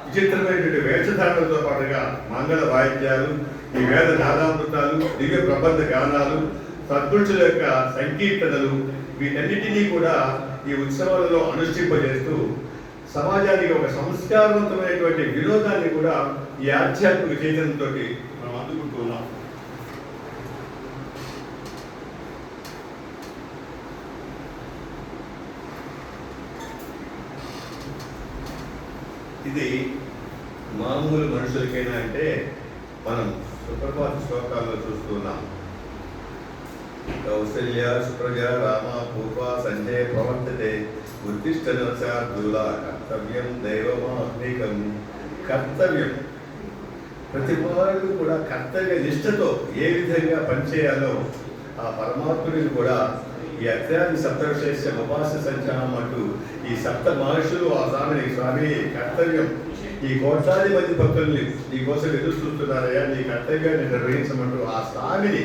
విచిత్రమైనటువంటి వేషధారణలతో పాటుగా మంగళ వాయిద్యాలు, ఈ వేద నాదామృతాలు, దివ్య ప్రబంధ గానాలు, సద్గురుల యొక్క సంకీర్తనలు వీటన్నిటినీ కూడా ఈ ఉత్సవాలలో అనుష్ఠింపజేస్తూ సమాజానికి ఒక సంస్కారవంతమైనటువంటి వినోదాన్ని కూడా ఈ ఆధ్యాత్మిక చైతన్యంతో మనం అందుకుంటూ ఉన్నాం. ఇది మామూలు మనుషులకైనా అంటే మనం సుప్రభాత శ్లోకాల్లో చూస్తున్నాం. కౌసల్య సుప్రజ రామ పూర్వ సంజయ ప్రవర్తతే ఉత్తిష్ట నరసార్దూలా కర్తవ్యం దైవమాత్మికం. కర్తవ్యం ప్రతి వారు కూడా కర్తవ్య నిష్ఠతో ఏ విధంగా పనిచేయాలో ఆ పరమాత్ముడిని కూడా ఈ అత్యాది సప్తవిశేష ఉపాస సంచారం అంటూ ఈ సప్త మహర్షులు ఆ స్వామి కర్తవ్యం, ఈ కోట్లాది మంది భక్తుల్ని నీ కోసం ఎదురు చూస్తున్నారయ్యా, నీ కర్తవ్యాన్ని నిర్వహించమంటూ ఆ స్వామిని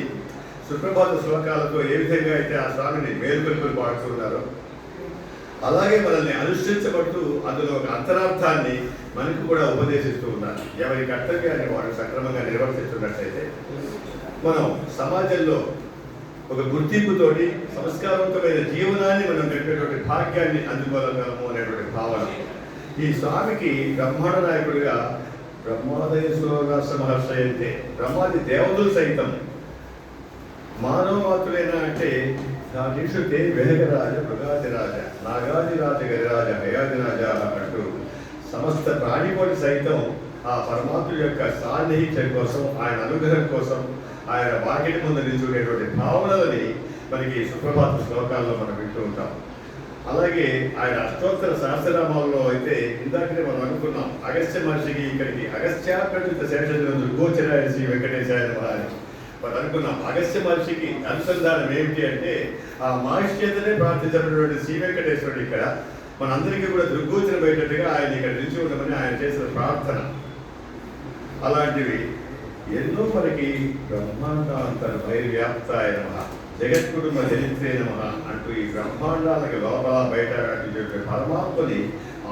సుప్రభాత శ్లోకాలతో ఏ విధంగా అయితే ఆ స్వామిని మేలుకొలుపులు పాడుతున్నారో అలాగే మనల్ని అనుష్ఠించబడుతూ అందులో ఒక అంతరార్థాన్ని మనకు కూడా ఉపదేశిస్తూ ఉన్నారు. ఎవరి కర్తవ్యాన్ని వారు సక్రమంగా నిర్వర్తిస్తున్నట్లయితే మనం సమాజంలో ఒక గుర్తింపుతోటి సంస్కారవంతమైన జీవనాన్ని మనం గడిపేటువంటి భాగ్యాన్ని అందుకోగలము అనేటువంటి భావన. ఈ స్వామికి బ్రహ్మాండ నాయకుడిగా బ్రహ్మాదయ మహర్షి అయితే బ్రహ్మాది దేవతలు సైతం మానవమాతులైన అంటే నిషుతే వేగరాజ మృగాదిరాజ నాగాదిరాజ గరిరాజ హయాదిరాజ అంటూ సమస్త ప్రాణికోటి సైతం ఆ పరమాత్ముడి యొక్క సాన్నిహిత్యం కోసం, ఆయన అనుగ్రహం కోసం, ఆయన వాకిటి ముందు నిల్చుకునేటువంటి భావనలని మనకి సుప్రభాత శ్లోకాల్లో మనం వింటూ ఉంటాం. అలాగే ఆయన అష్టోత్తర సహస్రనామాల్లో అయితే ఇందాకనే మనం అనుకున్నాం, అగస్త్య మహర్షికి ఇక్కడికి అగస్త్యాప్రయుక్త శేషజలందు గోచరాయ శ్రీ వెంకటేశాయ నమః అని మనం అనుకున్నాం. అగస్త్య మహర్షికి అనుసంధానం ఏమిటి అంటే ఆ మహర్షి చేతనే ప్రార్థించినటువంటి శ్రీ వెంకటేశ్వరుడు ఇక్కడ మనందరికీ కూడా దృగ్గోచరమయ్యేటట్టుగా ఆయన ఇక్కడ నిలిచి ఉండమని ఆయన చేసిన ప్రార్థన. అలాంటివి ఎన్నో మనకి బ్రహ్మాండాంతర వైర్వ్యాప్తాయ నమః జగత్కుటుంబ చరిత్రే నమః అంటూ ఈ బ్రహ్మాండాలకు లోపల బయట చెప్పే పరమాత్మని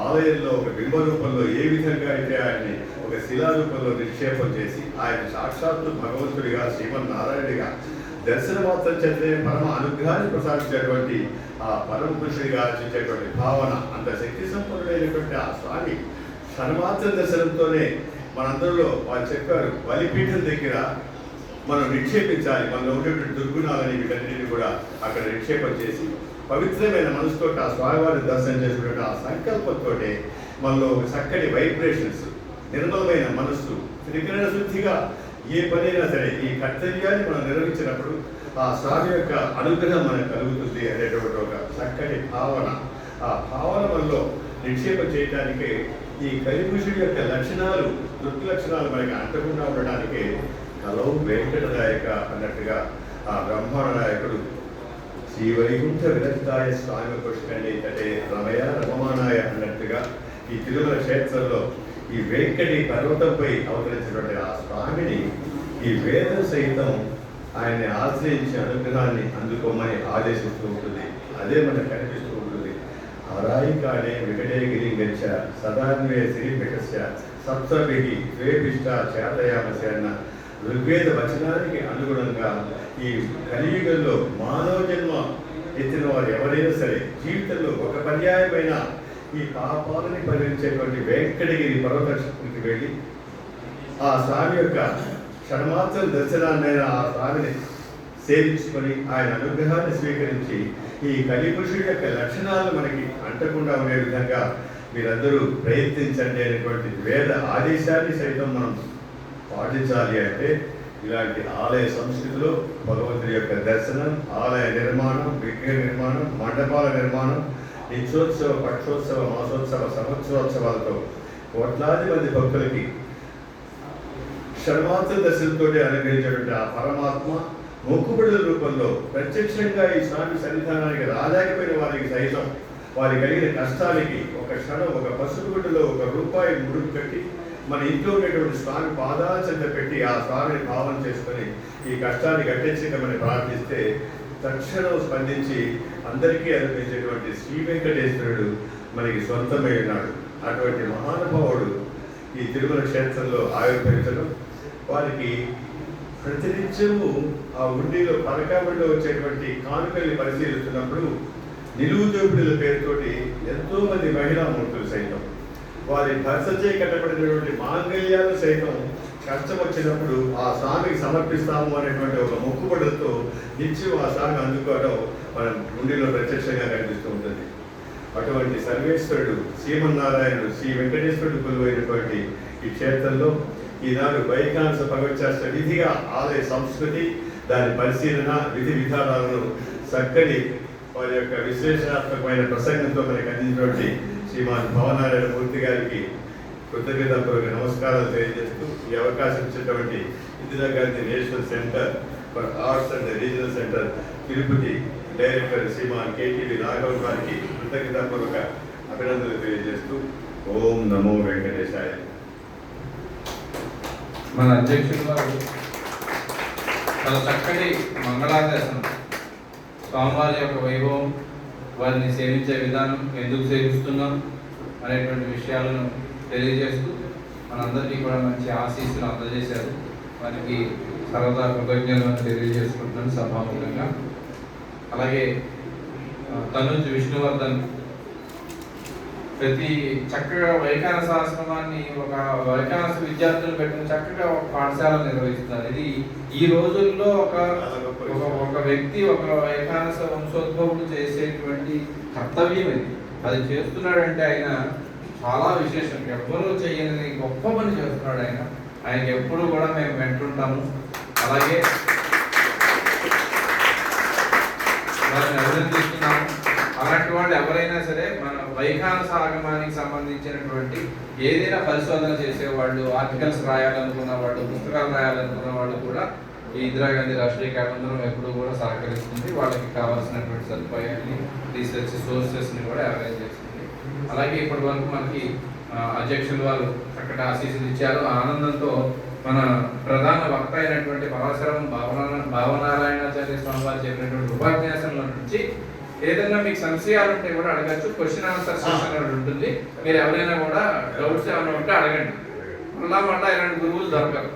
ఆలయంలో ఒక బింబ రూపంలో ఏ విధంగా అయితే ఆయన్ని ఒక శిలా రూపంలో నిక్షేపం చేసి ఆయన సాక్షాత్తు భగవంతుడిగా శ్రీమన్నారాయణుడిగా దర్శన మాత్రం చేస్తే పరమ అనుగ్రహాన్ని ప్రసాదించేటువంటి ఆ పరమ పురుషుడిగా ఆశించేటువంటి భావన, అంత శక్తి సంపన్నుడైనటువంటి ఆ స్వామి క్షణమాత్ర దర్శనంతోనే మనందరిలో వాళ్ళు చెప్పారు బలిపీఠం దగ్గర మనం నిక్షేపించాలి, మనలో ఉండేటువంటి దుర్గుణాలని వీటన్నిటిని కూడా అక్కడ నిక్షేపం చేసి పవిత్రమైన మనసుతో ఆ స్వామివారిని దర్శనం చేసుకునే ఆ సంకల్పంతో మనలో చక్కటి వైబ్రేషన్స్, నిర్మలమైన మనస్సు, త్రికరణ శుద్ధిగా ఏ పనైనా సరే ఈ కర్తవ్యాన్ని మనం నిర్వహించినప్పుడు ఆ స్వామి యొక్క అనుగ్రహం మనకు కలుగుతుంది అనేటువంటి ఒక చక్కటి భావన. ఆ భావన మనలో నిక్షేపం చేయడానికే ఈ కలిపురుషుడి యొక్క లక్షణాలు, దుర్లక్షణాలు మనకి అంటకుండా ఉండడానికి కలవు వెంకటనాయక అన్నట్టుగా ఆ బ్రహ్మాండ నాయకుడు శ్రీ వైకుంఠ విరక్తాయ స్వామి పుష్కరణి అంటే రమయ రమమానాయ అన్నట్టుగా ఈ తిరుమల క్షేత్రంలో ఈ వెంకటి పర్వతంపై అవతరించినటువంటి ఆ స్వామిని ఈ వేదం సైతం ఆయన్ని ఆశ్రయించి అనుగ్రహాన్ని అందుకోమని ఆదేశిస్తూ ఉంటుంది. అదే మనకు కనిపిస్తూ ఉంటుంది. అరాయికాడే వికటేగిరి గచ్చ సదాన్వే శ్రీపికస్య సప్తభికి ద్వేపిష్ట చేతయామసి అన్న ఋగ్వేద వచనానికి అనుగుణంగా ఈ కలియుగంలో మానవ జన్మ ఎత్తిన వారు ఎవరైనా సరే జీవితంలో ఒక పర్యాయమైన ఈ పాపాలని పరిగణించేటువంటి వెంకటగిరి పర్వతానికి వెళ్ళి ఆ స్వామి యొక్క క్షణమాత్ర దర్శనాన్నైనా ఆ స్వామిని సేవించుకొని ఆయన అనుగ్రహాన్ని స్వీకరించి ఈ కలిపురుషుడి యొక్క లక్షణాలు మనకి అంటకుండా ఉండే విధంగా మీరందరూ ప్రయత్నించండి అనేటువంటి వేద ఆదేశాన్ని సైతం మనం పాటించాలి. అంటే ఇలాంటి ఆలయ సంస్కృతిలో భగవంతుడి యొక్క దర్శనం, ఆలయ నిర్మాణం, విగ్రహ నిర్మాణం, మండపాల నిర్మాణం, నిత్యోత్సవ, పక్షోత్సవ, మాసోత్సవ, సంవత్సరోత్సవాలతో కోట్లాది మంది భక్తులకి క్షణమాత్ర దర్శనంతో అనుగ్రహించేటువంటి ఆ పరమాత్మ మొక్కుబడుల రూపంలో ప్రత్యక్షంగా ఈ స్వామి సన్నిధానానికి రాలేకపోయిన వారికి సైతం వారి కలిగిన కష్టానికి ఒక క్షణం ఒక పసుపు గుడ్డలో ₹1 ముడుపు కట్టి మన ఇంట్లో ఉండేటువంటి స్వామి పాదాల చెంత పెట్టి ఆ స్వామిని భావన చేసుకొని ఈ కష్టాన్ని గట్టెచ్చిందని ప్రార్థిస్తే తక్షణం స్పందించి అందరికీ అనిపించేటువంటి శ్రీ వెంకటేశ్వరుడు మనకి సొంతమై ఉన్నాడు. అటువంటి మహానుభావుడు ఈ తిరుమల క్షేత్రంలో ఆవిర్భవించడం, వారికి ప్రతినిత్యము ఆ ఉండిలో పరకాబడిలో వచ్చేటువంటి కానుకల్ని పరిశీలిస్తున్నప్పుడు నిలువు దోపిడీల పేరుతోటి ఎంతో మంది మహిళా మూర్తులు సైతం వారి భర్తచే కట్టబడినటువంటి మాంగళ్యాలు సైతం కష్టం వచ్చినప్పుడు ఆ స్వామికి సమర్పిస్తాము అనేటువంటి ఒక మొక్కుబడులతో నిత్యం ఆ స్వామి అందుకోవడం మన గుండెలో ప్రత్యక్షంగా కనిపిస్తూ ఉంటుంది. అటువంటి సర్వేశ్వరుడు శ్రీమన్నారాయణుడు శ్రీ వెంకటేశ్వరుడు కొలువైనటువంటి ఈ క్షేత్రంలో ఈనాడు వైకాంస భగవత్శాస్త్ర విధిగా ఆలయ సంస్కృతి, దాని పరిశీలన, విధి విధానాలను చక్కని వారి యొక్క విశ్లేషణాత్మకమైన ప్రసంగంతో మనకి అందించినటువంటి శ్రీమాన్ భవనారాయణ మూర్తి గారికి కృతజ్ఞతాపూర్వక నమస్కారాలు తెలియజేస్తూ ఈ అవకాశం ఇచ్చినటువంటి Indira Gandhi national centre for arts and regional centre Tirupati director శ్రీమాన్ కేటీవీ రాఘవ్ గారికి కృతజ్ఞతాపూర్వక అభినందనలు తెలియజేస్తూ ఓం నమో వెంకటేశాయ. మన అధ్యక్షులు గారు చాలా చక్కటి మంగళాశాసనం, స్వామివారి యొక్క వైభవం, వారిని సేవించే విధానం, ఎందుకు సేవిస్తున్నాం అనేటువంటి విషయాలను తెలియజేస్తూ మనందరికీ కూడా మంచి ఆశీస్సులు అందజేశారు. వారికి సరదా కృతజ్ఞతలు తెలియజేసుకుంటున్నాను సభాముఖంగా. అలాగే తనుజ్ విష్ణువర్ధన్ ప్రతి చక్కగా వైఖానస ఆశ్రమాన్ని ఒక వైఖానస విద్యార్థులు పెట్టిన చక్కగా ఒక పాఠశాల నిర్వహిస్తున్నారు. ఇది ఈ రోజుల్లో ఒక వ్యక్తి ఒక వైఖానస వంశోద్భవుడు చేసేటువంటి కర్తవ్యం ఇది. అది చేస్తున్నాడంటే ఆయన చాలా విశేషం, ఎవ్వరూ చేయని గొప్ప పని చేస్తున్నాడు ఆయన. ఆయనకి ఎప్పుడు కూడా మేము వెంటుంటాము. అలాగే వారిని అభినందిస్తున్నాము. అలాంటి వాళ్ళు ఎవరైనా సరే మన వైఖానస ఆగమానికి సంబంధించినటువంటి ఏదైనా పరిశోధన చేసేవాళ్ళు, ఆర్టికల్స్ రాయాలనుకున్న వాళ్ళు, పుస్తకాలు రాయాలనుకున్న వాళ్ళు కూడా ఈ ఇందిరాగాంధీ రాష్ట్రీయ కేంద్రం ఎప్పుడూ కూడా సహకరిస్తుంది. వాళ్ళకి కావాల్సినటువంటి సదుపాయాన్ని, రీసెర్చ్ సోర్సెస్ని కూడా అరేంజ్ చేస్తుంది. అలాగే ఇప్పటి వరకు మనకి అధ్యక్షులు వారు చక్కటి ఆశీస్సులు ఇచ్చారు. ఆనందంతో మన ప్రధాన వక్త అయినటువంటి పరాశరం భావనారాయణాచార్య స్వామి వారు చెప్పినటువంటి ఉపన్యాసంలో నుంచి ఏదైనా మీకు సంశయాలు ఉంటే కూడా అడగచ్చు. క్వశ్చన్ ఆన్సర్ సెషన్ కూడా ఉంటుంది. మీరు ఎవరైనా కూడా డౌట్స్ ఏమైనా ఉంటే అడగండి. మళ్ళా ఇలాంటి గురువులు దొరకరు.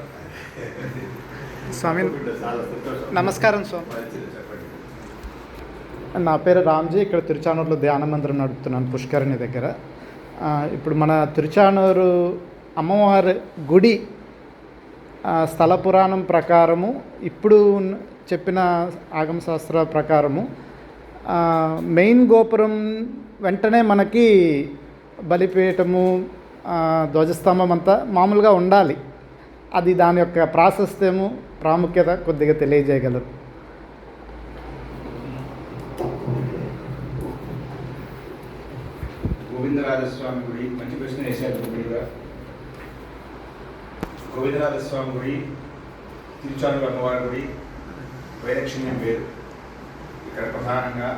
స్వామి నమస్కారం స్వామి. నా పేరు రామ్జీ. ఇక్కడ తిరుచానూరులో ధ్యాన మందిరం నడుపుతున్నాను పుష్కరిణి దగ్గర. ఇప్పుడు మన తిరుచానూరు అమ్మవారి గుడి స్థల పురాణం ప్రకారము, ఇప్పుడు చెప్పిన ఆగమశాస్త్ర ప్రకారము మెయిన్ గోపురం వెంటనే మనకి బలిపీఠము, ధ్వజస్తంభం అంతా మామూలుగా ఉండాలి. అది దాని యొక్క ప్రాశస్త్యము, ప్రాముఖ్యత కొద్దిగా తెలియజేయగలరు. గోవిందరాజస్వామి గుడి, మంచి ప్రశ్న వేశారు. గోవిందరాజస్వామి గుడి, తిరుచానూరు అమ్మవారి గుడి, వైలక్షణ్యం వేరు. ఇక్కడ ప్రధానంగా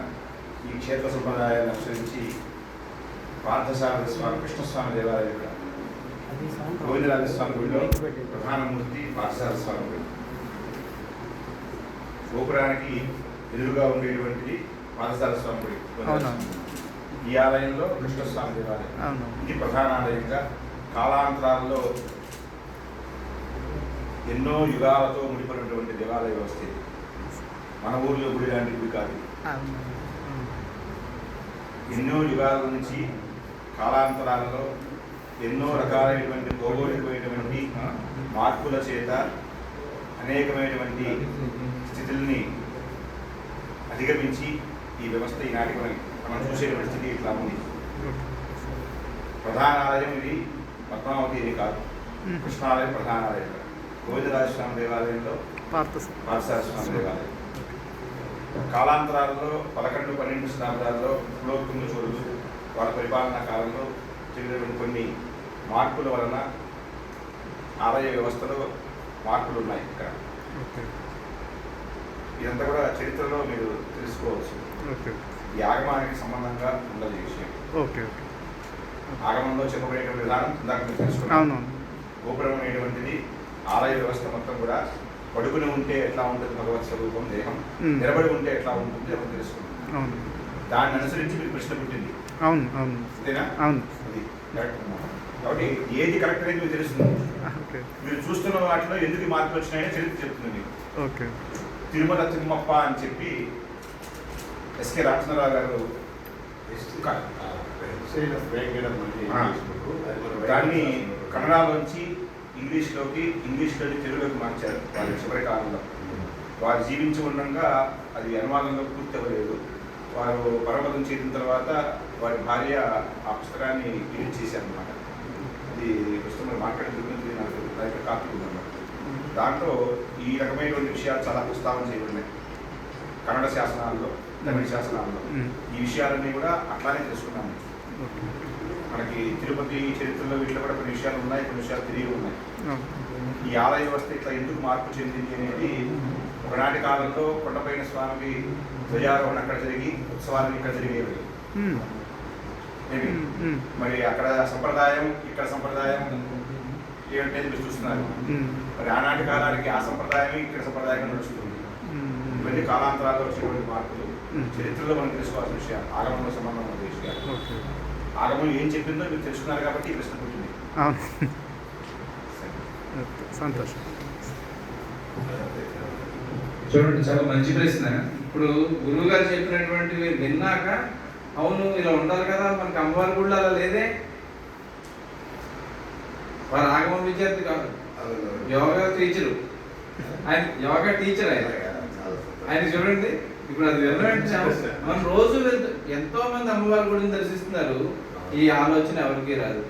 ఈ క్షేత్ర సంప్రదాయాన్ని అనుసరించి పార్థసారథి స్వామి, కృష్ణస్వామి దేవాలయం ఇక్కడ. గోవిందరాజస్వామి గుడిలో ప్రధాన మూర్తి పార్థసారథి స్వామి గుడి. గోపురానికి ఎదురుగా ఉండేటువంటిది పార్థసారథి స్వామి గుడి. ఈ ఆలయంలో కృష్ణస్వామి దేవాలయం, ఇది ప్రధాన ఆలయంగా కాలాంతరాల్లో ఎన్నో యుగాలతో ముడిపడినటువంటి దేవాలయ వ్యవస్థ ఇది. మన ఊర్లో గుడి లాంటి గుడి కాదు. ఎన్నో యుగాల నుంచి కాలాంతరాలలో ఎన్నో రకాలైనటువంటి భౌగోళికమైనటువంటి మార్పుల చేత అనేకమైనటువంటి స్థితుల్ని అధిగమించి ఈ వ్యవస్థ ఈనాటికి మనం చూసేటువంటి స్థితి ఇట్లా ఉంది. ప్రధాన ఆలయం ఇది పద్మావతి ఇది కాదు. కృష్ణాలయం ప్రధాన ఆలయం. గోవిందరాజస్వామి దేవాలయంలో పార్థసారథి స్వామి దేవాలయం. కాలాంతరాలలో 11-12 శతాబ్దాల్లో కులోత్తుంగ చోళులు వాళ్ళ పరిపాలనా కాలంలో జరిగినటువంటి కొన్ని మార్పుల వలన ఆలయ వ్యవస్థలో మార్పులు ఉన్నాయి. ఇక్కడ ఇదంతా కూడా చరిత్రలో మీరు తెలుసుకోవచ్చు. ఈ ఆగమానికి సంబంధంగా ఉండదు ఈ విషయం. ఆగమంలో చెప్పబడేటువంటి విధానం ఇందాక మీరు తెలుసుకున్నాను. గోపురం అనేటువంటిది ఆలయ వ్యవస్థ మొత్తం కూడా పడుకుని ఉంటే ఎట్లా ఉంటుంది భగవత్ స్వరూపం, దేహం నిలబడి ఉంటే ఎట్లా ఉంటుంది అని తెలుసుకున్నాం. దాన్ని అనుసరించి మీకు ప్రశ్న పుట్టింది. అంతేనా? కాబట్టి ఏది కరెక్ట్ అనేది మీకు తెలుస్తుంది. మీరు చూస్తున్న వాటిలో ఎందుకు మార్పులు వచ్చినాయో చరిత్ర చెప్తుంది మీకు. తిరుమల తిరుమప్ప అని చెప్పి ఎస్కే రామచంద్రరావు గారు దాన్ని కన్నడలోంచి ఇంగ్లీష్లోని తెలుగులోకి మార్చారు వారి చివరి కాలంలో. వారు జీవించి ఉండగా అది అనువాదంలో పూర్తి అవ్వలేదు. వారు పరమపదం చేసిన తర్వాత వారి భార్య ఆ పుస్తకాన్ని రిలీజ్ చేశారు అన్నమాట. అది పుస్తకం మార్కెట్ దొరుకుతుంది, నాకు దానికి కాపీ ఉందన్నమాట. దాంట్లో ఈ రకమైనటువంటి విషయాలు చాలా ప్రస్తావన చేయబడినాయి కన్నడ శాసనాల్లో, తమిళ శాసనాల్లో. ఈ విషయాలన్నీ కూడా అట్లానే తెలుసుకున్నాము. మనకి తిరుపతి చరిత్రలో వీటిలో కూడా కొన్ని విషయాలు ఉన్నాయి, కొన్ని విషయాలు తెలియ ఉన్నాయి. ఈ ఆలయ వ్యవస్థ ఇట్లా ఎందుకు మార్పు చెందింది అనేది ఒకనాటి కాలంలో కొండపైన స్వామికి ధ్వజారోహణ అక్కడ జరిగి ఉత్సవాలు ఇక్కడ జరిగేవి. మరి అక్కడ సంప్రదాయం ఇక్కడ సంప్రదాయం ఏమిటనేది మీరు చూస్తున్నారు. మరి ఆనాటి కాలానికి ఆ సంప్రదాయం ఇక్కడ సంప్రదాయం నడుస్తుంది. ఇవన్నీ కాలాంతరాల్లో వచ్చేటువంటి మార్పులు చరిత్రలో మనం తెలుసుకోవాల్సిన విషయాలు, ఆగమంలో సంబంధం ఉన్న విషయాలు. ఆగమం ఏం చెప్పిందో మీరు తెలుసుకున్నారు కాబట్టి ఈ ప్రశ్న పుట్టింది. సంతోషం. చూడండి, చాలా మంచి ప్రశ్న. ఇప్పుడు గురువు గారు చెప్పినటువంటివి విన్నాక అవును ఇలా ఉండాలి కదా, మనకి అమ్మవారి గుళ్ళు అలా లేదే. వారు ఆగమ విద్యార్థి కాదు, యోగా టీచరు. ఆయన యోగా టీచర్ ఆయన చూడండి. ఇప్పుడు అది విన్నట్టు మనం రోజు ఎంతో మంది అమ్మవారి గుడిని దర్శిస్తున్నారు. ఈ ఆలోచన ఎవరికి రాదు.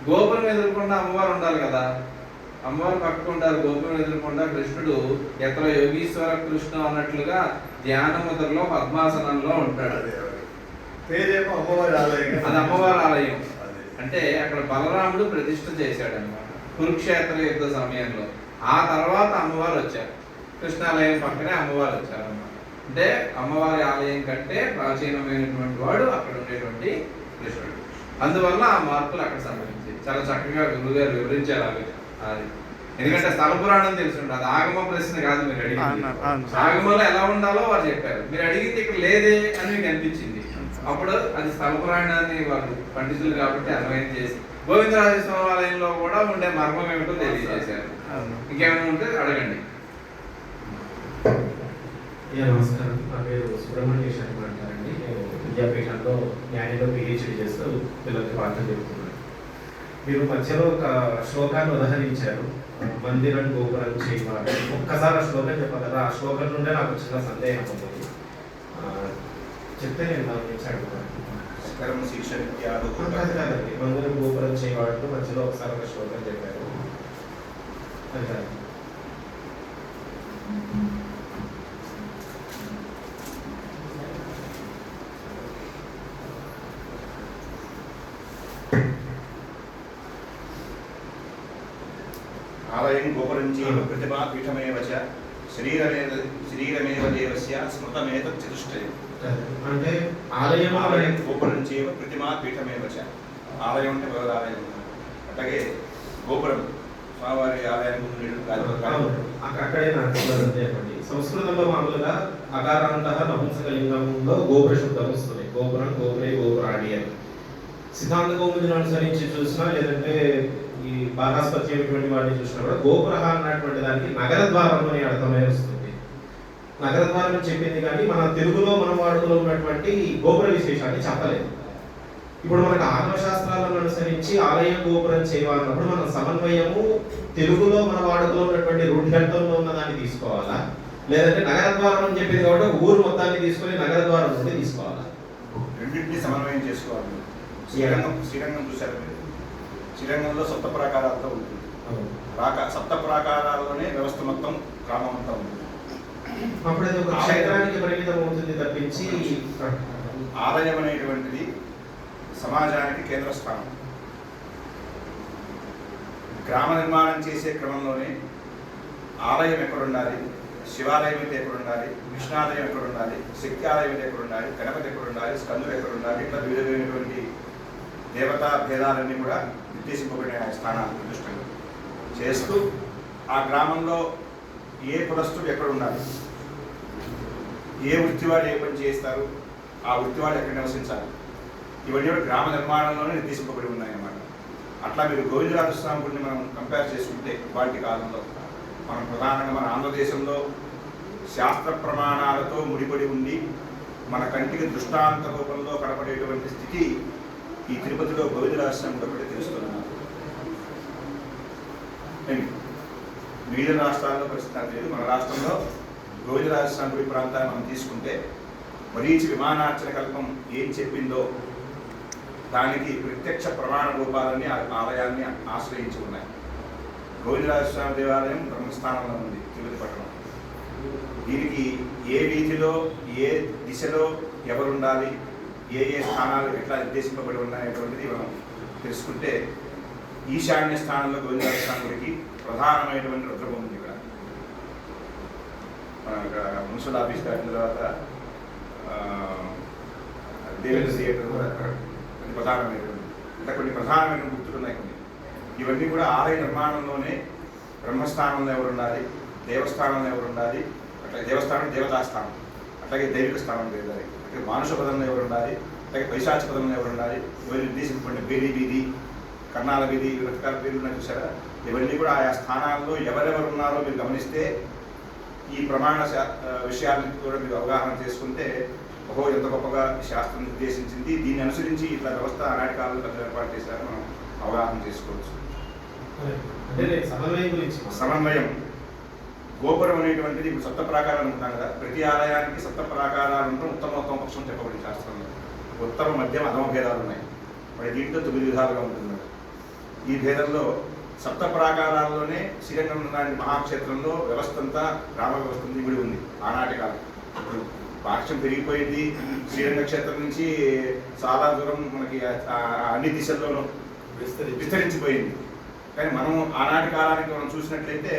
గోపురం ఎదుర్కొండా అమ్మవారు ఉండాలి కదా, అమ్మవారు పక్కకు ఉండాలి. గోపురం ఎదుర్కొండా కృష్ణుడు ఎత్ర యోగీశ్వర కృష్ణ అన్నట్లుగా ధ్యాన ముద్రలో పద్మాసనంలో ఉంటాడు. పేరేమో అమ్మవారి ఆలయం. అది అమ్మవారి ఆలయం. అంటే అక్కడ బలరాముడు ప్రతిష్ఠ చేశాడు అన్నమాట కురుక్షేత్ర యుద్ధ సమయంలో. ఆ తర్వాత అమ్మవారు వచ్చారు, కృష్ణాలయం పక్కనే అమ్మవారు వచ్చారు అన్నమాట. అంటే అమ్మవారి ఆలయం కంటే ప్రాచీనమైనటువంటి వాడు అక్కడ ఉండేటువంటి కృష్ణుడు. అందువల్ల ఆ మార్పులు అక్కడ సంభవించాయి. చాలా చక్కగా గురువు గారు వివరించారు అది. ఎందుకంటే స్థల పురాణం తెలుసుండే, అది ఆగమ ప్రశ్న కాదు మీరు అడిగింది. ఆగమంలో ఎలా ఉండాలో వారు చెప్పారు, మీరు అడిగింది ఇక్కడ లేదే అని మీకు అనిపించింది. అప్పుడు అది స్థల పురాణాన్ని వారు పండితులు కాబట్టి అన్వయం చేసి గోవిందరాజేశ్వర ఆలయంలో కూడా ఉండే మర్మం ఏమిటో తెలియజేశారు. ఇంకేమైనా ఉంటే అడగండి. నమస్కారం, నా పేరు సుబ్రహ్మణ్య శర్మ అంటారండి. నేను విద్యాపీఠంలో న్యాయంలో పిహెచ్డి చేస్తూ పిల్లలకి పాఠం చెబుతున్నాను. మీరు మధ్యలో ఒక శ్లోకాన్ని ఉదహరించారు, మందిరం గోపురం చేయవాలి. ఒక్కసారి ఆ శ్లోకం చెప్పగలరా? ఆ శ్లోకం నుండే నాకు చిన్న సందేహం ఉంది, చెప్తే నేను దాని నుంచి అడుగుతాను. కాదండి, మందిరం గోపురం చేయవాడు మధ్యలో ఒకసారి ఒక శ్లోకం చెప్పారు. అది కాదు. ఆలయం గోపురంచి ప్రతిభా పీఠమేవ చ శరీరమేవ దేవస్య స్మృతమేత చతుష్టయం. అంటే ఆలయం గోపురంచి ప్రతిమా పీఠమేవ చ. ఆలయం అంటే భగవద్ ఆలయం. అట్లాగే గోపురం స్వామివారి ఆలయం అక్కడే నాకు చెప్పండి. సంస్కృతంలో మామూలుగా అకారాంతః నపుంసకలింగంలో గోపుర శబ్దం వస్తుంది. గోపురం, గోపురే, గోపురాడి అని. సిద్ధాంత కౌముదిని అనుసరించి చూసినా లేదంటే ఈ బాహాస్పత్యం అయినటువంటి వాటిని చూసినా కూడా గోపుర అన్నటువంటి దానికి నగర ద్వారం అనే అర్థమే వస్తుంది. నగర ద్వారం చెప్పింది కానీ మన తెలుగులో మన వాడుకలో ఉన్నటువంటి గోపుర విశేషాన్ని చెప్పలేదు. ఇప్పుడు మనకు ఆగమ శాస్త్రాలను అనుసరించి ఆలయం గోపురం చేయాలన్నప్పుడు మనం సమన్వయము తెలుగులో మన వాడుకలో ఉన్నటువంటి రూఢిగంటంలో ఉన్న దాన్ని తీసుకోవాలా, లేదంటే నగర ద్వారం అని చెప్పింది కాబట్టి ఊరు మొత్తాన్ని తీసుకొని నగర ద్వారం నుండి తీసుకోవాలా? రెండింటినీ సమన్వయం చేసుకోవాలి. శ్రీరంగం చూశారు మీరు, శ్రీరంగంలో సప్త ప్రాకారాలతో ఉంటుంది. సప్త ప్రాకారాలలోనే వ్యవస్థ మొత్తం గ్రామం అంతా ఉంటుంది. అప్పుడు అది ఒక క్షేత్రానికి పరిమితం అవుతుంది తప్పించి ఆలయం అనేటువంటిది సమాజానికి కేంద్ర స్థానం. గ్రామ నిర్మాణం చేసే క్రమంలోనే ఆలయం ఎక్కడుండాలి, శివాలయం అయితే ఎక్కడుండాలి, కృష్ణాలయం ఎక్కడుండాలి, శక్తి ఆలయం అయితే ఎక్కడుండాలి, గణపతి ఎక్కడుండాలి, స్కందులు ఎక్కడుండాలి, ఇట్లా వివిధమైనటువంటి దేవతా భేదాలన్నీ కూడా నిర్దేశింపబడిన స్థానాలు ప్రతిష్టంగా చేస్తూ ఆ గ్రామంలో ఏ కులస్తుడు ఎక్కడ ఉండాలి, ఏ వృత్తివాడు ఏ పని చేస్తారు, ఆ వృత్తివాడు ఎక్కడ నివసించాలి, ఇవన్నీ కూడా గ్రామ నిర్మాణంలోనే నిర్దేశింపబడి ఉన్నాయన్నమాట. అట్లా మీరు గోవిందరాజస్వామి గుడిని మనం కంపేర్ చేసుకుంటే వాటి కాలంలో మనం ప్రధానంగా మన ఆంధ్రదేశంలో శాస్త్ర ప్రమాణాలతో ముడిపడి ఉండి మన కంటికి దృష్టాంత రూపంలో కనపడేటువంటి స్థితి ఈ తిరుపతిలో గోవిందరాజస్వామి ఒకటి తెలుస్తున్నాను. మిగిలిన రాష్ట్రాల్లో పరిస్థితి లేదు. మన రాష్ట్రంలో గోవిందరాజస్వామి గుడి ప్రాంతాన్ని మనం తీసుకుంటే మరీచి విమానార్చన కల్పం ఏం చెప్పిందో దానికి ప్రత్యక్ష ప్రమాణ రూపాలన్నీ ఆలయాన్ని ఆశ్రయించి ఉన్నాయి. గోవిందరాజస్వామి దేవాలయం బ్రహ్మస్థానంలో ఉంది తిరుపతి పట్టణం. దీనికి ఏ వీధిలో ఏ దిశలో ఎవరుండాలి, ఏ స్థానాలు ఎట్లా నిర్దేశింపబడి ఉన్నాయనేటువంటిది మనం తెలుసుకుంటే ఈశాన్య స్థానంలో గోవిందరాజస్వామికి ప్రధానమైనటువంటి రుద్రభూమి ఉంది ఇక్కడ. ఇక్కడ మున్సిపల్ ఆఫీస్ దాటిన తర్వాత దేవేంద్ర థియేటర్ కూడా కొన్ని ప్రధానమైనటువంటి ఇంకా కొన్ని ప్రధానమైన గుర్తులు ఉన్నాయి కొన్ని. ఇవన్నీ కూడా ఆలయ నిర్మాణంలోనే బ్రహ్మస్థానంలో ఎవరు ఉండాలి, దేవస్థానంలో ఎవరు ఉండాలి, అట్లాగే దేవస్థానం దేవతాస్థానం, అట్లాగే దైవిక స్థానం వేయాలి, అట్లాగే మానుష పదంలో ఎవరు ఉండాలి, అట్లాగే పైశాచ పదంలో ఎవరు ఉండాలి, ఇవన్నీ నిర్దేశించబడిన బేలి వీధి, కర్ణాల వీధి, రకరకాల పేర్లు ఉన్నాయి చూసారా. ఇవన్నీ కూడా ఆయా స్థానాల్లో ఎవరెవరు ఉన్నారో మీరు గమనిస్తే ఈ ప్రమాణ విషయాలను కూడా మీరు అవగాహన చేసుకుంటే ఓహో ఎంత గొప్పగా శాస్త్రం నిర్దేశించింది, దీన్ని అనుసరించి ఇట్లా వ్యవస్థ ఆనాటి కాలంలో పెద్ద ఏర్పాటు చేశారు మనం అవగాహన చేసుకోవచ్చు. సమన్వయం గోపురం అనేటువంటిది ఇప్పుడు సప్త ప్రాకారాలు ఉంటాం కదా, ప్రతి ఆలయానికి సప్త ప్రాకారాలు ఉంటాం. ఉత్తమోత్తమ పక్షం చెప్పబడింది శాస్త్రంలో. ఉత్తమ మధ్యం అధమ భేదాలు ఉన్నాయి. మరి దీంట్లో 9 విధాలుగా ఉంటుంది. ఈ భేదంలో సప్త ప్రాకారాల్లోనే శ్రీరంగం లాంటి మహాక్షేత్రంలో వ్యవస్థ అంతా గ్రామ వ్యవస్థ ఇమిడి ఉంది ఆనాటి కాలం. ఇప్పుడు పాక్షం పెరిగిపోయింది. శ్రీరంగ క్షేత్రం నుంచి చాలా దూరం మనకి అన్ని దిశల్లోనూ విస్తరించిపోయింది. కానీ మనం ఆనాటి కాలానికి మనం చూసినట్లయితే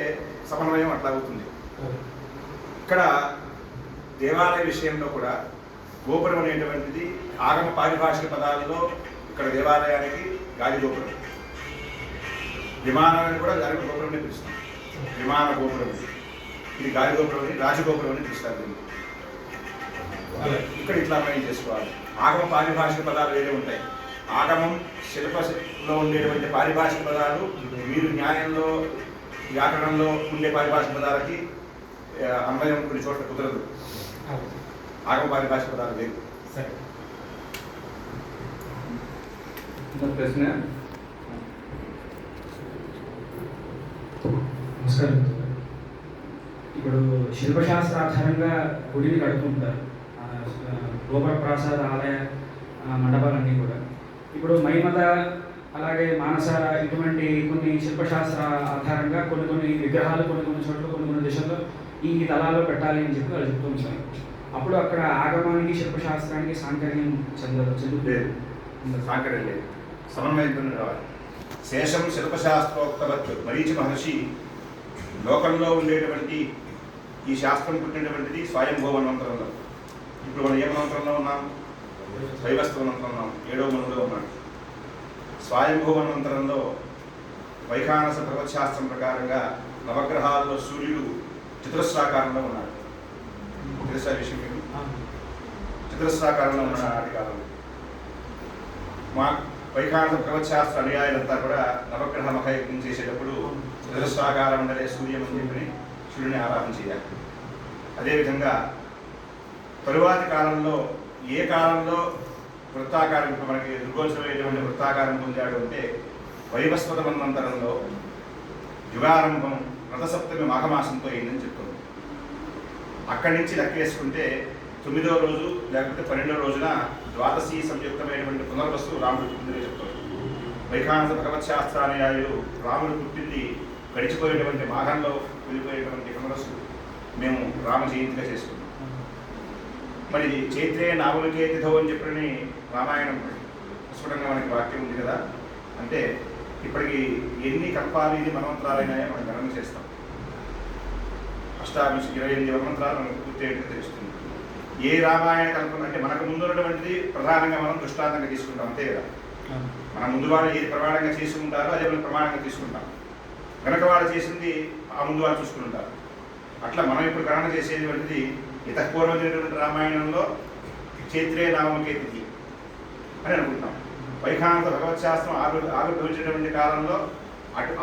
సమన్వయం అట్లా అవుతుంది. ఇక్కడ దేవాలయ విషయంలో కూడా గోపురం అనేటువంటిది ఆగమ పారిభాషిక పదాలలో ఇక్కడ దేవాలయానికి గాలి గోపురం, విమానాన్ని కూడా గాలి గోపురం అని పిలుస్తాం. విమాన గోపురం ఇది గాలి గోపురం అని, రాజగోపురం అని పిలుస్తారు. ఇక్కడ ఇట్లా అర్థం చేసుకోవాలి. ఆగమ పారిభాషిక పదాలు వేరే ఉంటాయి. ఆగమం శిల్పలో ఉండేటువంటి పారిభాషిక పదాలు మీరు న్యాయంలో వ్యాకరణంలో ఉండే పారిభాషిక పదాలకి అన్వయం కొన్ని చోట్ల కుదరదు. ఆగమ పారిభాషిక పదాలు లేవు. ప్రశ్న నమస్కారం. ఇప్పుడు శిల్పశాస్త్రాధారంగా గుడిని కడుతుంటారు, గోపుర ప్రాసాద ఆలయ మండపాలన్నీ కూడా. ఇప్పుడు మైమద అలాగే మానస ఇటువంటి కొన్ని శిల్పశాస్త్ర ఆధారంగా కొన్ని విగ్రహాలు కొన్ని చోట్ల కొన్ని దిశల్లో ఈ దళాల్లో పెట్టాలి అని చెప్పి వాళ్ళు చెప్తూ ఉంటారు. అప్పుడు అక్కడ ఆగమానికి శిల్పశాస్త్రానికి సాంకర్యం లేదు, సాంకర్యం లేదు, సమన్వయంతో రావాలి. శేషం శిల్పశాస్త్రోక్తవత్ మరీచి మహర్షి లోకంలో ఉండేటువంటి ఈ శాస్త్రం పుట్టినటువంటిది స్వయంభూవనంతరంలో. ఇప్పుడు మనం ఏ మనంతరంలో ఉన్నాం? శైవస్థవనంతరం ఉన్నాం. 7వ మనులో ఉన్నాడు. స్వయంభూవనంతరంలో వైఖానస పర్వతశాస్త్రం ప్రకారంగా నవగ్రహాల్లో సూర్యుడు చతురస్రాకారంలో ఉన్నాడు. తెలుసా విషయం మీకు? చతురస్రాకారంలో ఉన్నాడు నాటి కాలంలో. మా వైఖానస పర్వతశాస్త్ర అనుయాయులంతా కూడా నవగ్రహ మఖయజ్ఞం చేసేటప్పుడు చతురస్రాకారం ఉండే సూర్యం అని చెప్పి సూర్యుని ఆరాధన చేయాలి. అదేవిధంగా తరువాతి కాలంలో ఏ కాలంలో వృత్తాకారం, ఇప్పుడు మనకి దుర్గోత్సవమైనటువంటి వృత్తాకారం పొందాడు అంటే వైవస్వత మన్వంతరంలో యుగారంభం రథసప్తమి మాఘమాసంతో అయిందని చెప్తుంది. అక్కడి నుంచి లెక్కేసుకుంటే 9వ రోజు లేకపోతే 12వ రోజున ద్వాదశి సంయుక్తమైనటువంటి పునర్వసు రాముడు పుట్టిందని చెప్తారు. వైఖానస భగవత్శాస్త్రానుయాయులు రాముడు పుట్టింది గడిచిపోయేటువంటి మాఘంలో వెళ్ళిపోయేటువంటి పునర్వసు మేము రామ జయంతిగా చేసుకున్నాం. మరి చైత్రే నాగులకే తిథో అని చెప్పని రామాయణం స్ఫుటంగా మనకి వాక్యం ఉంది కదా. అంటే ఇప్పటికి ఎన్ని కల్పాలు ఇది మనమంత్రాలైనాయో మనం గణన చేస్తాం. 28 మనమంత్రాలు మనకు పూర్తి తెలుస్తుంది. ఏ రామాయణ కల్పన అంటే మనకు ముందు ఉన్నటువంటిది ప్రధానంగా మనం దృష్టాంతంగా తీసుకుంటాం, అంతే కదా. మన ముందు వాళ్ళు ఏది ప్రమాణంగా చేసుకుంటారో అదే మనం ప్రమాణంగా తీసుకుంటాం. వెనక వాళ్ళు చేసింది ఆ ముందు వాళ్ళు చూసుకుంటారు. అట్లా మనం ఇప్పుడు గణన చేసేటువంటిది ఇతపూర్వం జరిగినటువంటి రామాయణంలో చైత్రే నామకే తిథి అని అనుకుంటాం. వైఖానస భగవత్శాస్త్రం ఆవిర్భవించినటువంటి కాలంలో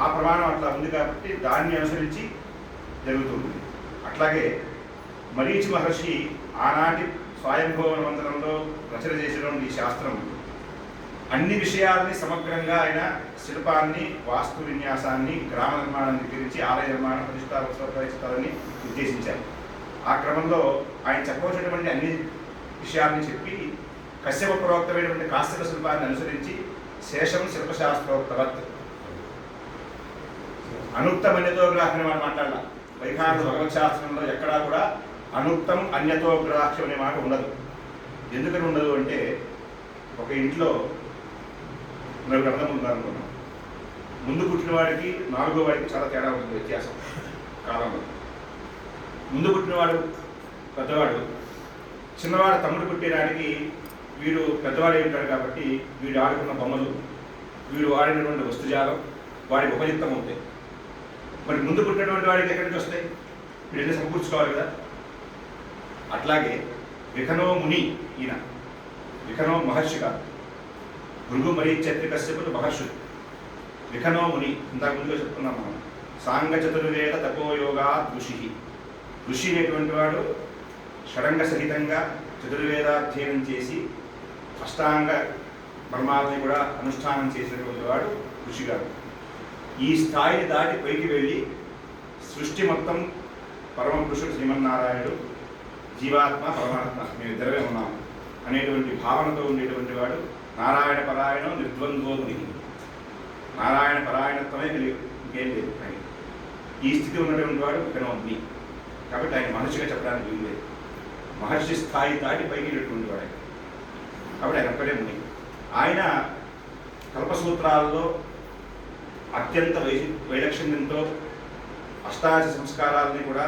ఆ ప్రమాణం అట్లా ఉంది కాబట్టి దాన్ని అనుసరించి జరుగుతుంది. అట్లాగే మరీచి మహర్షి ఆనాటి స్వయంభూవనంతరంలో రచన చేసినటువంటి ఈ శాస్త్రం అన్ని విషయాలని సమగ్రంగా ఆయన శిల్పాన్ని, వాస్తు విన్యాసాన్ని, గ్రామ నిర్మాణాన్ని గురించి ఆలయ నిర్మాణ ప్రతిష్టాలని నిర్దేశించారు. ఆ క్రమంలో ఆయన చెప్పవలసినటువంటి అన్ని విషయాలని చెప్పి కశ్యప ప్రోక్తమైనటువంటి కాశ్యప శిల్పాన్ని అనుసరించి శేషం శిల్పశాస్త్రోక్తవత్ అనుక్తం అన్యతోగ్రాహ్యం అని మాట్లాడాల. వైఖానస భగవత్శాస్త్రంలో ఎక్కడా కూడా అనుక్తం అన్యతోగ్రాహ్యం అనే మాట ఉండదు. ఎందుకని ఉండదు అంటే ఒక ఇంట్లో నలుగురు అన్నదమ్ములు ఉన్నారనుకున్నాం. ముందు పుట్టిన వాడికి నాలుగో వాడికి చాలా తేడా ఉంటుంది, వ్యత్యాసం కాలంలో. ముందు పుట్టినవాడు పెద్దవాడు, చిన్నవాడు తమ్ముడు పుట్టేనాటికి వీడు పెద్దవాడు ఉంటాడు కాబట్టి వీడు ఆడుకున్న బొమ్మలు, వీడు ఆడినటువంటి వస్తుజాలం వాడికి ఉపయుక్తం అవుతాయి. మరి ముందు పుట్టినటువంటి వాడికి ఎక్కడి నుంచి వస్తాయి? వీళ్ళని సమకూర్చుకోవాలి కదా. అట్లాగే విఖనో ముని, ఈయన విఖనో మహర్షి కాదు, భృగు మరీచ్యత్రి కశ్యపులు మహర్షులు. విఖనో ముని ఇంతకు ముందుగా చెప్పుకున్నాం మనం. సాంగ చతుర్వేద తపోయోగా ఋషి. ఋషి అనేటువంటి వాడు షడంగ సహితంగా చతుర్వేదాధ్యయనం చేసి అష్టాంగ బ్రహ్మాలని కూడా అనుష్ఠానం చేసినటువంటి వాడు ఋషి గారు. ఈ స్థాయిని దాటి పైకి వెళ్ళి సృష్టి మొత్తం పరమ పురుషుడు శ్రీమన్నారాయణుడు, జీవాత్మ పరమాత్మ మేమిద్దరమే ఉన్నాం అనేటువంటి భావనతో ఉండేటువంటి వాడు నారాయణ పరాయణం నిర్ద్వంద్వో ముని. నారాయణ పరాయణత్వమే ఇంకేం లేదు అని ఈ స్థితి ఉన్నటువంటి వాడు విఖనో ముని. కాబట్టి ఆయన మహర్షిగా చెప్పడానికి వీలు లేదు. మహర్షి స్థాయి దాటి పైకి వెళ్ళేటువంటి వాడు కాబట్టి ఆయన ఒక్కడే ముని. ఆయన కల్పసూత్రాల్లో అత్యంత వైలక్షణ్యంతో అష్టాదశ సంస్కారాలని కూడా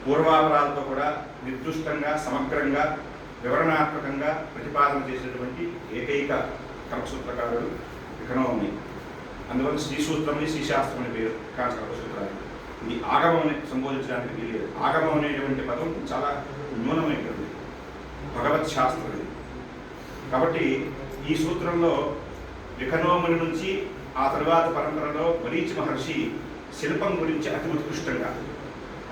పూర్వాపరాలతో కూడా నిర్దుష్టంగా సమగ్రంగా వివరణాత్మకంగా ప్రతిపాదన చేసినటువంటి ఏకైక కల్పసూత్రకారుడు విఖనో ముని. అందువల్ల శ్రీసూత్రం శ్రీశాస్త్రం అని పేరు కల్పసూత్రాలు. ఇది ఆగమం సంబోధించడానికి వీలేదు. ఆగమం అనేటువంటి పదం చాలా న్యూనమైనటువంటి భగవత్ శాస్త్రం ఇది. కాబట్టి ఈ సూత్రంలో విఖనో ముని నుంచి ఆ తరువాత పరంపరలో మరీచి మహర్షి శిల్పం గురించి అతి ఉత్కృష్టంగా,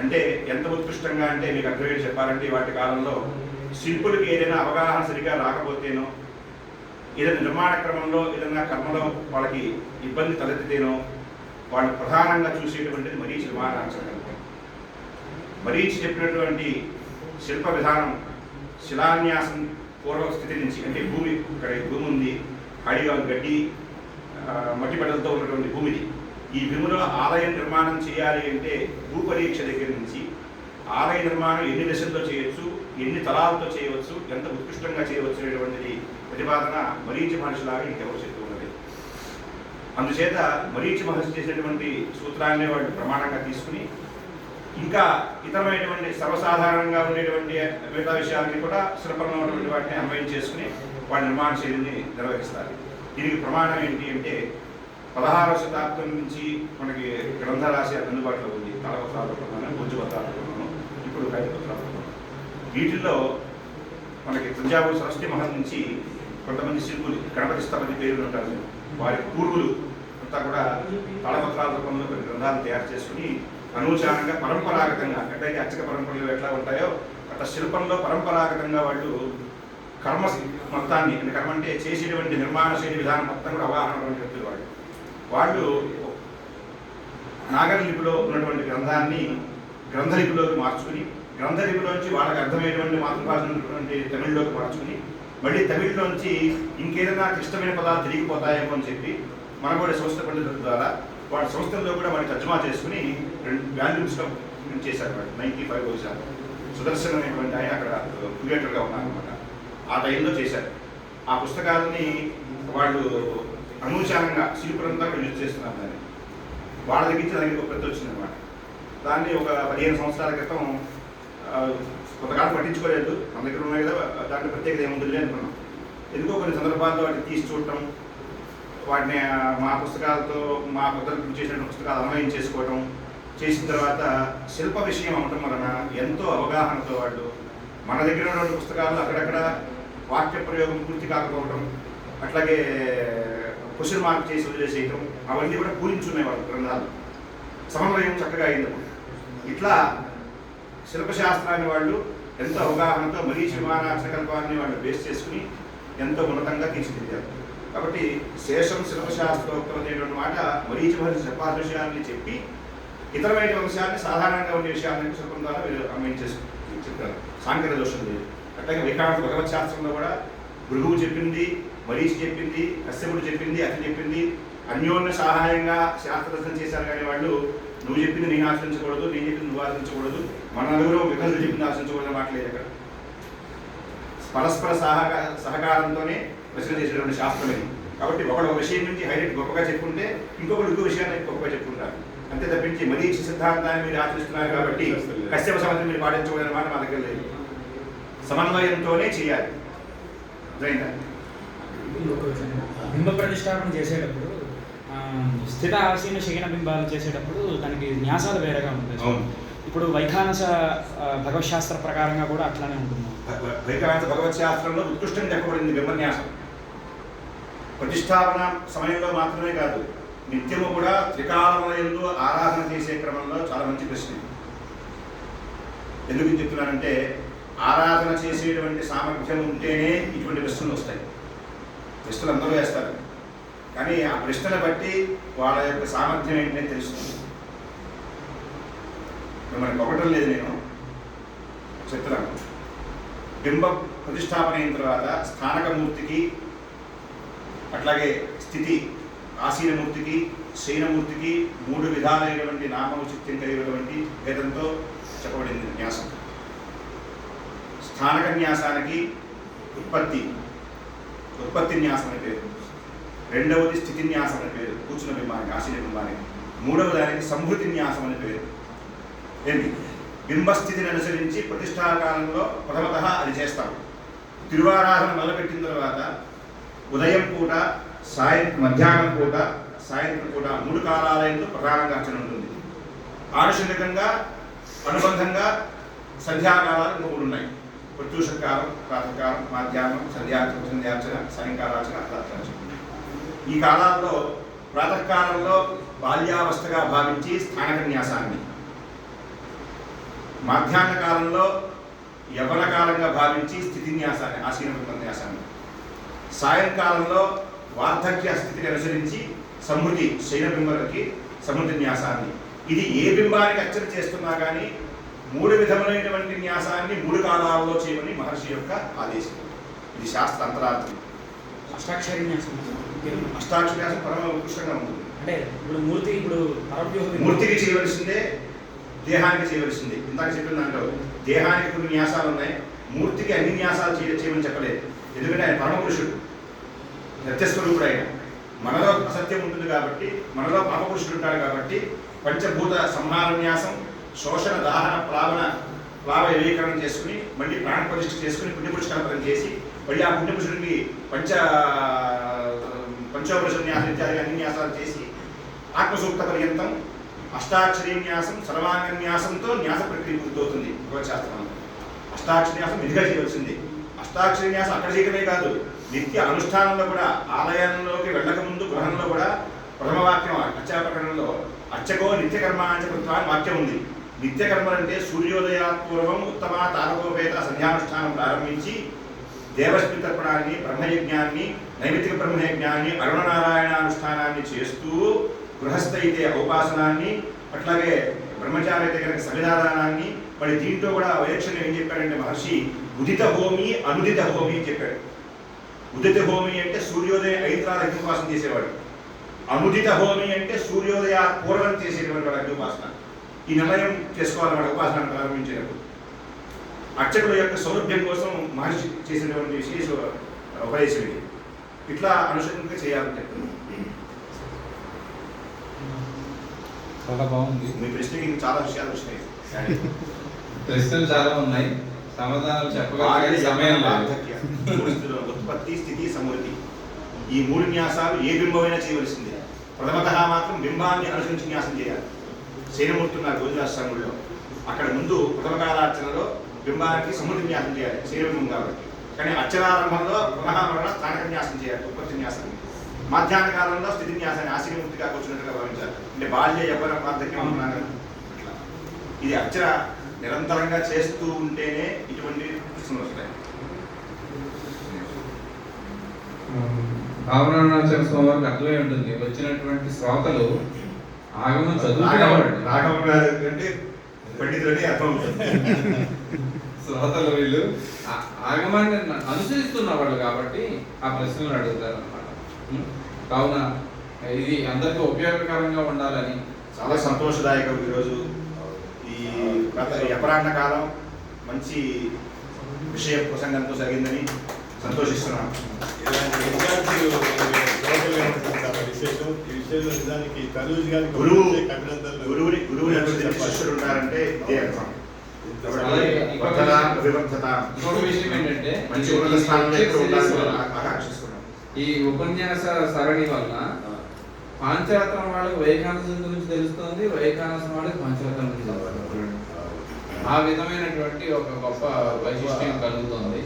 అంటే ఎంత ఉత్కృష్టంగా అంటే మీకు అర్థమయ్యేది చెప్పాలంటే వాటి కాలంలో శిల్పుడికి ఏదైనా అవగాహన సరిగా రాకపోతేనో, ఏదైనా నిర్మాణ క్రమంలో ఏదైనా కర్మలో వాళ్ళకి ఇబ్బంది తలెత్తితేనో వాళ్ళు ప్రధానంగా చూసేటువంటిది మరీచి నిర్మాణాచరణ. మరీచి చెప్పినటువంటి శిల్ప విధానం శిలాన్యాసం పూర్వ స్థితి నుంచి, అంటే భూమి ఇక్కడ భూమి ఉంది, ఖాళీగా గడ్డి మట్టి బట్టలతో ఉన్నటువంటి భూమిది. ఈ భూమిలో ఆలయం నిర్మాణం చేయాలి అంటే భూపరీక్ష దగ్గర నుంచి ఆలయ నిర్మాణం ఎన్ని దశల్లో చేయవచ్చు, ఎన్ని తలాలతో చేయవచ్చు, ఎంత ఉత్కృష్టంగా చేయవచ్చు అనేటువంటిది ప్రతిపాదన మరీచి మహర్షిలాగా ఇంకెవరు చెప్తూ ఉన్నది. అందుచేత మరీచి మహర్షి చేసినటువంటి సూత్రాన్ని వాళ్ళు ప్రమాణంగా తీసుకుని ఇంకా ఇతరమైనటువంటి సర్వసాధారణంగా ఉండేటువంటి మిగతా విషయాలని కూడా శిల్పంలో ఉన్నటువంటి వాటిని అన్వయం చేసుకుని వాళ్ళ నిర్మాణ శైలిని నిర్వహిస్తారు. దీనికి ప్రమాణం ఏంటి అంటే 16వ శతాబ్దం నుంచి మనకి గ్రంథరాశి అందుబాటులో ఉంది. తాళపత్రాలు, భుజపత్రాలు, ఇప్పుడు కైపత్రాలు. వీటిల్లో మనకి తంజావూరు సరస్వతి మహల్ నుంచి కొంతమంది శిల్పులు గణపతి స్థపతి పేరు ఉంటారు, వారి పూర్వులు అంతా కూడా తాళపత్రాల రూపంలో కొన్ని గ్రంథాలు తయారు చేసుకుని అనూచానంగా పరంపరాగతంగా, ఎట్లయితే అర్చక పరంపరలు ఎట్లా ఉంటాయో అట్లా శిల్పంలో పరంపరాగతంగా వాళ్ళు కర్మ మొత్తాన్ని, అంటే కర్మ అంటే చేసేటువంటి నిర్మాణ శైలి విధానం మొత్తం కూడా అవగాహన వ్యక్తులు వాళ్ళు నాగర లిపిలో ఉన్నటువంటి గ్రంథాన్ని గ్రంథలిపిలోకి మార్చుకుని, గ్రంథలిపిలోంచి వాళ్ళకి అర్థమయ్యేటువంటి మాతృభాష ఉన్నటువంటి తమిళ్లోకి మార్చుకుని, మళ్ళీ తమిళ్లోంచి ఇంకేదైనా క్లిష్టమైన పదాలు తిరిగిపోతాయేమో అని చెప్పి మనగోడి సంస్థ పండితుల ద్వారా వాళ్ళ సంస్థల్లో కూడా వాడిని తర్జుమా చేసుకుని 2 వాల్యూమ్స్లో చేశారు. వాడు 95 వచ్చారు. సుదర్శన్ అనేటువంటి ఆయన అక్కడ క్రియేటర్గా ఉన్నారనమాట. ఆ టైంలో చేశారు. ఆ పుస్తకాలని వాళ్ళు అనూచానంగా శిల్పులంతా కూడా యూజ్ చేస్తున్నారు. దాన్ని వాళ్ళ దగ్గర దానికి ఒక పెద్ద వచ్చిందనమాట. దాన్ని ఒక 15 సంవత్సరాల క్రితం కొంతకాలం పట్టించుకోలేదు, మన దగ్గర ఉన్నాయి కదా దాంట్లో ప్రత్యేకత ఏముంటుంది అనుకున్నాం. ఎందుకో కొన్ని సందర్భాల్లో వాటిని తీసి చూడటం, వాటిని మా పుస్తకాలతో మా పెద్దలు చేసిన పుస్తకాలు అన్వయం చేసుకోవటం, చేసిన తర్వాత శిల్ప విషయం అవటం వలన ఎంతో అవగాహనతో వాళ్ళు మన దగ్గర ఉన్నటువంటి పుస్తకాలు అక్కడక్కడ వాక్య ప్రయోగం పూర్తి కాకపోవటం, అట్లాగే క్వశ్చన్ మార్క్ చేసి వదిలేసేయటం, అవన్నీ కూడా పూరించున్నాయి వాళ్ళ గ్రంథాలు. సమన్వయం చక్కగా అయింది. ఇట్లా శిల్పశాస్త్రాన్ని వాళ్ళు ఎంతో అవగాహనతో మరీచి విమానాచకల్పాన్ని వాళ్ళు బేస్ చేసుకుని ఎంతో ఉన్నతంగా తీర్చిదిద్దారు. కాబట్టి శేషం శిల్పశాస్త్రోక్తం అనేటువంటి మాట మరీచి మహర్షి చెప్పాల్సిన విషయాన్ని చెప్పి ఇతరమైన అంశాన్ని సాధారణంగా ఉండే విషయాలను శిల్పం ద్వారా వీళ్ళు అన్వయం చెప్తారు. సాంకేతిక దోషం లేదు. అట్లాగే వైకాంత భగవత్ శాస్త్రంలో కూడా భృగువు చెప్పింది, మరీచి చెప్పింది, కశ్యపుడు చెప్పింది, అతను చెప్పింది అన్యోన్య సహాయంగా శాస్త్రదర్శనం చేశారు. కానీ వాళ్ళు నువ్వు చెప్పింది నేను ఆచరించకూడదు, నేను చెప్పింది నువ్వు ఆచరించకూడదు, మన నలుగురు వికల్లు చెప్పింది ఆచరించకూడదు మాట్లేదు. అక్కడ పరస్పర సహకారంతోనే రచన చేసేటువంటి శాస్త్రం ఇది. కాబట్టి ఒకడు ఒక విషయం నుంచి హైలైట్ గొప్పగా చెప్పుకుంటే ఇంకొకరు ఇంకో విషయాన్ని గొప్పగా చెప్పుకుంటారు. అంతే తప్పించి మరీచి సిద్ధాంతాన్ని మీరు ఆచరిస్తున్నారు కాబట్టి కశ్యప సమితిని మీరు పాటించకూడని మాట మా దగ్గర లేదు. సమన్వయంతోనే చేయాలి. అర్థమైందా? బింబ ప్రతిష్టాపన చేసేటప్పుడు స్థిత ఆసీన శయన బింబాలు చేసేటప్పుడు దానికి న్యాసాలు వేరేగా ఉంటాయి. అవును. ఇప్పుడు వైఖానస భగవత్ శాస్త్ర ప్రకారంగా కూడా అట్లానే ఉంటుంది. వైఖానస భగవత్ శాస్త్రంలో ఉత్కృష్టం చెప్పబడింది బింబన్యాసం. ప్రతిష్టాపన సమయంలో మాత్రమే కాదు, నిత్యము కూడా త్రికాలములందు ఆరాధన చేసే క్రమంలో చాలా మంచి ప్రశ్న. ఎందుకు చెప్తున్నానంటే ఆరాధన చేసేటువంటి సామర్థ్యం ఉంటేనే ఇటువంటి ప్రశ్నలు వస్తాయి. ప్రశ్నలు అందరూ వేస్తారు, కానీ ఆ ప్రశ్నను బట్టి వాళ్ళ యొక్క సామర్థ్యం ఏంటనే తెలుస్తుంది. మిమ్మల్ని పొగటం లేదు, నేను చెప్తున్నాను. బింబ ప్రతిష్టాపన అయిన తర్వాత స్థానకమూర్తికి, అట్లాగే స్థితి ఆసీనమూర్తికి, శయనమూర్తికి 3 విధాలైనటువంటి నామౌచిత్యం కలిగినటువంటి భేదంతో చెప్పబడింది న్యాసం. స్థానక న్యాసానికి ఉత్పత్తి న్యాసం అని పేరు, రెండవది స్థితి న్యాసం అని పేరు కూర్చున్న బింబానికి, ఆసీన బింబానికి, మూడవ దానికి సంహృతి న్యాసం అని పేరు. ఏంటి? బింబస్థితిని అనుసరించి ప్రతిష్టాకాలంలో ప్రథమతః అది చేస్తాం. తిరువారాధన మొదలుపెట్టిన తర్వాత ఉదయం పూట, మధ్యాహ్నం పూట, సాయంత్రం పూట 3 కాలాలయంలో ప్రధానంగా అర్చన ఉంటుంది. ఆనుషంగికంగా అనుబంధంగా సంధ్యాకాలాలు 3 ఉన్నాయి. ప్రత్యూషకాలం, ప్రాతకాలం, మధ్యాహ్నం, సంధ్యార్చన, సాయంకాలార్చన, అర్చన. ఈ కాలాల్లో ప్రాతకాలంలో బాల్యావస్థగా భావించి స్థానక న్యాసాన్ని, మధ్యాహ్న కాలంలో యవన కాలంగా భావించి స్థితి న్యాసాన్ని, ఆసీన న్యాసాన్ని, సాయంకాలంలో వార్ధక్య స్థితిని అనుసరించి సమృద్ధి శయనబింబలకి సమృద్ధి న్యాసాన్ని. ఇది ఏ బింబానికి అర్చన చేస్తున్నా కానీ 3 విధములైనటువంటి న్యాసాన్ని 3 కాలాల్లో చేయమని మహర్షి యొక్క ఆదేశం. ఇది శాస్త్ర అంతరార్థం. అష్టాక్షరి న్యాసం, అష్టాక్షరి న్యాసం పరమ ఉత్కృష్టంగా ఉంటుంది. అంటే ఇప్పుడు మూర్తికి చేయవలసిందే, దేహానికి చేయవలసిందే. ఇందాక చెప్పిన దాంట్లో దేహానికి కొన్ని న్యాసాలు ఉన్నాయి, మూర్తికి అన్ని న్యాసాలు చేయమని చెప్పలేదు. ఎందుకంటే ఆయన పరమపురుషుడు, సత్యస్వరూపుడు. ఆయన మనలో అసత్యం ఉంటుంది కాబట్టి, మనలో పరమపురుషుడు ఉంటాడు కాబట్టి పంచభూత సంహార న్యాసం, శోషణ, దాహన, ప్లావ ఏకీకరణం చేసుకుని మళ్ళీ ప్రాణప్రతిష్ఠ చేసుకుని పుణ్యపురుష కల్పన చేసి మళ్ళీ ఆ పుణ్యపురుషుడికి పంచోపురుష న్యాసం ఇత్యాది అన్ని న్యాసాలు చేసి ఆత్మసూక్త పర్యంతం అష్టాక్షరీ న్యాసం, సర్వాంగ న్యాసంతో న్యాస ప్రక్రియ పూర్తవుతుంది భగవత్శాస్త్రంలో. అష్టాక్షరి న్యాసం విధిగా చేయవలసింది. అష్టాక్షరి న్యాసం అక్కడ చేయడమే కాదు, నిత్య అనుష్ఠానంలో కూడా, ఆలయంలోకి వెళ్ళకముందు గృహంలో కూడా ప్రథమ వాక్యం అర్చాప్రకరణంలో అర్చకో నిత్యకర్మ అని వాక్యం ఉంది. నిత్యకర్మలంటే సూర్యోదయాత్పూర్వం ఉత్తమ తారకోపేత సంధ్యానుష్ఠానం ప్రారంభించి దేవస్మి తర్పణాన్ని, బ్రహ్మయజ్ఞాన్ని, నైమిత్తిక బ్రహ్మయజ్ఞాన్ని, అరుణనారాయణానుష్ఠానాన్ని చేస్తూ, గృహస్థ అయితే ఔపాసనాన్ని, అట్లాగే బ్రహ్మచారి అయితే కనుక సవిధానాన్ని, మరి దీంట్లో కూడా వైలక్షణ్యం ఏం చెప్పాడంటే మహర్షి ఉదిత హోమి, అనుదిత హోమి అని చెప్పాడు. ఉదిత హోమి అంటే సూర్యోదయం 5 అగ్నిపాసన చేసేవాడు. అనుదిత హోమి అంటే సూర్యోదయ పూర్వం చేసేటువంటి వాడు అగ్నిపాసన. ఈ నిర్ణయం చేసుకోవాలి వాడు ఉపాసన ప్రారంభించేటప్పుడు. అర్చకుల యొక్క సౌలభ్యం కోసం మహర్షి చేసినటువంటి విశేష ఉపదేశం ఇది. ఇట్లా అనుసరంగా చేయాలని చెప్తున్నాను. చాలా బాగుంది. మీ ప్రశ్నకి ఇంకా చాలా విషయాలు వచ్చినాయి. ప్రశ్నలు చాలా ఉన్నాయి, సమాధానాలు చెప్పగలిగే సమయం లేదు. ఉత్పత్తి, స్థితి, సమృద్ధి, ఈ 3 న్యాసాలు ఏ బింబమైనా చేయవలసిందే. ప్రథమతః మాత్రం బింబాన్ని అనుసరించి న్యాసం చేయాలి. శయనమూర్తి ఉన్నారు గోవిందాశ్రమంలో, అక్కడ ముందు ప్రథమ కాలార్చనలో బింబానికి సమృద్ధి న్యాసం చేయాలి, శయనబింబం కాబట్టి. కానీ అర్చనారంభంలో పునఃమరణ స్థానక న్యాసం చేయాలి, ఉత్పత్తి న్యాసాన్ని. మధ్యాహ్న కాలంలో స్థితి న్యాసాన్ని ఆశీర్మూర్తిగా కూర్చున్నట్టుగా భావించాలి. అంటే బాల్య యవ్వన వార్ధక్యం ఉన్నాను. ఇది అర్చన నిరంతరంగా చేస్తూ ఉంటేనే ఇటువంటి ప్రశ్నలు వస్తాయి. భావనాచరణ స్వామివారికి అర్థమై ఉంటుంది. వచ్చినటువంటి శ్రోతలు ఆగమం చదువుకునేవాడు, రాఘవ గారు అంటే పండితులని అర్థం అవుతుంది. శ్రోతలు వీళ్ళు ఆగమాన్ని అనుసరిస్తున్న వాళ్ళు కాబట్టి ఆ ప్రశ్నలు అడుగుతారు అన్నమాట. కావున ఇది అందరికీ ఉపయోగకరంగా ఉండాలని చాలా సంతోషదాయకం. ఈరోజు ఈ అపరాహ్న కాలం మంచి విషయ ప్రసంగంతో జరిగిందని సంతోషిస్తున్నాను. ఇలాంటి విద్యార్థులు సందర్భంగా ఉంటుంది చాలా విశేషం. ఈ విషయంలో నిజానికి తనూజ్ గారికి గురువు అభినందనలు. గురువు శిష్యుడు ఉంటారంటే ఇదే అర్థం. అలాగే ఇంకొక విషయం ఏంటంటే మంచి ఉన్నత స్థానంలో ఎక్కడ ఉండాలని ఆకాంక్షిస్తున్నాం. ఈ ఉపన్యాస సరణి వల్ల పాంచరత్నం వాళ్ళకి వైఖానసం గురించి తెలుస్తుంది, వైఖానసం వాళ్ళకి పాంచరత్నం గురించి తెలుస్తుంది. ఆ విధమైనటువంటి ఒక గొప్ప వైశిష్ట్యం కలుగుతుంది.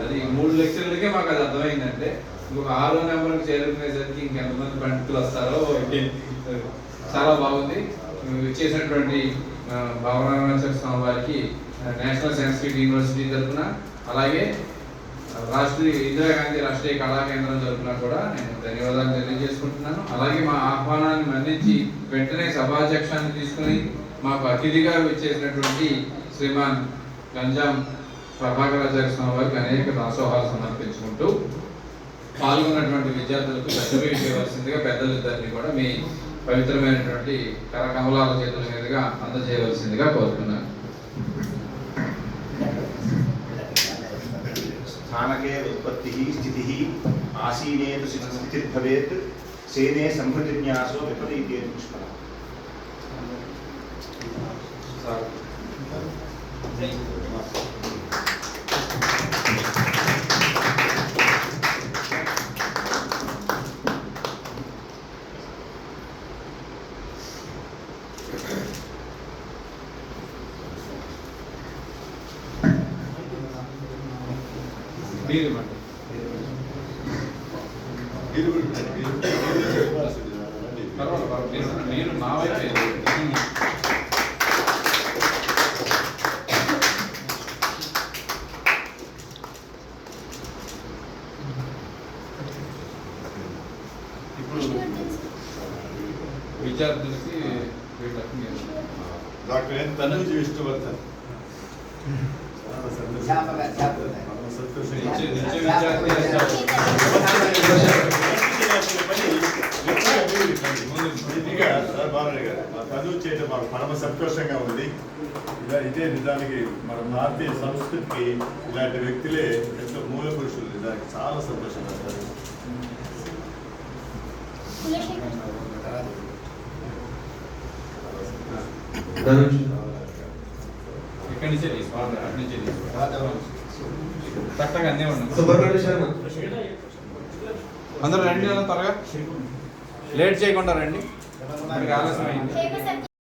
అది 3 లెక్చర్లకే మాకు అది అర్థమైందంటే ఇంకొక 6వ నెంబర్కి చేరుకునేసరికి ఇంకెంతమంది పండితులు వస్తారో చాలా బాగుంది. చేసినటువంటి భావనారాయణ స్వామి వారికి నేషనల్ సంస్కృత్ యూనివర్సిటీ తరఫున, అలాగే రాష్ట్రీయ ఇందిరాగాంధీ రాష్ట్రీయ కళా కేంద్రం తరఫున కూడా నేను ధన్యవాదాలు తెలియజేసుకుంటున్నాను. అలాగే మా ఆహ్వానాన్ని మన్నించి వెంటనే సభాధ్యక్షాన్ని తీసుకుని మాకు అతిథిగా వచ్చేసినటువంటి శ్రీమాన్ గంజాం ప్రభాకరాచార్య స్వామి వారికి అనేక దాసోహాలు సమర్పించుకుంటూ పాల్గొన్నటువంటి విద్యార్థులకు సర్టిఫికేట్ చేయవలసిందిగా పెద్దలిద్దరిని కూడా మీ పవిత్రమైనటువంటి కరకమలాల చేతుల మీదుగా అందజేయవలసిందిగా కోరుతున్నాను. స్థానకే ఉత్పత్తి స్థితి ఆసీనేతు స్థితిర్భవేత్ సేనే సంహృతిన్యాసో విపరీతే పుష్ప. మీరు నా వైపు ఇప్పుడు విద్యార్థులకి డాక్టర్ ఎన్ తనూజ్ విష్ణువర్ధన్. తను చేయడం మాకు పరమ సంతోషంగా ఉంది. ఇదే నిజానికి మన భారతీయ సంస్కృతికి ఇలాంటి వ్యక్తులే ఎంతో మూల పురుషులు. నిజానికి చాలా సంతోషంగా ఉంటారు. ఇక్కడి నుంచే తీసుకోవాలి, అక్కడి నుంచే తీసుకోవాలి. చక్కగా అన్నీ ఉన్నాయి. అందరూ రండి, త్వరగా లేట్ చేయకుండా రండి, మనకి ఆలస్యం అయింది.